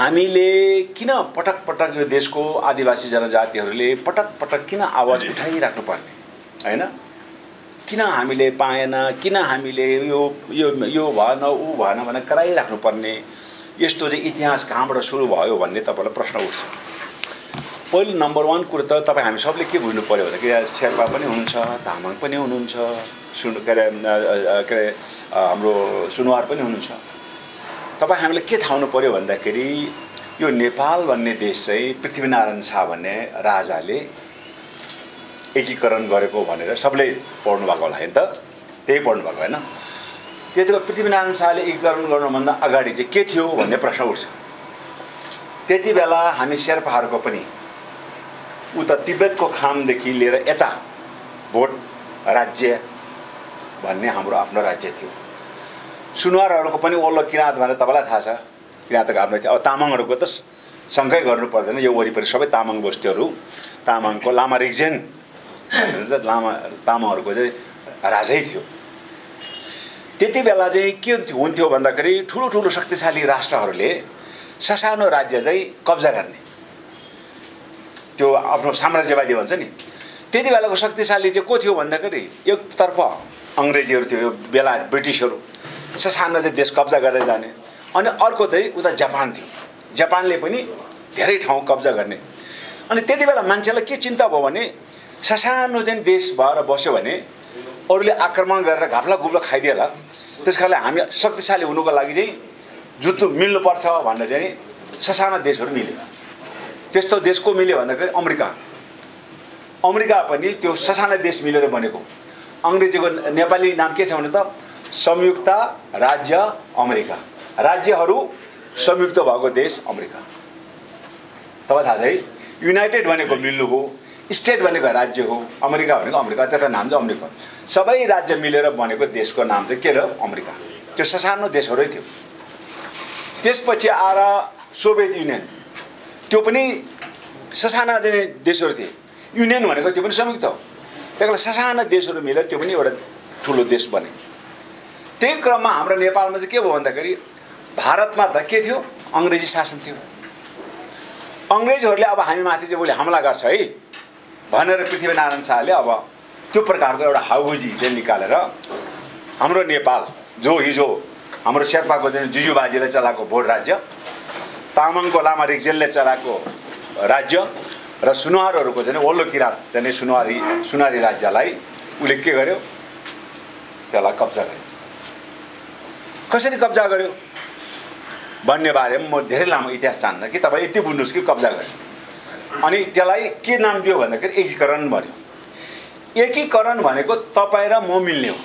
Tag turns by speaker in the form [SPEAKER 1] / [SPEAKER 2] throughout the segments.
[SPEAKER 1] हामीले किन पटक पटक यो देशको आदिवासी जनजातिहरूले पटक पटक किन आवाज उठाइराख्नु पर्ने हैन? किन हामीले पाएन, किन हामीले यो यो यो भएन ऊ भएन भनेर कराइराख्नु पर्ने? यस्तो चाहिँ इतिहास कहाँबाट सुरु भयो भन्ने तपाईँलाई प्रश्न उठ्छ। पहिलो नम्बर 1 कुरो त तपाईँ हामी सबले के बुझ्नु पर्यो भन्दाखेरि शेर्पा पनि हुनुहुन्छ, तामाङ पनि हुनुहुन्छ, के अरे हाम्रो सुनुवार पनि हुनुहुन्छ। तपाईँ हामीले के थाहा हुनु पर्यो भन्दाखेरि यो नेपाल भन्ने देश चाहिँ पृथ्वीनारायण शाह भन्ने राजाले एकीकरण गरेको भनेर सबले पढ्नु भएको होला हैन त? त्यही पढ्नु भएको हैन? त्यतिबेला पृथ्वीनारायण शाहले एकीकरण गर्नुभन्दा अगाडि चाहिँ के थियो भन्ने प्रश्न उठ्छ। त्यति बेला हामी शेर्पाहरूको पनि उता तिब्बतको खामदेखि लिएर यता भोट राज्य भन्ने हाम्रो आफ्नो राज्य थियो। सुनुवारहरूको पनि वल्लो किराँत भनेर तपाईँलाई थाहा छ, किराँतको आफ्नो थियो। अब तामाङहरूको त सँगै गर्नु पर्दैन, यो वरिपरि सबै तामाङ बस्तीहरू, तामाङको लामा रिग्जेन तामाङहरूको चाहिँ राजै थियो। त्यति बेला चाहिँ के हुन्थ्यो भन्दाखेरि ठुलो ठुलो शक्तिशाली राष्ट्रहरूले ससानो राज्य चाहिँ कब्जा गर्ने, त्यो आफ्नो साम्राज्यवादी भन्छ नि। त्यति बेलाको शक्तिशाली चाहिँ को थियो भन्दाखेरि एकतर्फ अङ्ग्रेजीहरू थियो, यो बेलायत ब्रिटिसहरू ससानो चाहिँ देश कब्जा गर्दै जाने, अनि अर्को चाहिँ उता जापान थियो, जापानले पनि धेरै ठाउँ कब्जा गर्ने। अनि त्यति बेला मान्छेलाई के चिन्ता भयो भने ससानो चाहिँ देश भएर बस्यो भने अरूले आक्रमण गरेर घाप्ला गुप्ला खाइदिएला, त्यस कारणले हामी शक्तिशाली हुनुको लागि चाहिँ जुत्नु मिल्नुपर्छ भनेर चाहिँ ससाना देशहरू मिल्यो। त्यस्तो देश को मिल्यो भन्दाखेरि अमेरिका पनि त्यो ससाना देश मिलेर बनेको। अङ्ग्रेजीको नेपाली नाम के छ भने त संयुक्त राज्य अमेरिका, राज्यहरू संयुक्त भएको देश अमेरिका। तपाईलाई थाहा छ है, युनाइटेड भनेको मिल्नु हो, स्टेट भनेको राज्य हो, अमेरिका भनेको अमेरिका, त्यसको नाम चाहिँ अमेरिका। सबै राज्य मिलेर बनेको देशको नाम चाहिँ के हो? अमेरिका। त्यो ससानो देशहरै थियो। त्यसपछि आएर सोभियत युनियन, त्यो पनि ससाना देशहरू थिए। युनियन भनेको त्यो पनि संयुक्त हो, त्यसले ससाना देशहरू मिलेर त्यो पनि एउटा ठुलो देश बने। त्यही क्रममा हाम्रो नेपालमा चाहिँ के भयो भन्दाखेरि भारतमा त के थियो? अङ्ग्रेजी शासन थियो। अङ्ग्रेजहरूले अब हामी माथि चाहिँ भोलि हमला गर्छ है भनेर पृथ्वीनारायण शाहले अब त्यो प्रकारको एउटा हाउजी चाहिँ निकालेर हाम्रो नेपाल जो हिजो हाम्रो शेर्पाको जुजुबाजीले चलाएको भोट राज्य, तामाङको लामा रिग्जेनले चलाएको राज्य र सुनुवारहरूको चाहिँ वल्लो किराँत चाहिँ सुनारी राज्यलाई उसले के गर्यो? त्यसलाई कब्जा गर्यो। कसरी कब्जा गर्यो भन्ने बारेमा म धेरै लामो इतिहास चाहन्न कि तपाईँ यति बुझ्नुहोस् कि कब्जा गर्यो। अनि त्यसलाई के नाम दियो भन्दाखेरि एकीकरण भन्यो। एकीकरण भनेको तपाईँ र म मिल्ने हो।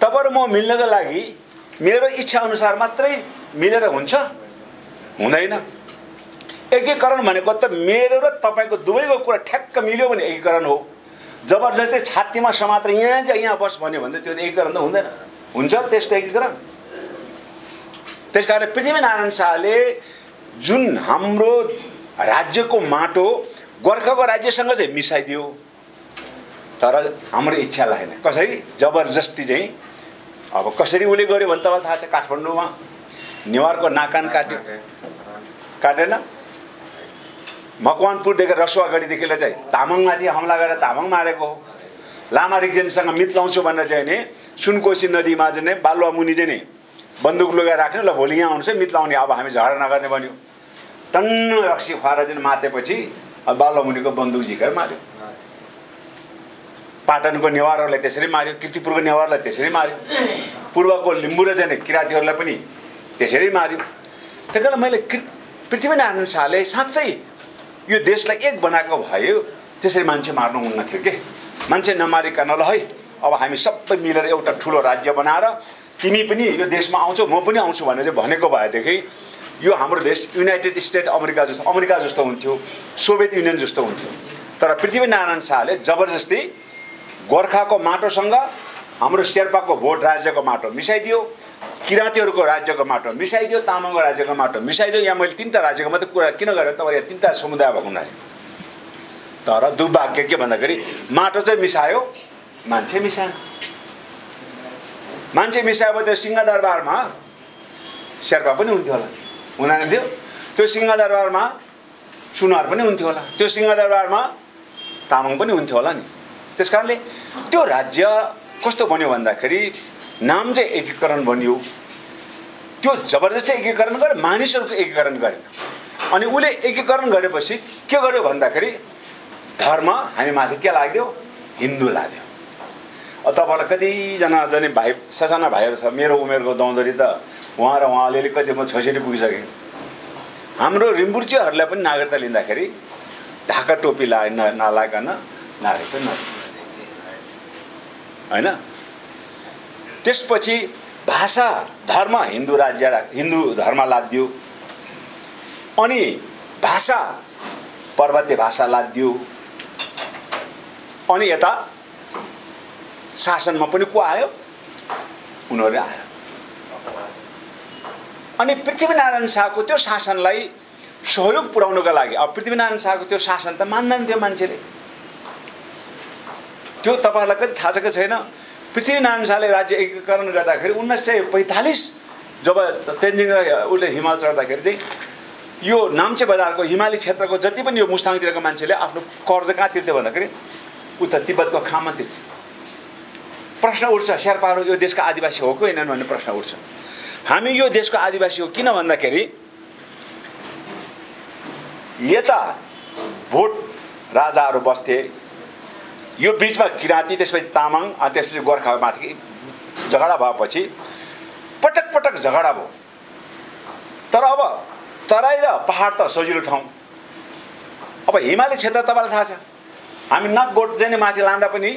[SPEAKER 1] तपाईँ र म मिल्नको लागि मेरो इच्छा अनुसार मात्रै मिलेर हुन्छ? हुँदैन। एकीकरण भनेको त मेरो र तपाईँको दुवैको कुरा ठ्याक्क मिल्यो भने एकीकरण हो। जबरजस्ती छातीमा समातेर यहाँ चाहिँ यहाँ बस भन्यो भने त्यो एकीकरण त हुँदैन। हुन्छ त्यस्तो एकीकरण? त्यसकारण पृथ्वीनारायण शाहले जुन हाम्रो राज्यको माटो गोर्खाको राज्यसँग चाहिँ मिसाइदियो, तर हाम्रो इच्छा लागेन। कसरी? जबरजस्ती चाहिँ। अब कसरी उसले गर्यो भने तपाईँलाई थाहा छ, काठमाडौँमा नेवारको नाकान काटेन, मकवानपुरदेखि रसुवागढीदेखि चाहिँ तामाङमाथि हमला गरेर तामाङ मारेको हो। लामा रिग्जेनसँग मितलाउँछु भनेर चाहिँ नि सुनकोशी नदीमा चाहिँ नि बालुवा मुनि चाहिँ नि बन्दुक लुगा राख्ने, ल भोलि यहाँ आउनुहोस् है मितलाउने, अब हामी झगडा नगर्ने भन्यो। टन्न रक्सी खुवाएर चाहिँ मातेपछि अब बालुवा मुनिको बन्दुक झिकेर मार्यो। पाटनको नेवारहरूलाई त्यसरी मार्यो, कीर्तिपुरको नेवारलाई त्यसरी मार्यो, पूर्वको लिम्बू र चाहिँ किराँतीहरूलाई पनि त्यसरी मार्यो। त्यही कारण मैले पृथ्वीनारायण शाहले साँच्चै यो देशलाई एक बनाएको भयो, त्यसरी मान्छे मार्नु हुन्न थियो के। मान्छे नमारिकन ल है अब हामी सबै मिलेर एउटा ठुलो राज्य बनाएर तिमी पनि यो देशमा आउँछौ म पनि आउँछु भनेर चाहिँ भनेको भएदेखि यो हाम्रो देश युनाइटेड स्टेट अमेरिका जस्तो हुन्थ्यो, सोभियत युनियन जस्तो हुन्थ्यो। तर पृथ्वीनारायण शाहले जबरजस्ती गोर्खाको माटोसँग हाम्रो शेर्पाको भोट राज्यको माटो मिसाइदियो, किराँतीहरूको राज्यको माटो मिसाइदियो, तामाङको राज्यको माटो मिसाइदियो। यहाँ मैले 3टा राज्यको मात्रै कुरा किन गरेँ तपाईँ यहाँ 3टा समुदाय भएको हुनाले। तर दुर्भाग्य के भन्दाखेरि माटो चाहिँ मिसायो, मान्छे मिसाएन। मान्छे मिसायो भने त्यो सिंहदरबारमा शेर्पा पनि हुन्थ्यो होला, हुँदैन थियो। त्यो सिंहदरबारमा सुनुवार पनि हुन्थ्यो होला, त्यो सिंहदरबारमा तामाङ पनि हुन्थ्यो होला नि। त्यस कारणले त्यो राज्य कस्तो बन्यो भन्दाखेरि नाम चाहिँ एकीकरण बन्यो, त्यो जबरजस्ती एकीकरण गरे, मानिसहरूको एकीकरण गरेन। अनि उसले एकीकरण गरेपछि के गर्यो भन्दाखेरि धर्म हामी माथि के लाग्यो, हिन्दू लाग्यो। तपाईँहरूलाई कतिजना जाने भाइ ससाना भाइहरू छ मेरो उमेरको दौधरी त उहाँ र उहाँ अलिअलि कति म 66 पुगिसकेँ। हाम्रो रिम्बुर्चेहरूलाई पनि नागरिकता लिँदाखेरि ढाका टोपी नलागन नागरिकता होइन। त्यसपछि भाषा धर्म हिन्दू राज्य हिन्दू धर्म लादियो, अनि भाषा पर्वतीय भाषा लादियो, अनि यता शासनमा पनि को आयो, उनीहरू आयो। अनि पृथ्वीनारायण शाहको त्यो शासनलाई सहयोग पुर्याउनको लागि अब पृथ्वीनारायण शाहको त्यो शासन त मान्दैन थियो मान्छेले। त्यो तपाईँहरूलाई कति थाहा छ कि छैन, पृथ्वीनारायण शाहले राज्य एकीकरण गर्दाखेरि 1945 जब तेन्जिङ उसले हिमाल चढ्दाखेरि चाहिँ यो नाम्चे बजारको हिमाली क्षेत्रको जति पनि यो मुस्ताङतिरको मान्छेले आफ्नो कर्ज कहाँ तिर्थ्यो भन्दाखेरि उता तिब्बतको खाममा तिर्थ्यो। प्रश्न उठ्छ, शेर्पाहरू यो देशका आदिवासी हो कि होइनन् भन्ने प्रश्न उठ्छ। हामी यो देशको आदिवासी हो किन भन्दाखेरि यता भोट राजाहरू बस्थे, यो बिचमा किराँती, त्यसपछि तामाङ, अनि त्यसपछि गोर्खामाथि झगडा भएपछि पटक पटक झगडा भयो। तर अब तराई र पहाड त सजिलो ठाउँ, अब हिमाली क्षेत्र तपाईँलाई थाहा छ, हामी नाक गोठ चाहिँ माथि लाँदा पनि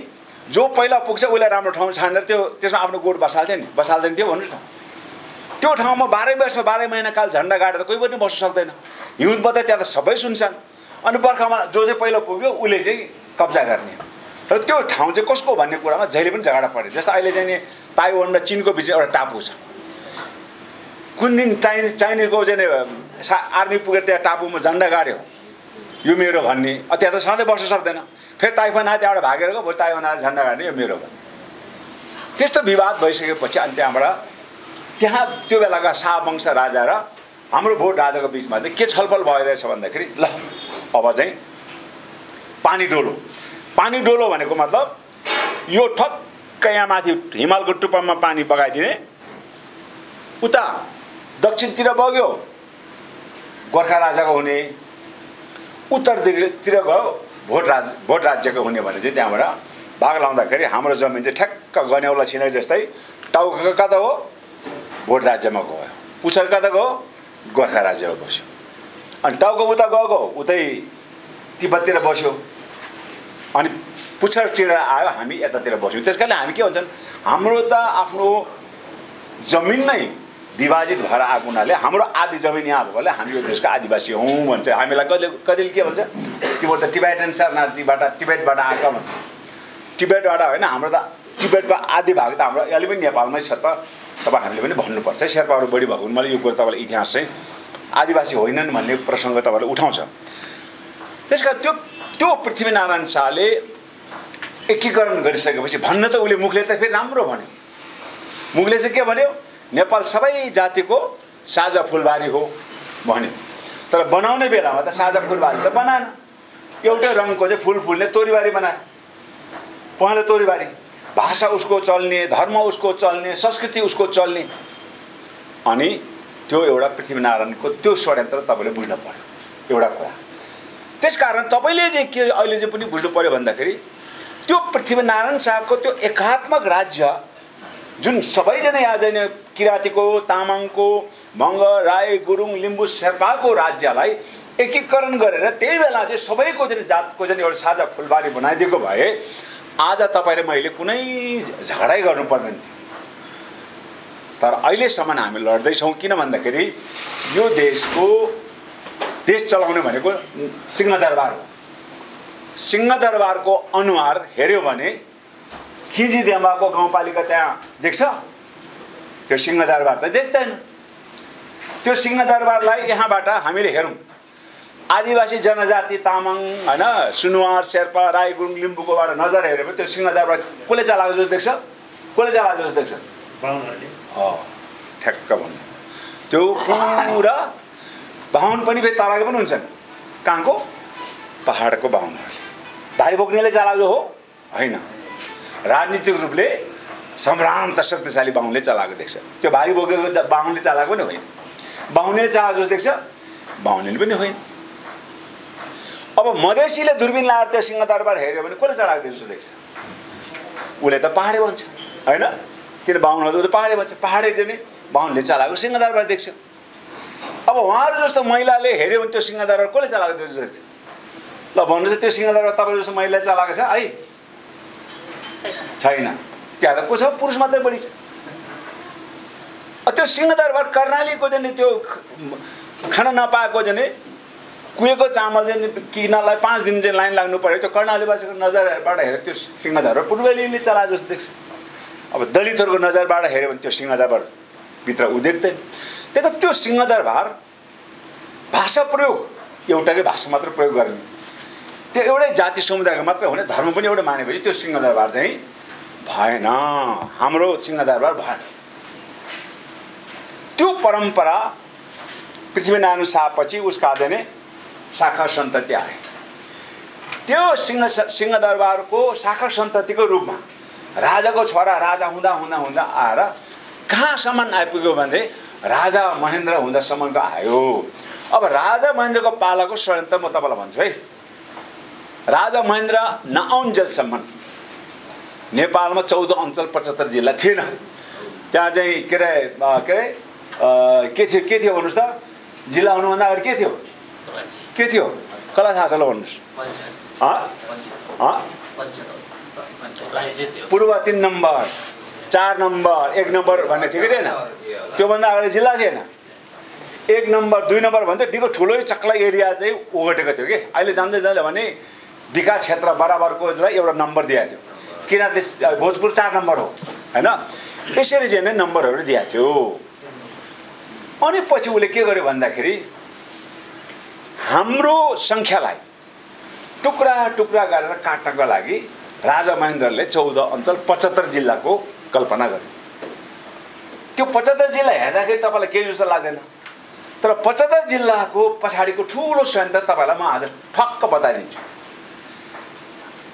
[SPEAKER 1] जो पहिला पुग्छ उसले राम्रो ठाउँ छानेर त्यसमा आफ्नो गोठ बसाल्थ्यो नि, बसाल्दैन थियो भन्नुहोस् न। त्यो ठाउँमा 12 वर्ष 12 महिना काल झन्डा गाडेर कोही पनि बस्न सक्दैन। हिउँदमा त त्यहाँ त सबै सुन्छन्, अनि बर्खामा जो चाहिँ पहिला पुग्यो उसले चाहिँ कब्जा गर्ने। र त्यो ठाउँ चाहिँ कसको भन्ने कुरामा जहिले पनि झगडा पऱ्यो। जस्तो अहिले चाहिँ नि ताइवान र चीनको बिच एउटा टापु छ, कुन दिन चाइनिजको चाहिँ आर्मी पुगेर त्यहाँ टापुमा झन्डा गाड्यो यो मेरो भन्ने, त्यहाँ त सधैँ बस्न सक्दैन। फेरि ताइवान आयो, त्यहाँबाट भागेर गयो, भोलि ताइवान आएर झन्डा गाड्ने यो मेरो भन्ने। त्यस्तो विवाद भइसकेपछि अनि त्यहाँ त्यो बेलाका शाहवंश राजा र हाम्रो भोट राजाको बिचमा चाहिँ के छलफल भइरहेछ भन्दाखेरि ल अब चाहिँ पानी डोलो। पानी डोलो भनेको मतलब यो ठक्क यहाँ माथि हिमालको टुप्पामा पानी बगाइदिने, उता दक्षिणतिर बग्यो गोर्खा राजाको हुने, उत्तरतिर गयो भोट राज्यको हुने भने चाहिँ त्यहाँबाट भाग लाउँदाखेरि हाम्रो जमिन चाहिँ ठ्याक्क गन्यौला छिने जस्तै टाउको कता हो भोट राज्यमा गयो, पुच्छर कता गयो गोर्खा राज्यमा बस्यो, अनि टाउको उता गएको उतै तिब्बततिर बस्यो, अनि पुच्छरतिर आयो हामी यतातिर बस्यौँ। त्यस कारणले हामी के भन्छन्, हाम्रो त आफ्नो जमिन नै विभाजित भएर आएको हुनाले हाम्रो आधी जमिन यहाँ भएकोले हामी यो देशको आदिवासी हौँ भन्छ। हामीलाई कतिले के भन्छ, तिम्रो त टिबेटन शरणार्थीबाट टिबेटबाट आएका भन्छ। टिबेटबाट होइन, हाम्रो त टिबेटको आधी भाग त हाम्रो अहिले पनि नेपालमै छ। त तपाईँ हामीले पनि भन्नुपर्छ, शेर्पाहरू बढी भएको हुनाले यो कुरा तपाईँलाई इतिहास चाहिँ आदिवासी होइनन् भन्ने प्रसङ्ग तपाईँले उठाउँछ। त्यस कारण त्यो पृथ्वीनारायण शाहले एकीकरण गरिसकेपछि भन्न त उसले मुखले त फेरि राम्रो भन्यो। मुखले चाहिँ के भन्यो, नेपाल सबै जातिको साझा फुलबारी हो भन्यो। तर बनाउने बेलामा त साझा फुलबारी त बनाएन, एउटै रङको चाहिँ फुल फुल्ने तोरीबारी बनायो। पहेँलो तोरीबारी, भाषा उसको चल्ने, धर्म उसको चल्ने, संस्कृति उसको चल्ने। अनि त्यो एउटा पृथ्वीनारायणको त्यो षड्यन्त्र तपाईँले बुझ्नु पर्यो एउटा कुरा। त्यसकारण तपाईँले चाहिँ के अहिले चाहिँ पनि बुझ्नु पर्यो भन्दाखेरि त्यो पृथ्वीनारायण शाहको त्यो एकात्मक राज्य जुन सबैजना यहाँ चाहिँ किराँतीको, तामाङको, मङ्ग, राई, गुरुङ, लिम्बू, शेर्पाको राज्यलाई एकीकरण गरेर त्यही बेला चाहिँ सबैको चाहिँ जातको चाहिँ एउटा साझा फुलबारी बनाइदिएको भए आज तपाईँले मैले कुनै झगडै गर्नु पर्दैन थियो। तर अहिलेसम्म हामी लड्दैछौँ, किन भन्दाखेरि यो देश चलाउने भनेको सिंहदरबार हो। सिंहदरबारको अनुहार हेऱ्यो भने खिजीदेमाको गाउँपालिका त्यहाँ देख्छ, त्यो सिंहदरबार त देख्दैन। त्यो सिंहदरबारलाई यहाँबाट हामीले हेरौँ, आदिवासी जनजाति तामाङ होइन, सुनुवार, शेर्पा, राई, गुरुङ, लिम्बूकोबाट नजर हेऱ्यो भने त्यो सिंहदरबार कसले चलाएको जस्तो देख्छ, कसले चलाएको जस्तो देख्छ, ठ्याक्क भन्नु त्यो पुरा बाहुन पनि फेरि चालाक पनि हुन्छन्। कहाँको? पहाडको बाहुनहरूले। भारी बोक्नेले चालाक हो होइन, राजनीतिक रूपले सम्भ्रान्त शक्तिशाली बाहुनले चलाएको देख्छ। त्यो भारी बोकेको बाहुनले चलाएको पनि होइन। बाहुनले चलाएको जस्तो देख्छ, बाहुनले पनि होइन। अब मधेसीले दूरबीन लाएर त्यो सिंहदरबार हेऱ्यो भने कसले चलाएको जस्तो देख्छ? उसले त पहाडे भन्छ होइन, किन बाहुनहरू त पहाडे भन्छ। पहाडे चाहिँ बाहुनले चलाएको सिंहदरबार देख्छ। अब उहाँहरू जस्तो महिलाले हेऱ्यो भने त्यो सिंहदरबार कसले चलाएको जस्तो देख्छ? ल भन्नुहोस्, त्यो सिंहदरबार तपाईँ जस्तो महिलाले चलाएको छ है? छैन। त्यहाँ त को छ? पुरुष मात्रै बढी छ। त्यो सिंहदरबार कर्णालीको चाहिँ त्यो खान नपाएको चाहिँ कुहेको चामल चाहिँ किन्नलाई 5 दिन चाहिँ लाइन लाग्नु पर्यो। त्यो कर्णालीवासीको नजरबाट हेरेर त्यो सिंहदरबार पूर्वेलीले चलाए जस्तो देख्छ। अब दलितहरूको नजरबाट हेऱ्यो भने त्यो सिंहदरबार भित्र उ देख्दैन। त्यही त्यो सिंहदरबार भाषा प्रयोग एउटाकै भाषा मात्र प्रयोग गर्ने, त्यो एउटै जाति समुदायको मात्र हुने, धर्म पनि एउटै मानेपछि त्यो सिंहदरबार चाहिँ भएन। हाम्रो सिंहदरबार भएन। त्यो परम्परा पृथ्वीनारायण शाहपछि उसका चाहिँ शाखा सन्तति आए। त्यो सिंहदरबारको शाखा सन्ततिको रूपमा राजाको छोरा राजा हुँदा हुँदा हुँदा आएर कहाँसम्म आइपुग्यो भने राजा महेन्द्र हुँदासम्मको आयो। अब राजा महेन्द्रको पालाको षड्यन्त्र म तपाईँलाई भन्छु है। राजा महेन्द्र नआउन्जेलसम्म नेपालमा 14 अञ्चल 75 जिल्ला थिएन। त्यहाँ चाहिँ के थियो भन्नुहोस् त? जिल्ला हुनुभन्दा अगाडि के थियो? कसलाई थाहा छ ल भन्नुहोस्? पूर्व 3 नम्बर 4 नम्बर 1 नम्बर भन्ने थियो कि थिएन? त्योभन्दा अगाडि जिल्ला थिएन। 1 नम्बर 2 नम्बर भन्थ्यो। डिको ठुलो चक्ला एरिया चाहिँ ओगटेको थियो कि। अहिले जान्दै जाँदै भने विकास क्षेत्र बराबरकोलाई एउटा नम्बर दिएको थियो। किन भोजपुर 4 नम्बर हो होइन? यसरी चाहिँ नै नम्बरहरू दिएको थियो। अनि पछि उसले के गर्यो भन्दाखेरि हाम्रो सङ्ख्यालाई टुक्रा टुक्रा गरेर काट्नको लागि राजा महेन्द्रले 14 अञ्चल 75 जिल्लाको कल्पना गर्यो। त्यो 75 जिल्ला हेर्दाखेरि तपाईँलाई केही जस्तो लाग्दैन, तर 75 जिल्लाको पछाडिको ठुलो षड्यन्त्र तपाईँलाई म आज ठक्क बताइदिन्छु।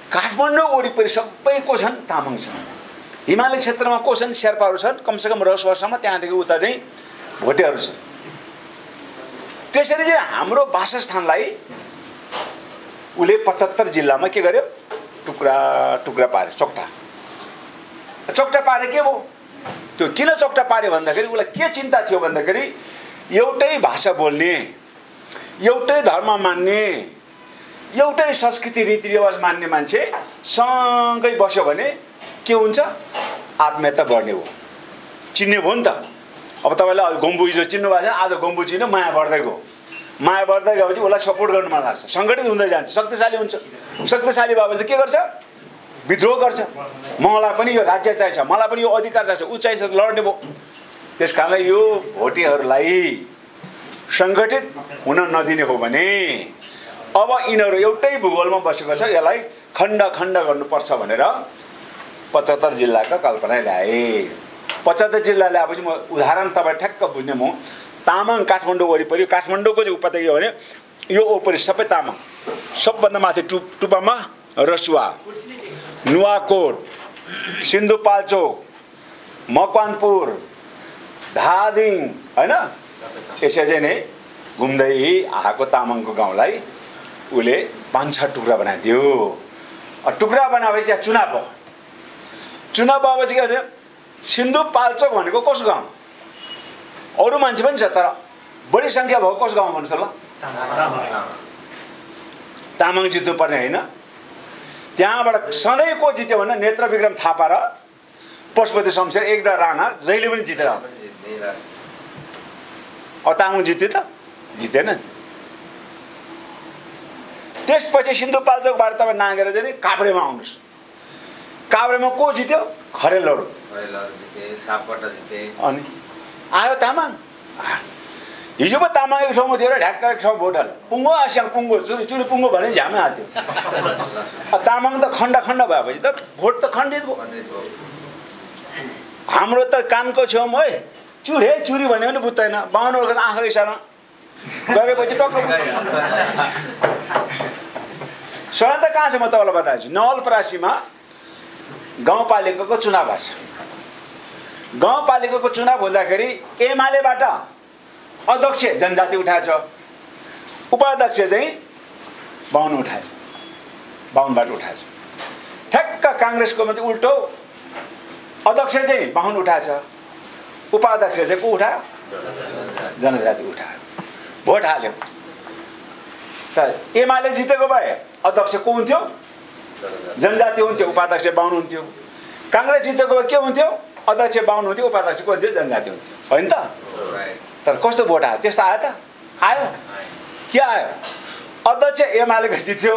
[SPEAKER 1] काठमाडौँ वरिपरि सबै को छन्? तामाङ छन्। हिमाली क्षेत्रमा को छन्? शेर्पाहरू छन्। कमसेकम रसुवासम्म त्यहाँदेखि उता चाहिँ भोटेहरू छन्। त्यसरी चाहिँ हाम्रो वासस्थानलाई उसले 75 जिल्लामा के गर्यो? टुक्रा टुक्रा पारे, चोक्टा पारे। के भयो त्यो? किन चोक्टा पारे भन्दाखेरि उसलाई के चिन्ता थियो भन्दाखेरि एउटै भाषा बोल्ने, एउटै धर्म मान्ने, एउटै संस्कृति रीतिरिवाज मान्ने मान्छे सँगै बस्यो भने के हुन्छ? आत्मीयता बढ्ने हो, चिन्ने भयो नि त। अब तपाईँलाई गोम्बु हिजो चिन्नु भएको छैन, आज गोम्बु चिन्यो, माया बढ्दै गयो। माया बढ्दै गएपछि उसलाई सपोर्ट गर्नु मन लाग्छ, सङ्गठित हुँदै जान्छ, शक्तिशाली हुन्छ। शक्तिशाली भएपछि के गर्छ? विद्रोह गर्छ। मलाई पनि यो राज्य चाहिन्छ, मलाई पनि यो अधिकार चाहिन्छ, ऊ चाहिन्छ, लड्ने भयो। त्यस कारणले यो भोटेहरूलाई सङ्गठित हुन नदिने हो भने अब यिनीहरू एउटै भूगोलमा बसेको छ, यसलाई खण्ड खण्ड गर्नुपर्छ भनेर 75 जिल्लाको कल्पना ल्याए। 75 जिल्ला ल्याएपछि म उदाहरण तपाईँ ठ्याक्क बुझ्ने म तामाङ काठमाडौँ वरिपरि, काठमाडौँको चाहिँ उपत्यका हो भने यो वरिपरि सबै तामाङ, सबभन्दा माथि टुप्पामा रसुवा, नुवाकोट, सिन्धुपाल्चोक, मकवानपुर, धादिङ होइन, यसरी चाहिँ नै घुम्दै आएको तामाङको गाउँलाई उसले 5-6 टुक्रा बनाइदियो। टुक्रा बनाएपछि त्यहाँ चुनाव भयो। चुनाव भएपछि के भन्छ? सिन्धुपाल्चोक भनेको कसको गाउँ? अरू मान्छे पनि छ, तर बढी सङ्ख्या भएको कसको गाउँ भन्नुहोस् ल? तामाङ जित्नुपर्ने होइन। त्यहाँबाट सधैँ को जित्यो भने नेत्र विक्रम थापा र पशुपति शमशेर, एक राणा जहिले पनि जितेर। अब तामाङ जित्यो त? जितेन। त्यसपछि सिन्धुपाल्चोकबाट तपाईँ नागेर चाहिँ काभ्रेमा आउनुहोस्। काभ्रेमा को जित्यो? खरेलहरू। अनि आयो तामाङ। हिजो पो तामाङ एक ठाउँमा थियो र ढ्याक्क एक ठाउँ भोट हाल्यो। पुङ्गो आस्याङ पुङ्गो चुरी पुङ्गो भने झ्यामै हाल्थ्यो। तामाङ त खण्ड खण्ड भएपछि त भोट त खण्डित भयो। हाम्रो त कानको छेउमा है चुरे चुरी भन्यो भने बुझ्दैन, बाहुनहरूको त आँखा इसारा गरेपछि टक्क षड्यन्त्र कहाँ छ म तपाईँलाई बताएछु। नवलपरासीमा गाउँपालिकाको चुनाव भएको छ। गाउँपालिकाको चुनाव हुँदाखेरि एमालेबाट अध्यक्ष जनजाति उठाएछ, उपाध्यक्ष चाहिँ बाहुन उठाएछ, बाहुनबाट उठाएछ। ठ्याक्क काङ्ग्रेसको मात्रै उल्टो, अध्यक्ष चाहिँ बाहुन उठाएछ, उपाध्यक्ष चाहिँ को उठायो? जनजाति उठायो। भोट हाल्यो त एमाले जितेको भए अध्यक्ष को हुन्थ्यो? जनजाति हुन्थ्यो, उपाध्यक्ष बाहुन हुन्थ्यो। काङ्ग्रेस जितेको भए के हुन्थ्यो? अध्यक्ष बाहुन हुन्थ्यो, उपाध्यक्ष को हुन्थ्यो? जनजाति हुन्थ्यो, होइन त? तर कस्तो भोट आयो? त्यस्तो आयो त? आयो। के आयो? अध्यक्ष एमालेको जित्यो,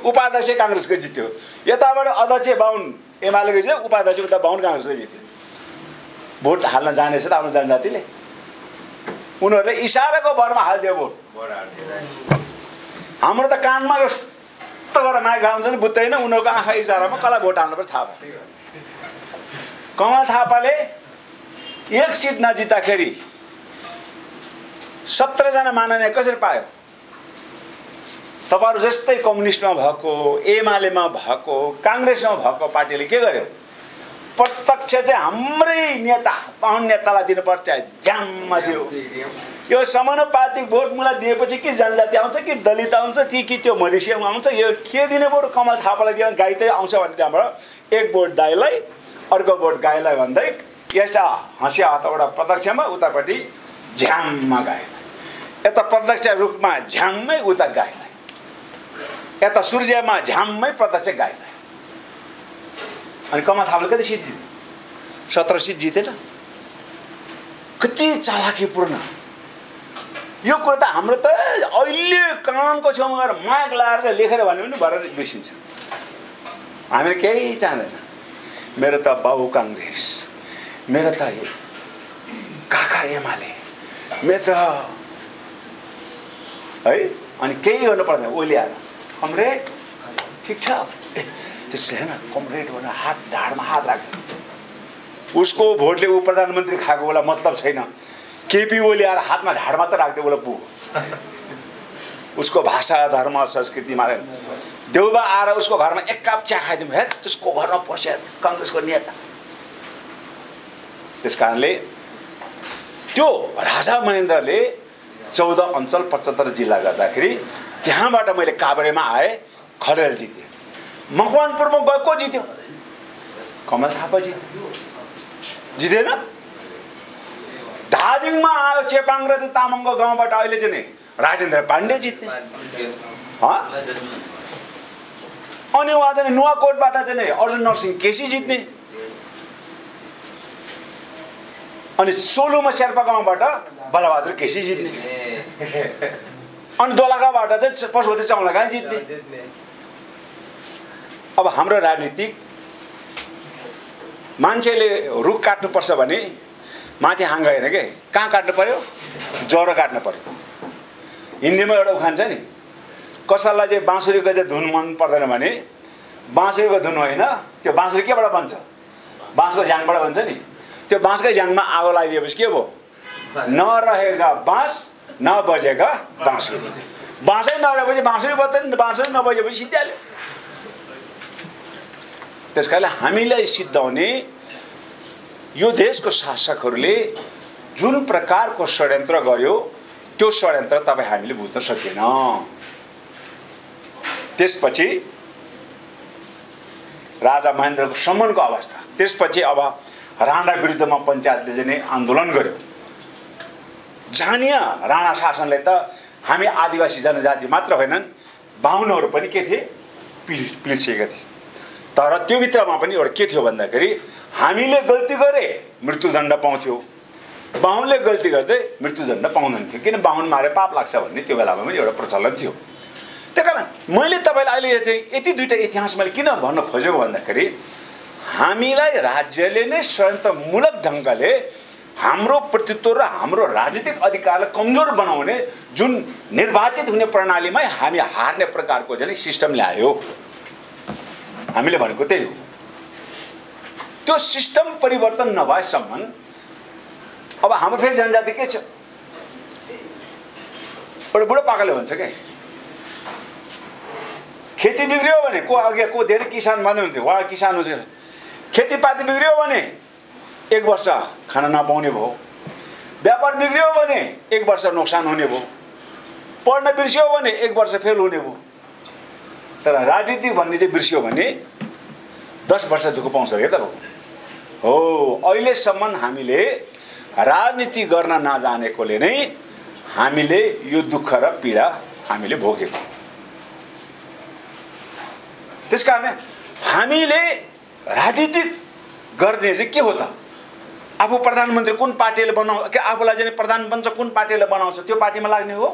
[SPEAKER 1] उपाध्यक्ष काङ्ग्रेसको जित्यो। यताबाट अध्यक्ष बाहुन एमालेको जित्यो, उपाध्यक्ष उता बाहुन काङ्ग्रेसको जित्यो। भोट हाल्न जानेछ त आफ्नो जनजातिले? उनीहरूले इसाराको भरमा हालिदियो भोट। हाम्रो त कानमा यस्तो गरेर माइक हाल्नु नि बुझ्दैन, उनीहरूको आँखा इसारामा कसलाई भोट हाल्नु पर्छ थाहा भयो। कमल थापाले एक सिट नजित्दाखेरि 17 जना माननीय कसरी पायो? तपाईहरु जस्तै कम्युनिस्टमा भएको, एमालेमा भएको, काङ्ग्रेसमा भएको पार्टीले के गर्यो? प्रत्यक्ष चाहिँ हाम्रै नेता बाहुन नेतालाई दिनुपर्छ, ज्याममा दियो। यो समानुपातिक भोट मुला दिएपछि कि जनजाति आउँछ कि दलित आउँछ कि त्यो मधेसिया आउँछ, यो के दिने बरु कमल थापालाई दियो गाई त आउँछ भने त्यहाँबाट एक भोट दाइलाई अर्को भोट गाईलाई भन्दै यस्ता हँसिया हातबाट प्रत्यक्षमा उतापट्टि झ्याममा गाईलाई, यता प्रत्यक्ष रूपमा झ्याममै उता गाईलाई, यता सूर्यमा झ्याममै प्रत्यक्ष गाईलाई। अनि कमल थापाले कति सिट जित्यो? 17 सिट जितेन? कति चालाकीपूर्ण यो कुरा त हाम्रो त अहिले कानको छेउमा गएर माइक लाएर लेखेर भन्यो भने भएर बिर्सिन्छ। हामीले केही चाहदैन। मेरो त बाबु काङ्ग्रेस, मेरो त काका एमाले, मेरो त है, अनि केही गर्नु पर्दैन। ओलिएर कमरेड ठिक छ त्यसले हैन, कमरेड भनेर हात ढाडमा हात राख्यो। उसको भोटले ऊ प्रधानमन्त्री खाएको होला मतलब छैन। केपी ओली आएर हातमा ढाडमा त राख्दै होला पु। उसको भाषा धर्म संस्कृतिमा देउबा आएर उसको घरमा एक कप चिया खाइदिउँ, हे त्यसको घरमा पस्या काङ्ग्रेसको नेता। त्यस कारणले त्यो राजा महेन्द्रले 14 अञ्चल 75 जिल्ला गर्दाखेरि त्यहाँबाट मैले काभ्रेमा आए, खरेल जिते। मकवानपुरमा गएको जित्यो, कमल थापा जित्यो, जितेन? धादिङमा आयो चेपाङ र तामाङको गाउँबाट अहिले चाहिँ नि राजेन्द्र पाण्डे जित्ने। अनि उहाँ चाहिँ नुवाकोटबाट चाहिँ नि अर्जुन नरसिंह केसी जित्ने। अनि सोलुमा शेर्पा गाउँबाट बलबहादुर केसी जित्ने। अनि दोलखाबाट चाहिँ पशुपति चौलागाई जित्ने। अब हाम्रो राजनीतिक मान्छेले रुख काट्नुपर्छ भने माथि हाँगा होइन के, कहाँ काट्नु पर्यो? जरो काट्नु पर्यो। हिन्दीमा एउटा उखान छ नि, कसैलाई चाहिँ बाँसुरीको चाहिँ धुन मन पर्दैन भने बाँसुरीको धुन होइन, त्यो बाँसुरी केबाट बन्छ? बाँसको झ्याङबाट बन्छ नि। त्यो बाँसकै झ्याङमा आगो लगाइदिएपछि के भयो? नरहेगा बाँस नबजेगा बाँसुरी। बाँसै नरहेपछि बाँसुरी बज्दैन, बाँसुरी नबजेपछि सिद्धिहाल्यो। त्यस कारणले हामीलाई सिद्धाउने यो देशको शासकहरूले जुन प्रकारको षड्यन्त्र गर्यो त्यो षड्यन्त्र तपाईँ हामीले बुझ्न सकेन। त्यसपछि राजा महेन्द्रको सम्मानको अवस्था, त्यसपछि अब राणा विरुद्धमा पञ्चायतले चाहिँ आन्दोलन गर्यो। जानिया राणा शासनले त हामी आदिवासी जनजाति मात्र होइनन्, बाहुनहरू पनि के थिए? पिल्सिएका थिए। तर त्यो भित्रमा पनि एउटा के थियो भन्दाखेरि हामीले गल्ती गरे मृत्युदण्ड पाउँथ्यो, बाहुनले गल्ती गर्दै मृत्युदण्ड पाउँदैन थियो, किन बाहुन मारे पाप लाग्छ भन्ने त्यो बेलामा पनि एउटा प्रचलन थियो। त्यही कारण मैले तपाईँलाई अहिले चाहिँ यति दुईवटा इतिहास मैले किन भन्न खोजेको भन्दाखेरि हामीलाई राज्यले नै षड्यन्त्रमूलक ढङ्गले हाम्रो प्रतित्व र हाम्रो राजनीतिक अधिकारलाई कमजोर बनाउने जुन निर्वाचित हुने प्रणालीमै हामी हार्ने प्रकारको चाहिँ सिस्टम ल्यायो। हामीले भनेको त्यही हो। त्यो सिस्टम परिवर्तन नभएसम्म अब हाम्रो फेरि जनजाति के छ? एउटा बुढोपाकाले भन्छ क्या, खेती बिग्रियो भने को धेरै किसान भन्नुहुन्थ्यो, उहाँ किसान हुन्छ, खेतीपाती बिग्रियो भने 1 वर्ष खाना नपाउने भयो, व्यापार बिग्रियो भने 1 वर्ष नोक्सान हुने भयो, पढ्न बिर्सियो भने 1 वर्ष फेल हुने भयो। तर राजनीति भन्ने चाहिँ बिर्सियो भने 10 वर्ष दुःख पाउँछ क्या त हो। अहिलेसम्म हामीले राजनीति गर्न नजानेकोले नै हामीले यो दुःख र पीडा हामीले भोगेको। त्यसकारण हामीले राजनीति गर्ने चाहिँ के हो त? आफू प्रधानमन्त्री कुन पार्टीले बनाउँछ के आफूलाई चाहिँ प्रधानमन्त्री कुन पार्टीले बनाउँछ त्यो पार्टीमा लाग्ने हो?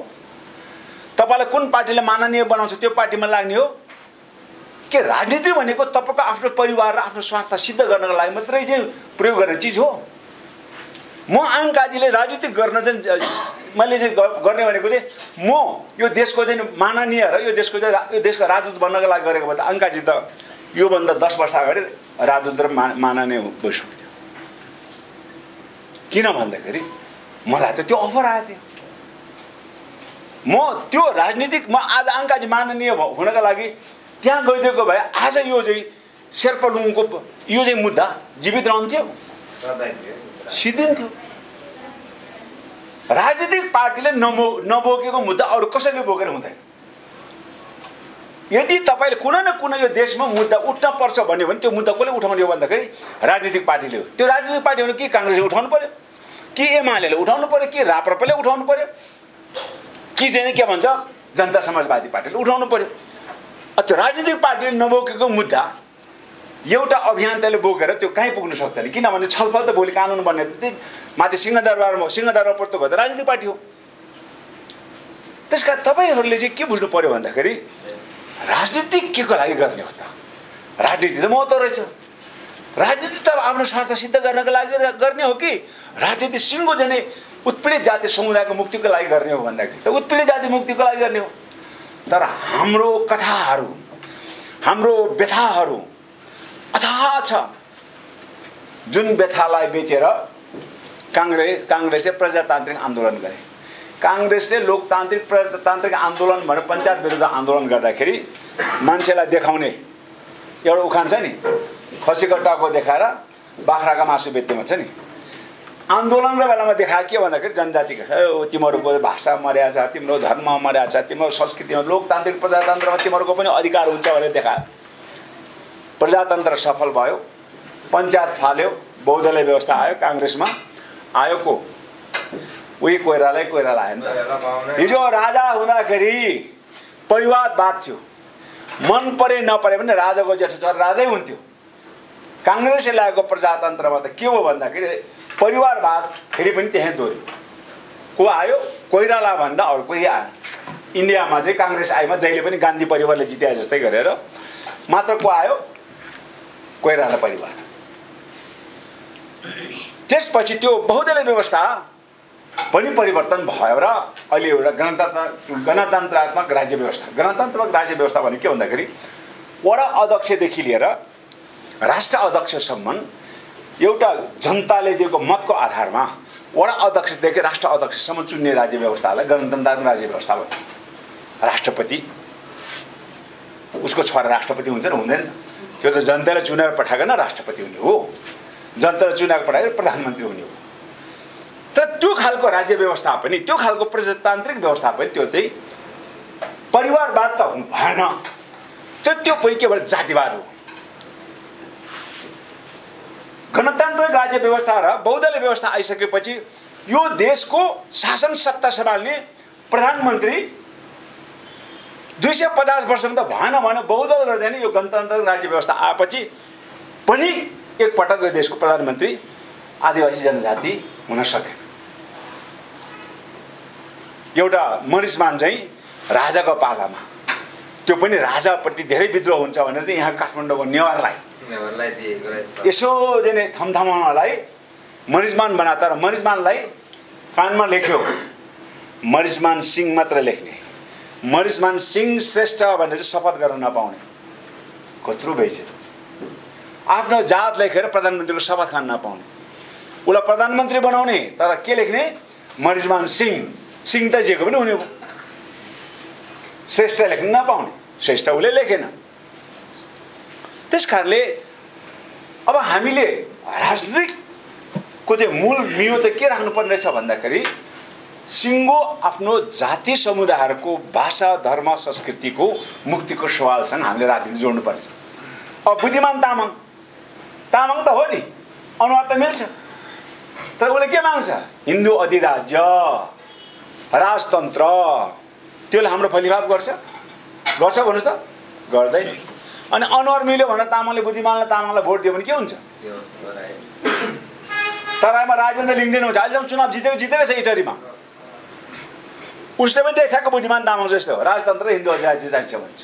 [SPEAKER 1] तपाईलाई कुन पार्टीले माननीय बनाउँछ त्यो पार्टीमा लाग्ने हो? के राजनीति भनेको तपाईको आफ्नो परिवार र आफ्नो स्वार्थ सिद्ध गर्नको लागि मात्रै चाहिँ प्रयोग गर्ने चिज हो? म आङ्काजीले राजनीति गर्न चाहिँ मैले चाहिँ गर्ने भनेको चाहिँ म यो देशको चाहिँ माननीय र यो देशको राजदूत बन्नको लागि गरेको भए त आङ्काजी त योभन्दा 10 वर्ष अगाडि राजदूत र माननीय भइसक्यो। किन भन्दाखेरि मलाई त त्यो अफर आएको थियो। म त्यो राजनीतिक म आज आङ्काजी माननीय हुनका लागि त्यहाँ गइदिएको भए आज यो चाहिँ शेर्पा लुङको यो चाहिँ मुद्दा जीवित रहन्थ्यो, सिद्धिन्थ्यो। राजनीतिक पार्टीले नबोकेको मुद्दा अरू कसैले बोकेर हुँदैन। यदि तपाईँले कुनै न कुनै यो देशमा मुद्दा उठ्न पर्छ भन्यो भने त्यो मुद्दा कसले उठाउने हो भन्दाखेरि राजनीतिक पार्टीले हो। त्यो राजनीतिक पार्टी भने कि काङ्ग्रेसले उठाउनु पर्यो, कि एमाले उठाउनु पर्यो, कि राप्रपाले उठाउनु पर्यो, कि चाहिँ के भन्छ जनता समाजवादी पार्टीले उठाउनु पर्यो। त्यो राजनीतिक पार्टीले नबोकेको मुद्दा एउटा अभियन्ताले बोकेर त्यो कहीँ पुग्न सक्दैन। किनभने छलफल त भोलि कानुन बन्ने त माथि सिंहदरबारमा पर्दो भए त राजनीतिक पार्टी हो। त्यसकारण तपाईँहरूले चाहिँ के बुझ्नु पर्यो भन्दाखेरि राजनीति के को लागि गर्ने हो त? राजनीति त महत्त्व रहेछ। राजनीति त आफ्नो स्वार्थ सिद्ध गर्नको लागि गर्ने हो कि राजनीति सिङ्गो जने उत्पीडित जाति समुदायको मुक्तिको लागि गर्ने हो भन्दाखेरि त उत्पीडित जाति मुक्तिको लागि गर्ने हो। तर हाम्रो कथाहरू, हाम्रो व्यथाहरू अथाह छ, जुन व्यथालाई बेचेर काङ्ग्रेसले प्रजातान्त्रिक आन्दोलन गरे। काङ्ग्रेसले लोकतान्त्रिक प्रजातान्त्रिक आन्दोलन भनेर पञ्चायत विरुद्ध आन्दोलन गर्दाखेरि मान्छेलाई देखाउने एउटा उखान छ नि, खसीको टाउको देखाएर बाख्राका मासु बेच्ने भन्छ नि। आन्दोलनको बेलामा देखायो के भन्दाखेरि जनजातिको तिमीहरूको भाषा मर्या छ, तिम्रो धर्म मर्या छ, तिम्रो संस्कृतिमा लोकतान्त्रिक प्रजातन्त्रमा तिमीहरूको पनि अधिकार हुन्छ भनेर देखायो। प्रजातन्त्र सफल भयो, पञ्चायत फाल्यो, बहुदलीय व्यवस्था आयो, काङ्ग्रेसमा आयो को उही कोइराला आयो नि त। हिजो राजा हुँदाखेरि परिवारवाद थियो, मन परे नपरे पनि राजाको जेठो छोरा राजै हुन्थ्यो। काङ्ग्रेसले ल्याएको प्रजातन्त्रमा त के हो भन्दाखेरि परिवारवाद फेरि पनि त्यही दोहोऱ्यो। को आयो? कोइराला भन्दा अरू कोही आयो। इन्डियामा चाहिँ काङ्ग्रेस आएमा जहिले पनि गान्धी परिवारले जिते जस्तै गरेर मात्र को आयो? कोइराला परिवार। त्यसपछि त्यो बहुदलीय व्यवस्था पनि परिवर्तन भयो र अहिले एउटा गणतन्त्रात्मक राज्य व्यवस्था। गणतन्त्रात्मक राज्य व्यवस्था भने के भन्दाखेरि वडा अध्यक्षदेखि लिएर राष्ट्र अध्यक्षसम्म एउटा जनताले दिएको मतको आधारमा वडा अध्यक्षदेखि राष्ट्र अध्यक्षसम्म चुन्ने राज्य व्यवस्थालाई गणतन्त्रात्मक राज्य व्यवस्था भन्छ। राष्ट्रपति उसको छोरा राष्ट्रपति हुन्छ र हुँदैन? त्यो त जनताले चुनेर पठाएको न राष्ट्रपति हुने हो, जनताले चुनेर पठाएको प्रधानमन्त्री हुने हो। तर त्यो खालको राज्य व्यवस्था पनि, त्यो खालको प्रजातान्त्रिक व्यवस्था पनि त्यो चाहिँ परिवारवाद त हुनु भएन, त्यो पनि केवल जातिवाद हो। गणतान्त्रिक राज्य व्यवस्था र बहुदलीय व्यवस्था आइसकेपछि यो देशको शासन सत्ता सम्हाल्ने प्रधानमन्त्री 250 वर्षमा त भएन भने बहुदल र यो गणतान्त्रिक राज्य व्यवस्था आएपछि पनि एकपटक यो देशको प्रधानमन्त्री आदिवासी जनजाति हुन सकेन। एउटा मनिषमान चाहिँ राजाको पालामा, त्यो पनि राजापट्टि धेरै विद्रोह हुन्छ भनेर चाहिँ यहाँ काठमाडौँको नेवारलाई यसो चाहिँ थमथमाउनलाई मनिषमान बनाएर, तर मनिषमानलाई कानमा लेख्यो मनिषमान सिंह मात्र लेख्ने, मनिषमान सिंह श्रेष्ठ भनेर चाहिँ शपथ गर्न नपाउने। कत्रो बेइज्जत। आफ्नो जात लेखेर प्रधानमन्त्रीको शपथ खान नपाउने, उसलाई प्रधानमन्त्री बनाउने तर के लेख्ने? मनिषमान सिंह। सिंह त जेको पनि हुने हो, श्रेष्ठ लेख्न नपाउने, श्रेष्ठ उसले लेखेन। त्यस कारणले अब हामीले राजनीतिकको चाहिँ मूल मियो त के राख्नुपर्ने रहेछ भन्दाखेरि सिङ्गो आफ्नो जाति समुदायहरूको भाषा धर्म संस्कृतिको मुक्तिको सवालसँग हामीले राजनीति जोड्नुपर्छ। अब बुद्धिमान तामाङ त हो नि, अनुहार त मिल्छ, तर उसले के माग्छ? हिन्दू अधिराज्य, राजतन्त्र। त्यसले हाम्रो फलिफाप गर्छ भन्नुहोस् त? गर्दैन। अनि अनुहार मिल्यो भनेर तामाङले तामाङलाई भोट दियो भने के हुन्छ? तराईमा राजेन्द्र लिङ्गदेन हुन्छ, अहिलेसम्म चुनाव जितेको छ इटरीमा। उसले पनि देखाएको बुद्धिमान तामाङ जस्तो हो, राजतन्त्र हिन्दू अधिराज्य चाहिन्छ भन्छ।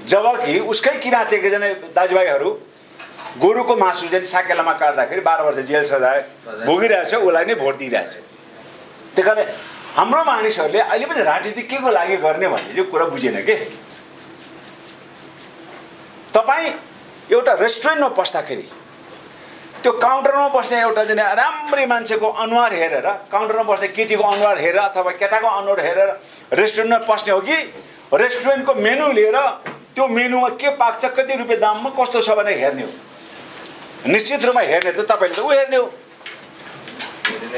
[SPEAKER 1] जबकि उसकै किराँती एकजना दाजुभाइहरू गोरुको मासु चाहिँ साकेलामा काट्दाखेरि 12 वर्ष जेल सजाय भोगिरहेछ, उसलाई नै भोट दिइरहेछ। त्यही कारण हाम्रो मानिसहरूले अहिले पनि राजनीति के को लागि गर्ने भन्ने चाहिँ कुरा बुझेन के। तपाईँ एउटा रेस्टुरेन्टमा पस्दाखेरि त्यो काउन्टरमा बस्ने एउटा चाहिँ राम्रै मान्छेको अनुहार हेरेर, काउन्टरमा बस्ने केटीको अनुहार हेरेर अथवा केटाको अनुहार हेरेर रेस्टुरेन्टमा पस्ने हो कि रेस्टुरेन्टको मेनु लिएर त्यो मेनुमा के पाक्छ, कति रुपियाँ दाममा कस्तो छ भनेर हेर्ने हो? निश्चित रूपमा हेर्ने त तपाईँले त ऊ हेर्ने हो,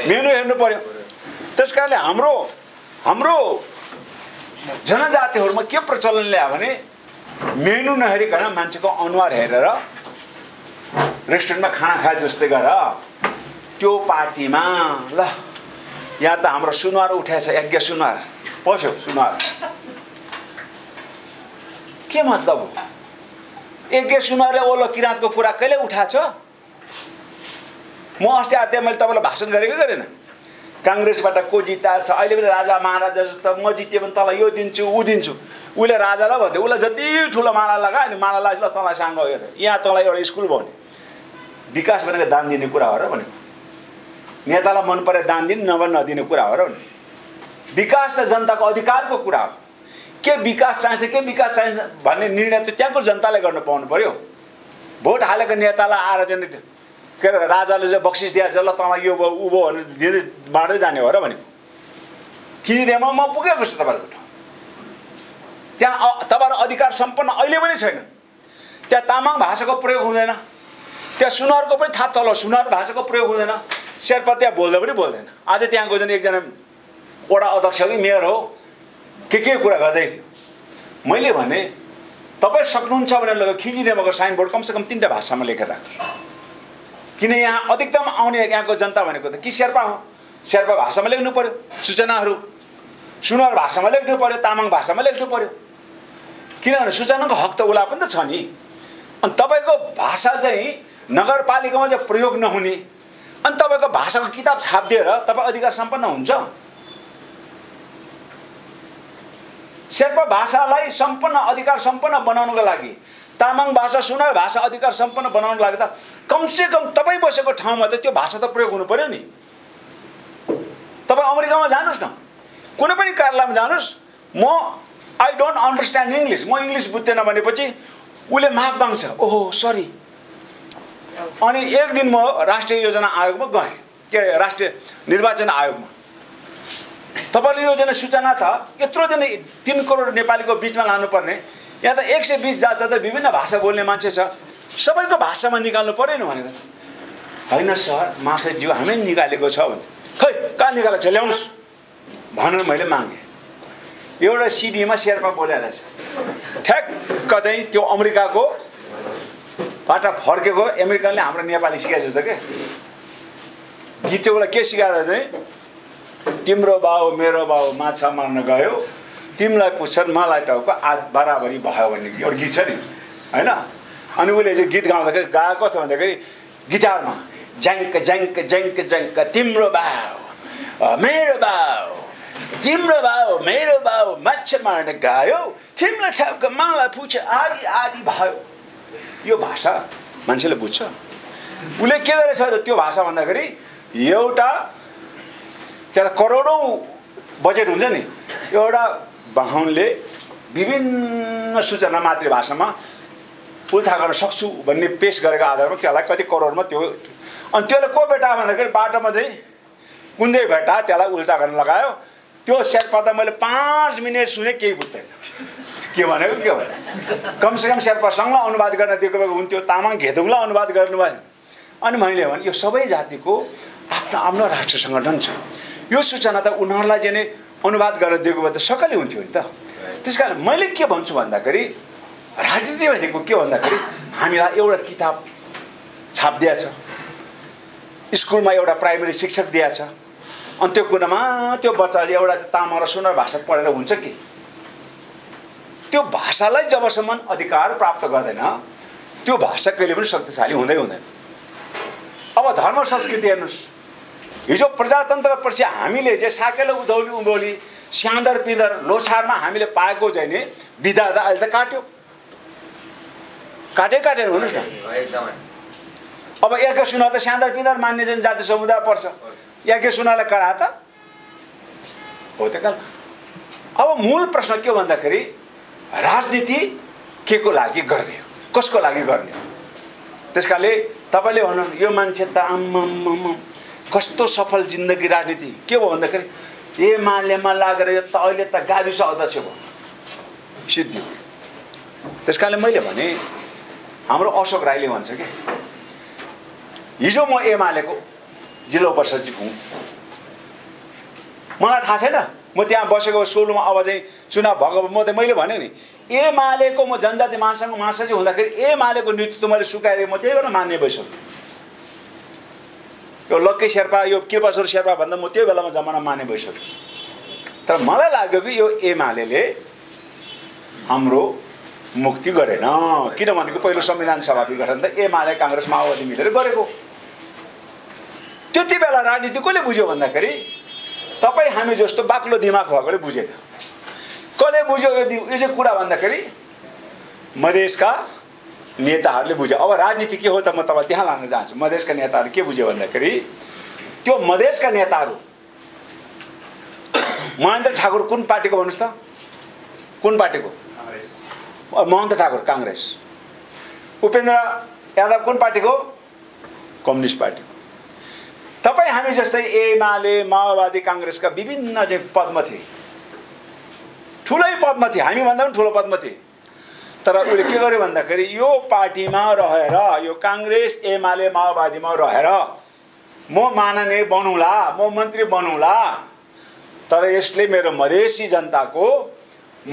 [SPEAKER 1] मेनु हेर्नु पर्यो। त्यस कारणले हाम्रो जनजातिहरूमा के प्रचलन ल्यायो भने मेनु नहेरिकन मान्छेको अनुहार हेरेर रेस्टुरेन्टमा खाना खाए जस्तै गर त्यो पार्टीमा ल यहाँ त हाम्रो सुनुवार उठाएछ, यज्ञ सुनुवार पस्यो। सुनुवार के मतलब हो? यज्ञ सुनुवारले ओलो किराँतको कुरा कहिले उठाएको छ? म अस्ति आते मैले तपाईँलाई भाषण गरेको गरेन? काङ्ग्रेसबाट को जिताएको छ? अहिले पनि राजा महाराजा जस्तो म जित्यो भने तँलाई यो दिन्छु ऊ दिन्छु। उसले राजालाई भन्थ्यो, उसलाई जति ठुलो माला लगा अनि माला लगाएपछि ल तँलाई साङ्गो यो यहाँ तँलाई एउटा स्कुल भने विकास भनेको दान दिने कुरा हो र भनेको। नेतालाई मन परे दान दिने, नभए नदिने कुरा हो र भने। विकास त जनताको अधिकारको कुरा हो। के विकास चाहिन्छ के विकास चाहिन्छ भन्ने निर्णय त त्यहाँको जनताले गर्न पाउनु पर्यो। भोट हालेको नेतालाई आएर चाहिँ के अरे राजाले चाहिँ बक्सिस दिएछ ल तँलाई यो भयो ऊ भयो भनेर दिँदै बाँड्दै जाने हो र भनेको। खिचिदिएमा म पुगेको छु तपाईँहरूको ठाउँ। त्यहाँ तपाईँहरू अधिकार सम्पन्न अहिले पनि छैन। त्यहाँ तामाङ भाषाको प्रयोग हुँदैन, त्यहाँ सुनुवारको पनि थाहा तल सुनुवार भाषाको प्रयोग हुँदैन, शेर्पा त्यहाँ बोल्दा पनि बोल्दैन। आज त्यहाँको चाहिँ एकजना वडा अध्यक्ष कि मेयर हो के कुरा गर्दै थियो। मैले भने तपाईँ सक्नुहुन्छ भने लगेर खिचिदिएको साइनबोर्ड कमसेकम 3टा भाषामा लेखेर राख्नु, किन यहाँ अधिकतम आउने यहाँको जनता भनेको त कि शेर्पा हो, शेर्पा भाषामा लेख्नु पर्यो सूचनाहरू, सुनुवार भाषामा लेख्नु पर्यो, तामाङ भाषामा लेख्नु पर्यो। किनभने सूचनाको हक त उसलाई पनि त छ नि। अनि तपाईँको भाषा चाहिँ नगरपालिकामा चाहिँ प्रयोग नहुने अनि तपाईँको भाषाको किताब छापिदिएर तपाईँ अधिकार सम्पन्न हुन्छ? शेर्पा भाषालाई सम्पन्न अधिकार सम्पन्न बनाउनको लागि, तामाङ भाषा सुनुवार भाषा अधिकार सम्पन्न बनाउनको लागि त कमसेकम तपाईँ बसेको ठाउँमा त त्यो भाषा त प्रयोग हुनु पर्यो नि। तपाईँ अमेरिकामा जानुहोस् न, कुनै पनि कार्यालयमा जानुहोस्, आई डोन्ट अन्डरस्ट्यान्ड इङ्ग्लिस, म इङ्ग्लिस बुझ्दैन भनेपछि उसले माग माग्छ, ओहो सरी। अनि एक दिन म राष्ट्रिय योजना आयोगमा गएँ, के राष्ट्रिय निर्वाचन आयोगमा। तपाईँले योजना सूचना त यत्रोजना 3 करोड नेपालीको बिचमा लानुपर्ने, यहाँ त 120 जात जात विभिन्न भाषा बोल्ने मान्छे छ, सबैको भाषामा निकाल्नु पऱ्यो नि भनेर। होइन सर महाशयज्यू हामी निकालेको छ भने, खै कहाँ निकालेको छ ल्याउनुहोस् भनेर मैले मागेँ। एउटा सिडीमा शेर्पा बोलेर रहेछ, ठ्याक्क चाहिँ त्यो अमेरिकाको बाट फर्केको अमेरिकनले हाम्रो नेपाली सिकाएको जस्तो के गीत चाहिँ उसलाई के सिकाएर चाहिँ तिम्रो बाउ मेरो बाउ माछा मार्न गयो, तिमीलाई पुच्छन् मलाई टाउको बराबरी भयो भन्ने एउटा गीत छ नि होइन। अनि उसले चाहिँ गीत गाउँदाखेरि गाएको कस्तो भन्दाखेरि गिटारमा ज्याङ्क ज्याङ्क ज्याङ्क ज्याङ्क तिम्रो बाउ मेरो बाउ, तिम्रो बाउ मेरो बाउ माछा मार्न गयो, तिमीलाई टाउको मलाई पुछ आदि आदि भयो। यो भाषा मान्छेले बुझ्छ? उसले के गरेछ त त्यो भाषा भन्दाखेरि एउटा त्यहाँ करोडौँ बजेट हुन्छ नि, एउटा बाहुनले विभिन्न सूचना मातृभाषामा उल्था गर्न सक्छु भन्ने पेश गरेको आधारमा त्यसलाई कति करोडमा त्यो, अनि त्यसले को बेटा भन्दाखेरि बाटोमा चाहिँ कुन्दै भेटा त्यसलाई उल्टा गर्न लगायो। त्यो शेर्पा त मैले 5 मिनट सुने केही बुझ्दैन के भनेको के भने कमसेकम शेर्पासँग अनुवाद गर्न दिएको भए हुन्थ्यो तामाङ घेदुङलाई अनुवाद गर्नुभयो अनि मैले भने यो सबै जातिको आफ्नो आफ्नो राष्ट्र संगठन छ यो सूचना त उनीहरूलाई चाहिँ अनुवाद गर्न दिएको भए त सकलै हुन्थ्यो नि त त्यसकारण मैले के भन्छु भन्दाखेरि राजनीति भनेको के भन्दाखेरि हामीलाई एउटा किताब छापिदिएको छ स्कुलमा एउटा प्राइमेरी शिक्षक दिएको छ अनि त्यो कुरामा त्यो बच्चाले एउटा तामाङ र सुनर भाषा पढेर हुन्छ कि त्यो भाषालाई जबसम्म अधिकार प्राप्त गर्दैन त्यो भाषा कहिले पनि शक्तिशाली हुँदैन अब धर्म संस्कृति हेर्नुस् हिजो प्रजातन्त्रपछि हामीले चाहिँ साकेलो उधौली उभौली स्यान्दर पिँदर लोछारमा हामीले पाएको चाहिँ नि विधा त अहिले त काटेर हुनुहोस् न अब एकै सुना त स्यान्दर पिँदर मान्ने जनजाति समुदाय पर्छ एकै सुनालाई करा त हो त कारण अब मूल प्रश्न के भन्दाखेरि राजनीति के को लागि गर्ने कसको लागि गर्ने त्यसकाले तपाईले भन्नु यो मान्छे त आम्माम कस्तो सफल जिन्दगी राजनीति के हो भन्दाखेरि एमालेमा लागेर यो त अहिले त गाविस अध्यक्ष भयो सिद्धि त्यसकाले मैले भने हाम्रो अशोक राईले भन्छ के हिजो म एमालेको जिल्ला उपसचिव हुँ मलाई थाहा छैन म त्यहाँ बसेको सोलुमा अब चाहिँ चुनाव भएको म त मैले भने नि एमालेको म जनजाति महासचिव हुँदाखेरि एमालेको नेतृत्व मैले सुकाएर म त्यही भएर मान्ने भइसक्यो यो लक्की शेर्पा यो कृपाश्वर शेर्पा भन्दा म त्यो बेलामा जमाना मान्ने भइसक्यो तर मलाई लाग्यो कि यो एमाले हाम्रो मुक्ति गरेन किनभनेको पहिलो संविधान सभा विघटन त एमाले काङ्ग्रेस माओवादी मिलेर गरेको त्यति बेला राजनीति कसले बुझ्यो भन्दाखेरि तपाईँ हामी जस्तो बाक्लो दिमाग भएकोले बुझेन कसले बुझ्यो यो चाहिँ कुरा भन्दाखेरि मधेसका नेताहरूले बुझ्यो अब राजनीति के हो त म तपाईँ त्यहाँ लान चाहन्छु मधेसका नेताहरू के बुझ्यो भन्दाखेरि त्यो मधेसका नेताहरू महेन्द्र ठाकुर कुन पार्टीको भन्नुहोस् त कुन पार्टीको महेन्द्र ठाकुर काङ्ग्रेस उपेन्द्र यादव कुन पार्टीको कम्युनिस्ट पार्टीको तपाईँ हामी जस्तै एमाले माओवादी काङ्ग्रेसका विभिन्न चाहिँ पदमा थिए ठुलै पदमा थिए हामीभन्दा पनि ठुलो पदमा थिए तर उसले के गर्यो भन्दाखेरि यो पार्टीमा रहेर यो काङ्ग्रेस एमाले माओवादीमा रहेर म माननीय बनौँला म मन्त्री बनौँला तर यसले मेरो मधेसी जनताको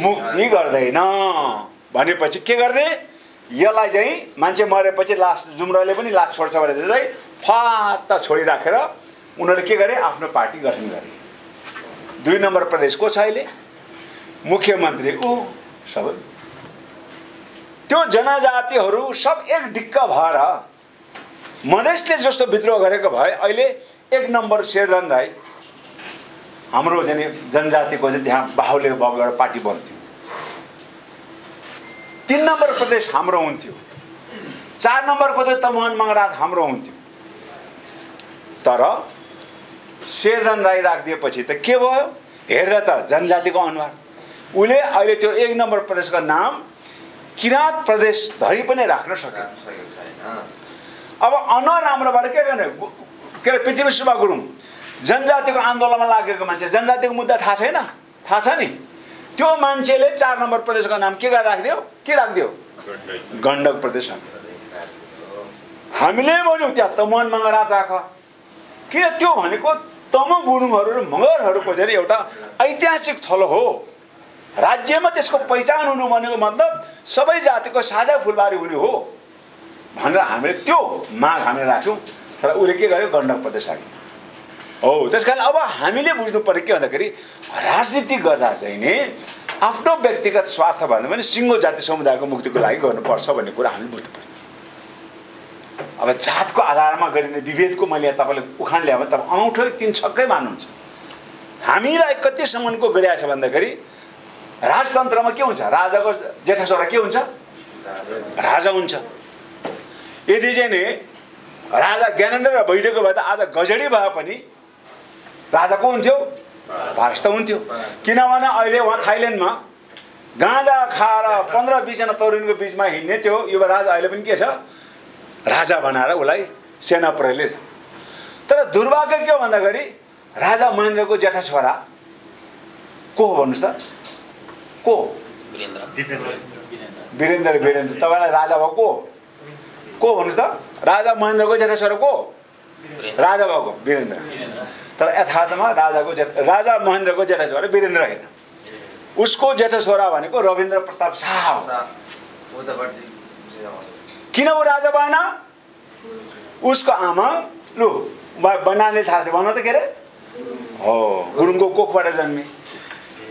[SPEAKER 1] मुक्ति गर्दैन भनेपछि के गर्ने यसलाई चाहिँ मान्छे मरेपछि लास जुम्राले पनि लास छोड्छ भनेर चाहिँ फात छोडिराखेर उनीहरूले के गरे आफ्नो पार्टी गठन गरे 2 नम्बर प्रदेश को छ अहिले मुख्यमन्त्री सबै त्यो जनजातिहरू सब एक ढिक्क भएर मधेसले जस्तो विद्रोह गरेको भए अहिले 1 नम्बर शेरधन राई हाम्रो जनजातिको चाहिँ त्यहाँ बाहुले बगेर पार्टी बन्थ्यो 3 नम्बर प्रदेश हाम्रो हुन्थ्यो 4 नम्बरको चाहिँ तमोहन मङरात हाम्रो हुन्थ्यो तर शेरधन राई राखिदिएपछि त के भयो हेर्दा त जनजातिको अनुहार उसले अहिले त्यो 1 नम्बर प्रदेशको नाम किराँत प्रदेश धरि पनि राख्न सक्यो अब नराम्रोबाट के गर्ने के अरे पृथ्वी सुब्बा गुरुङ जनजातिको आन्दोलनमा लागेको मान्छे जनजातिको मुद्दा थाहा छैन थाहा छ नि त्यो मान्छेले 4 नम्बर प्रदेशको नाम के गरेर राखिदियो के राखिदियो गण्डक प्रदेश हामीले भन्यौँ त्यहाँ तमोहन मङरात राख किन त्यो भनेको तमु गुरुङहरू र मगरहरूको चाहिँ एउटा ऐतिहासिक थलो हो राज्यमा त्यसको पहिचान हुनु भनेको मतलब सबै जातिको साझा फुलबारी हुने हो भनेर हामीले त्यो माग हामीले राख्यौँ तर उसले के गर्यो गण्डक प्रदेश राख्यो हो त्यसकारण अब हामीले बुझ्नु पर्यो के भन्दाखेरि राजनीति गर्दा चाहिँ नि आफ्नो व्यक्तिगत स्वार्थ भन्दा पनि सिङ्गो जाति समुदायको मुक्तिको लागि गर्नुपर्छ भन्ने कुरा हामीले बुझ्नु पर्यो अब जातको आधारमा गरिने विभेदको मैले तपाईँले उखान ल्याएँ भने तपाईँ अनौठो 3 छक्कै मान्नुहुन्छ हामीलाई कतिसम्मको गरिरहेको छ भन्दाखेरि राजतन्त्रमा के हुन्छ राजाको जेठा छोरा के हुन्छ राजा हुन्छ यदि चाहिँ नि राजा ज्ञानेन्द्र र वैद्यको भए त आज गजडी भए पनि राजा को हुन्थ्यो भारत त हुन्थ्यो किनभने अहिले उहाँ थाइल्यान्डमा गाँजा खाएर 15-20 जना तरुणको बिचमा हिँड्ने त्यो युवराज अहिले पनि के छ राजा बनाएर उसलाई सेना प्रहरीले छ तर दुर्भाग्य के हो भन्दाखेरि राजा महेन्द्रको जेठा छोरा को हो भन्नुहोस् त? को? वीरेन्द्र तपाईँलाई राजा भएको को भन्नुहोस् त? राजा महेन्द्रको जेठा छोरा को? राजा भएको वीरेन्द्र। तर यथार्थमा राजा महेन्द्रको जेठा छोरा वीरेन्द्र होइन, उसको जेठा छोरा भनेको रविन्द्र प्रताप शाह हो। किन ऊ राजा भएन? उसको आमा लु बनाले थाहा छ भन त, के अरे हो गुरुङको कोखबाट जन्मे।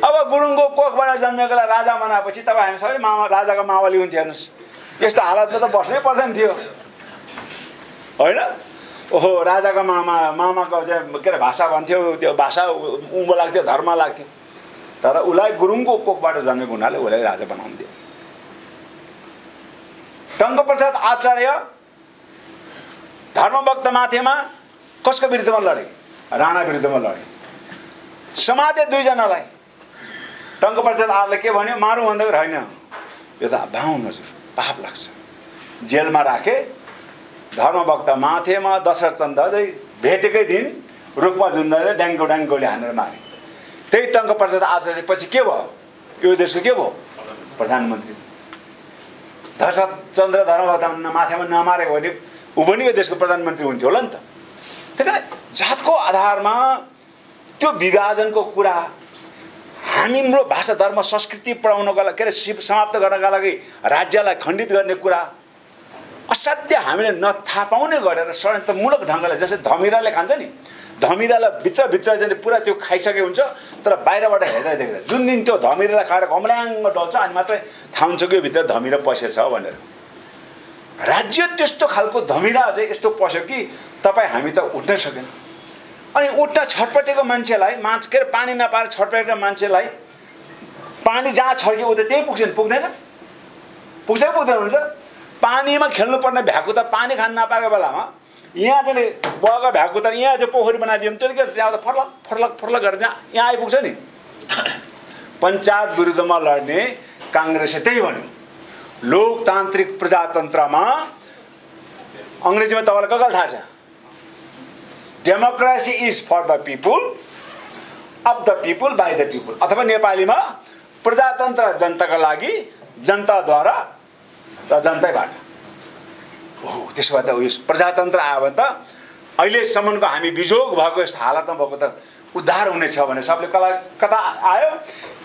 [SPEAKER 1] अब गुरुङको कोखबाट जन्मेकोलाई राजा बनाएपछि तपाईँ हामी सबै मामा राजाको मावली हुन्थ्यो। हेर्नुहोस् यस्तो हालतमा त बस्नै पर्दैन थियो होइन? ओहो राजाको मामाको चाहिँ के अरे भाषा भन्थ्यो, त्यो भाषा उँभो लाग्थ्यो, धर्म लाग्थ्यो। तर उसलाई गुरुङको कोखबाट जन्मेको हुनाले उसलाई राजा बनाउँथ्यो। टङ्कप्रसाद आचार्य धर्मभक्त माथेमा कसको विरुद्धमा लडे? राणा विरुद्धमा लडे। समाते दुईजनालाई। टङ्कप्रसाद आचार्यले के भन्यो? मारौँ भन्दा होइन, यो त भाउ नजुर पाप लाग्छ। जेलमा राखे। धर्मभक्त माथेमा दशरथ चन्द अझै भेटेकै दिन रुखमा झुन्दा ड्याङ्गोले हानेर मारे। त्यही टङ्कप्रसाद आचार्य पछि के भयो? यो देशको के भयो? प्रधानमन्त्री। दशरथ चन्द्र धर्मभक्त माथेमा नमारेको भने ऊ पनि यो देशको प्रधानमन्त्री हुन्थ्यो होला नि त। त्यही कारण जातको आधारमा त्यो विभाजनको कुरा, हाम्रो भाषा धर्म संस्कृति पढाउनको लागि, के अरे समाप्त गर्नका लागि राज्यलाई खण्डित गर्ने कुरा, असाध्य हामीले नथाहा पाउने गरेर षड्यन्त्रमूलक ढङ्गले, जस्तै धमिराले खान्छ नि, धमिरालाई भित्र चाहिँ पुरा त्यो खाइसकेको हुन्छ, तर बाहिरबाट हेर्दा देख्दैन। जुन दिन त्यो धमिरालाई खाएर घम्ल्याङ्ग डल्छ अनि मात्रै थाहा हुन्छ कि यो भित्र धमिरा पसेछ भनेर। राज्य त्यस्तो खालको धमिरा चाहिँ यस्तो पस्यो कि तपाईँ हामी त उठ्नै सकेन। अनि उठ्न छटपटेको मान्छेलाई के अरे पानी नपाएर छटपटेको मान्छेलाई पानी जहाँ छर्क्यो उता त्यही पुग्दैन? पुग्दैन हुन्छ। पानीमा खेल्नुपर्ने भ्याकुता पानी खान नपाएको बेलामा यहाँ चाहिँ बगेको भ्याकुता यहाँ चाहिँ पोखरी बनाइदियौँ, त्यतिकै त्यहाँ फर्लक गरेर यहाँ आइपुग्छ नि। पञ्चायत विरुद्धमा लड्ने काङ्ग्रेसले त्यही भन्यो। लोकतान्त्रिक प्रजातन्त्रमा अङ्ग्रेजीमा तपाईँलाई कहिले थाहा छ? Democracy is for the people, of the people, by the people. अथवा नेपालीमा प्रजातन्त्र जनताका लागि, जनताद्वारा र जनतैबाट। हो त्यसो भए त उयो प्रजातन्त्र आयो भने त अहिलेसम्मको हामी बिजोग भएको यस्तो हालतमा भएको त उद्धार हुनेछ भने सबले कता आयो?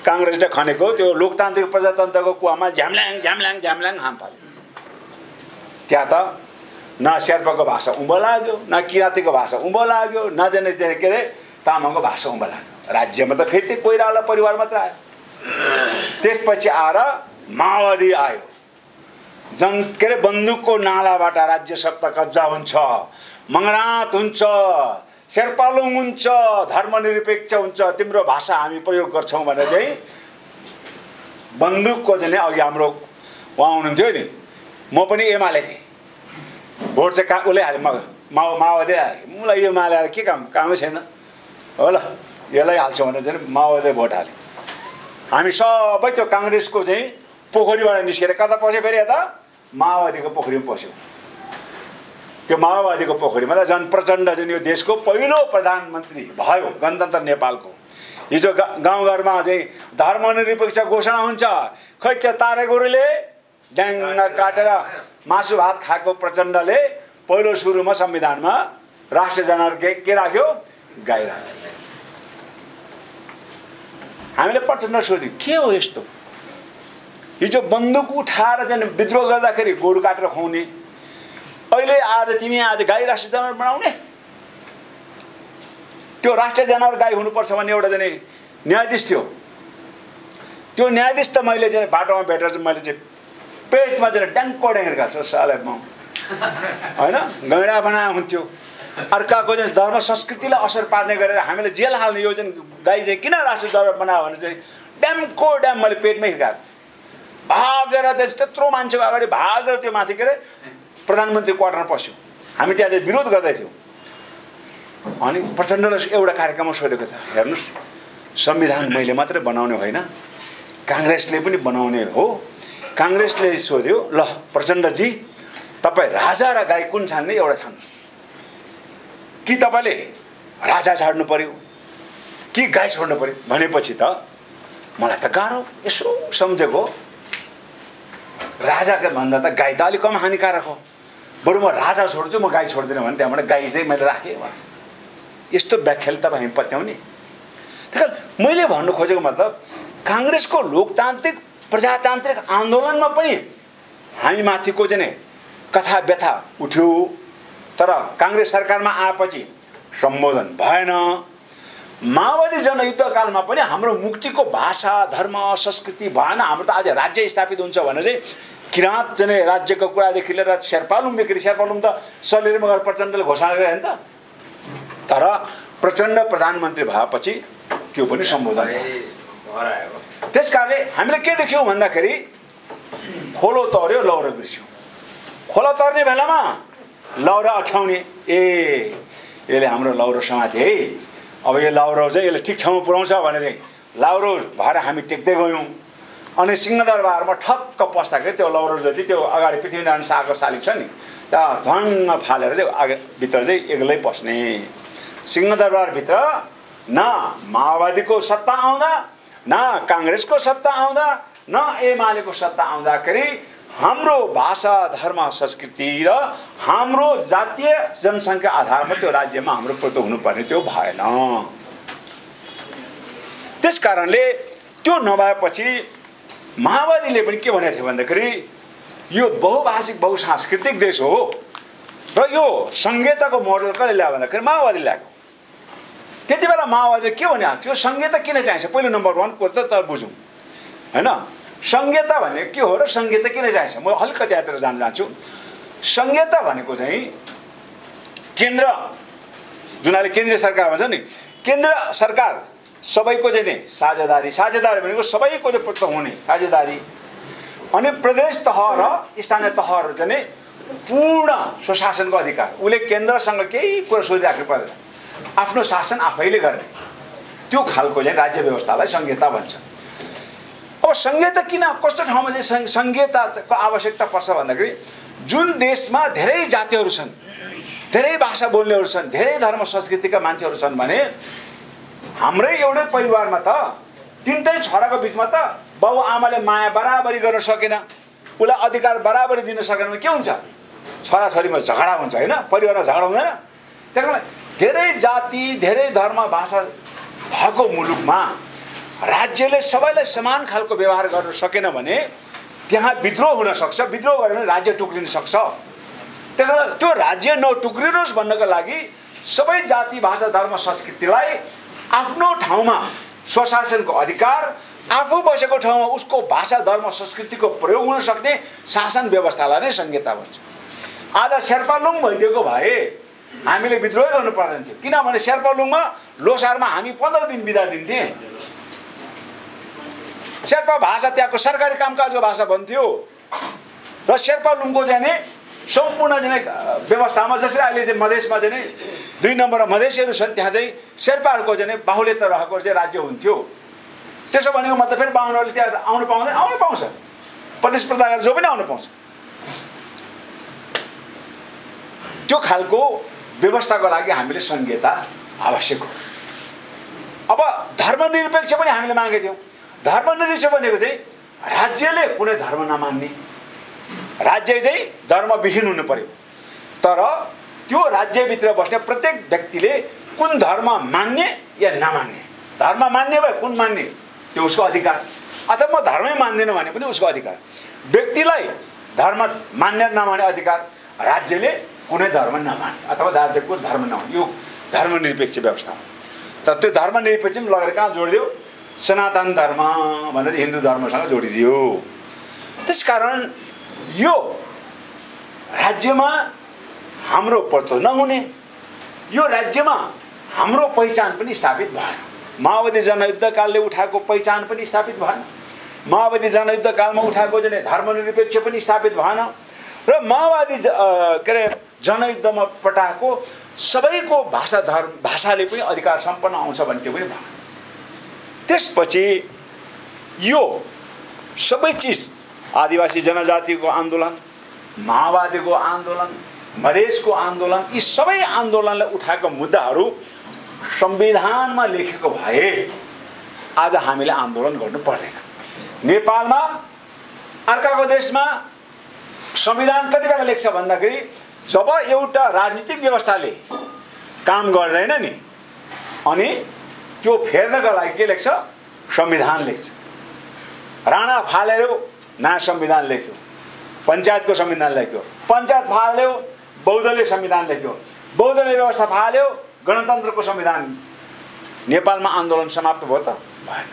[SPEAKER 1] काङ्ग्रेसले खनेको त्यो लोकतान्त्रिक प्रजातन्त्रको कुवामा झ्याम्ल्याङ हाम पाल्यो। त्यहाँ त न शेर्पाको भाषा उँभो लाग्यो, न किराँतीको भाषा उँभो लाग्यो, न के अरे तामाङको भाषा उँभो लाग्यो। राज्यमा त फेरि त्यो कोइराला परिवार मात्र आयो। त्यसपछि आएर माओवादी आयो। के अरे बन्दुकको नालाबाट राज्य सत्ता कब्जा हुन्छ, मङ्गरात हुन्छ, शेर्पालुङ हुन्छ, धर्मनिरपेक्ष हुन्छ, तिम्रो भाषा हामी प्रयोग गर्छौँ भनेर चाहिँ बन्दुकको चाहिँ अघि हाम्रो उहाँ हुनुहुन्थ्यो नि, म पनि एमाले थिएँ। भोट चाहिँ उसले हाल्यो, माओवादी हाल्यो। मलाई यो माले के कामै छैन हो ल, यसलाई हाल्छौँ भनेर चाहिँ माओवादीले भोट हाल्यो। हामी सबै त्यो काङ्ग्रेसको चाहिँ पोखरीबाट निस्केर कता पस्यो? फेरि यता माओवादीको पोखरीमा पस्यो। त्यो माओवादीको पोखरीमा त जन प्रचण्ड चाहिँ यो देशको पहिलो प्रधानमन्त्री भयो गणतन्त्र नेपालको। हिजो गाउँघरमा चाहिँ धर्मनिरपेक्ष घोषणा हुन्छ, खै त्यो तारे गुरुले ड्याङ्ग काटेर मासु भात खाएको प्रचण्डले पहिलो सुरुमा संविधानमा राष्ट्रिय जनावर के राख्यो? गाई राख्यो। हामीले प्रचण्ड सोध्यौँ के हो यस्तो? हिजो बन्दुक उठाएर चाहिँ विद्रोह गर्दाखेरि गोरु काटेर खुवाउने, अहिले आज तिमी आज गाई राष्ट्रिय जनावर बनाउने? त्यो राष्ट्रिय जनावर गाई हुनुपर्छ भन्ने एउटा चाहिँ न्यायाधीश थियो। त्यो न्यायाधीश त मैले चाहिँ बाटोमा भेटेर चाहिँ मैले चाहिँ पेटमा चाहिँ ड्याङ्को ड्याङ्गेर खाएको सालै म होइन, गैँडा बनाए हुन्थ्यो। अर्काको चाहिँ धर्म संस्कृतिलाई असर पार्ने गरेर हामीले जेल हाल्ने यो चाहिँ गाई चाहिँ किन राष्ट्रिय जनावर बनायो भने चाहिँ ड्यामको ड्याम मैले पेटमै हिर्काएको। भागेर चाहिँ त्यत्रो मान्छेको अगाडि भागेर त्यो माथि के अरे प्रधानमन्त्री क्वार्टरमा पस्यो। हामी त्यहाँ चाहिँ विरोध गर्दै थियौँ। अनि प्रचण्डले एउटा कार्यक्रममा सोधेको थियो, हेर्नुहोस् संविधान मैले मात्रै बनाउने होइन, काङ्ग्रेसले पनि बनाउने हो। काङ्ग्रेसले सोध्यो, ल प्रचण्डजी तपाईँ राजा र गाई कुन छान्ने? एउटा छान्नुहोस्। कि तपाईँले राजा छाड्नु पर्यो कि गाई छोड्नु पर्यो? भनेपछि त मलाई त गाह्रो यसो सम्झेको राजाको भन्दा त गाई त अलिक कम हानिकारक हो, बरु म राजा छोड्छु म गाई छोड्दिनँ भने त्यहाँबाट गाई चाहिँ मैले राखेँ भन्छ। यस्तो व्याख्याले तपाईँ हामी पत्याउने। त्यही मैले भन्नु खोजेको मतलब काङ्ग्रेसको लोकतान्त्रिक प्रजातान्त्रिक आन्दोलनमा पनि हामी माथिको चाहिँ कथा व्यथा उठ्यो, तर काङ्ग्रेस सरकारमा आएपछि सम्बोधन भएन। माओवादी जनयुद्धकालमा पनि हाम्रो मुक्तिको भाषा धर्म संस्कृति भएन। हाम्रो त आज राज्य स्थापित हुन्छ भने चाहिँ किराँत चाहिँ राज्यको कुरादेखि लिएर शेर्पालुङदेखि, शेर्पालुङ त सलेरमा गएर प्रचण्डले घोषणा गरे नि त, तर प्रचण्ड प्रधानमन्त्री भएपछि त्यो पनि सम्बोधन भयो। त्यस कारणले हामीले के देख्यौँ भन्दाखेरि खोलो तर्यो लौरो बिर्स्यो। खोलो तर्ने बेलामा लौरो अठ्याउने, यसले हाम्रो लौरो समाते है, अब यो लौरो चाहिँ यसले ठिक ठाउँमा पुर्याउँछ भने चाहिँ लौरो भएर हामी टेक्दै गयौँ। अनि सिंहदरबारमा ठक्क पस्दाखेरि त्यो लौरो जति त्यो अगाडि पृथ्वीनारायण शाहको शालिग छ नि त्यहाँ धङ्ग फालेर चाहिँ भित्र चाहिँ एक्लै पस्ने। सिंहदरबारभित्र न माओवादीको सत्ता आउँदा, न काङ्ग्रेसको सत्ता आउँदा, न एमालेको सत्ता आउँदाखेरि हाम्रो भाषा धर्म संस्कृति र हाम्रो जातीय जनसङ्ख्या आधारमा त्यो राज्यमा हाम्रो प्रभुत्व हुनुपर्ने त्यो भएन। त्यस कारणले त्यो नभएपछि माओवादीले पनि के भनेको थियो भन्दाखेरि यो बहुभाषिक बहुसांस्कृतिक देश हो र यो संहिताको मोडल कसले ल्यायो भन्दाखेरि माओवादीले ल्याएको। त्यति बेला माओवादीले के भनेको थियो, संहिता किन चाहिन्छ, पहिलो नम्बर 1 कुरा त बुझौँ हैन। संहिता भनेको के हो र संहिता किन चाहिन्छ, म अलिकति यतातिर जान चाहन्छु। संहिता भनेको चाहिँ केन्द्र, जुन अहिले केन्द्रीय सरकार भन्छ नि, केन्द्र सरकार सबैको चाहिँ नि साझेदारी, साझेदारी भनेको सबैको चाहिँ प्रभुत्व हुने साझेदारी। अनि प्रदेश तह र स्थानीय तहहरू चाहिँ नि पूर्ण स्वशासनको अधिकार, उसले केन्द्रसँग केही कुरा सोधिराख्नु पर्दैन, आफ्नो शासन आफैले गर्ने, त्यो खालको चाहिँ राज्य व्यवस्थालाई संहिता भन्छ। अब संहिता किन कस्तो ठाउँमा चाहिँ संहिताको आवश्यकता पर्छ भन्दाखेरि जुन देशमा धेरै जातिहरू छन्, धेरै भाषा बोल्नेहरू छन्, धेरै धर्म संस्कृतिका मान्छेहरू छन् भने हाम्रै एउटै परिवारमा त तिनटै छोराको बिचमा त बाउ आमाले माया बराबरी गर्न सकेन, उसलाई अधिकार बराबरी दिन सकेन भने के हुन्छ, छोराछोरीमा झगडा हुन्छ हैन, परिवारमा झगडा हुँदैन। त्यही कारण धेरै जाति धेरै धर्म भाषा भएको मुलुकमा राज्यले सबैलाई समान खालको व्यवहार गर्न सकेन भने त्यहाँ विद्रोह हुन सक्छ, विद्रोह गऱ्यो भने राज्य टुक्रिन सक्छ। त्यही कारण त्यो राज्य नटुक्रिनुहोस् भन्नको लागि सबै जाति भाषा धर्म संस्कृतिलाई आफ्नो ठाउँमा स्वशासनको अधिकार, आफू बसेको ठाउँमा उसको भाषा धर्म संस्कृतिको प्रयोग हुन सक्ने शासन व्यवस्थालाई नै संहिता भन्छ। आज शेर्पालुङ भइदिएको भए हामीले विद्रोह गर्नु पर्दैन थियो, किनभने शेर्पालुङमा लोसारमा हामी 15 दिन बिदा दिन्थे। शेर्पा भाषा त्यहाँको सरकारी कामकाजको भाषा भन्थ्यो र शेर्पालुङको चाहिँ नि सम्पूर्ण चाहिँ व्यवस्थामा जसरी अहिले चाहिँ मधेसमा चाहिँ 2 नम्बरमा मधेसीहरू छन् त्यहाँ चाहिँ शेर्पाहरूको चाहिँ बाहुल्यता रहेको चाहिँ राज्य हुन्थ्यो। त्यसो भनेको मतलब फेरि बाहुनहरूले त्यहाँ आउनु पाउँदैन, आउनु पाउँछ, प्रतिस्पर्धा गरेर जो पनि आउनु पाउँछ। त्यो खालको व्यवस्थाको लागि हामीले संहिता आवश्यक हो। अब धर्मनिरपेक्ष पनि हामीले मागेका थियौँ। धर्मनिरपेक्ष भनेको चाहिँ राज्यले कुनै धर्म नमान्ने, राज्य चाहिँ धर्मविहीन हुनु पर्यो, तर त्यो राज्यभित्र बस्ने प्रत्येक व्यक्तिले कुन धर्म मान्ने या नमान्ने, धर्म मान्ने भए कुन मान्ने त्यो उसको अधिकार, अथवा म धर्मै मान्दिनँ भने पनि उसको अधिकार। व्यक्तिलाई धर्म मान्ने नमान्ने अधिकार, राज्यले कुनै धर्म नमान्ने अथवा राज्यको धर्म नमान्ने, यो धर्मनिरपेक्ष व्यवस्था हो। तर त्यो धर्मनिरपेक्ष पनि लगेर कहाँ जोडिदियो, सनातन धर्म भनेर हिन्दू धर्मसँग जोडिदियो। त्यसकारण यो राज्यमा हाम्रो प्रभुत्व नहुने, यो राज्यमा हाम्रो पहिचान पनि स्थापित भएन। माओवादी जनयुद्धकालले उठाएको पहिचान पनि स्थापित भएन, माओवादी जनयुद्धकालमा उठाएको चाहिँ धर्मनिरपेक्ष पनि स्थापित भएन र माओवादी के अरे जनयुद्धमा पटाएको सबैको भाषा धर्म भाषाले पनि अधिकार सम्पन्न आउँछ भन्ने त्यो पनि भएन। त्यसपछि यो सबै चिज आदिवासी जनजातिको आन्दोलन, माओवादीको आन्दोलन, मधेसको आन्दोलन, यी सबै आन्दोलनले उठाएको मुद्दाहरू संविधानमा लेखेको भए आज हामीले आन्दोलन गर्नु पर्दैन। नेपालमा अर्काको देशमा संविधान कति बेला लेख्छ भन्दाखेरि जब एउटा राजनीतिक व्यवस्थाले काम गर्दैन नि अनि त्यो फेर्नको लागि के लेख्छ? संविधान लेख्छ। राणा फालेर नयाँ संविधान लेख्यो, पञ्चायतको संविधान लेख्यो, पञ्चायत फाल्यो बौद्धले संविधान लेख्यो, बौद्धले व्यवस्था फाल्यो गणतन्त्रको संविधान। नेपालमा आन्दोलन समाप्त भयो त? भएन।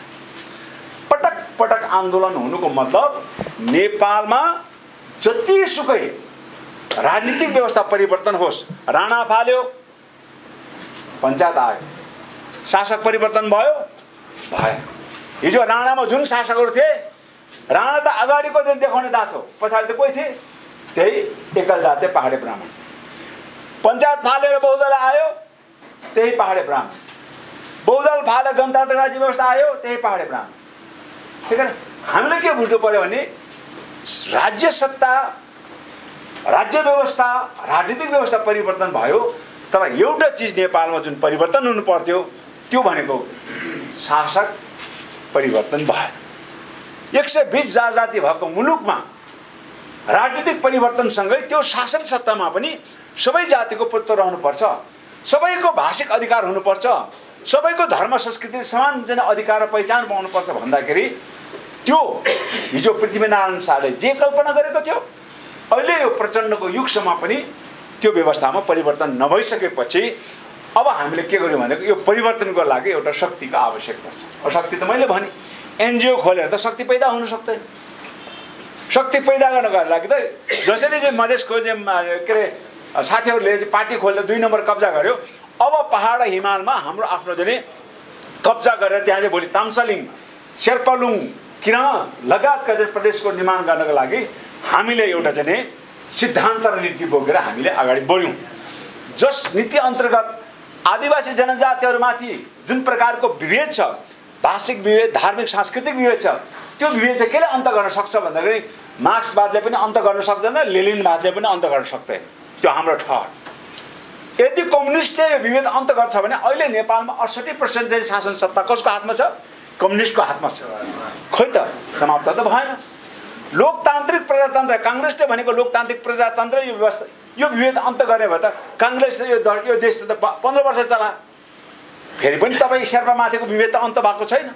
[SPEAKER 1] पटक पटक आन्दोलन हुनुको मतलब नेपालमा जतिसुकै राजनीतिक व्यवस्था परिवर्तन होस्, राणा फाल्यो पञ्चायत आयो, शासक परिवर्तन भयो भएन। हिजो राणामा जुन शासकहरू थिए, राणा त अगाडिको दिन देखाउने दाँत हो, पछाडि त कोही थिए? त्यही एकल जातीय पहाडे ब्राह्मण। पञ्चायत फालेर बौद्धले आयो, त्यही पहाडे ब्राह्मण। बौद्धले फाले गणतान्त्रिक राज्य व्यवस्था आयो, त्यही पहाडे ब्राह्मण। त्यही कारण हामीले के बुझ्नु पर्यो भने राज्य सत्ता, राज्य व्यवस्था, राजनीतिक व्यवस्था परिवर्तन भयो, तर एउटा चिज नेपालमा जुन परिवर्तन हुनु पर्थ्यो त्यो भनेको शासक परिवर्तन भएन। 120 जाति भएको मुलुकमा राजनीतिक परिवर्तनसँगै त्यो शासन सत्तामा पनि सबै जातिको पुत्र रहनुपर्छ, सबैको भाषिक अधिकार हुनुपर्छ, सबैको धर्म संस्कृति समान जन अधिकार र पहिचान पाउनुपर्छ भन्दाखेरि त्यो हिजो पृथ्वीनारायण शाहले जे कल्पना गरेको थियो, अहिले यो प्रचण्डको युगसम्म पनि त्यो व्यवस्थामा परिवर्तन नभइसकेपछि अब हामीले के गर्यौँ भनेको यो परिवर्तनको लागि एउटा शक्तिको आवश्यक पर्छ। शक्ति त मैले भने एनजिओ खोलेर त शक्ति पैदा हुन सक्दैन। शक्ति पैदा गर्नको लागि त जसरी चाहिँ मधेसको चाहिँ के अरे साथीहरूले चाहिँ पार्टी खोलेर 2 नम्बर कब्जा गर्यो, अब पहाड र हिमालमा हाम्रो आफ्नो चाहिँ कब्जा गरेर त्यहाँ चाहिँ भोलि ताम्सालिङ, शेर्पालुङ, किरामा लगायतका चाहिँ प्रदेशको निर्माण गर्नको लागि हामीले एउटा चाहिँ सिद्धान्त र नीति बोकेर हामीले अगाडि बढ्यौँ। जस नीति अन्तर्गत आदिवासी जनजातिहरूमाथि जुन प्रकारको विभेद छ, भाषिक विभेद, धार्मिक सांस्कृतिक विभेद छ, त्यो विभेद चाहिँ केले अन्त गर्न सक्छ भन्दाखेरि मार्क्सवादले पनि अन्त गर्न सक्दैन, लेनिनवादले पनि अन्त गर्न सक्दैन। त्यो हाम्रो ठहर। यदि कम्युनिस्टले यो विभेद अन्त गर्छ भने अहिले नेपालमा 68% चाहिँ शासन सत्ता कसको हातमा छ? कम्युनिस्टको हातमा छ। खोइ त समाप्त त भएन। लोकतान्त्रिक प्रजातन्त्र, काङ्ग्रेसले भनेको लोकतान्त्रिक प्रजातन्त्र यो व्यवस्था, यो विभेद अन्त गर्ने भए त काङ्ग्रेसले यो देश त 15 वर्ष चला। फेरि पनि तपाईँ शेर्पामाथिको विभेद त अन्त भएको छैन,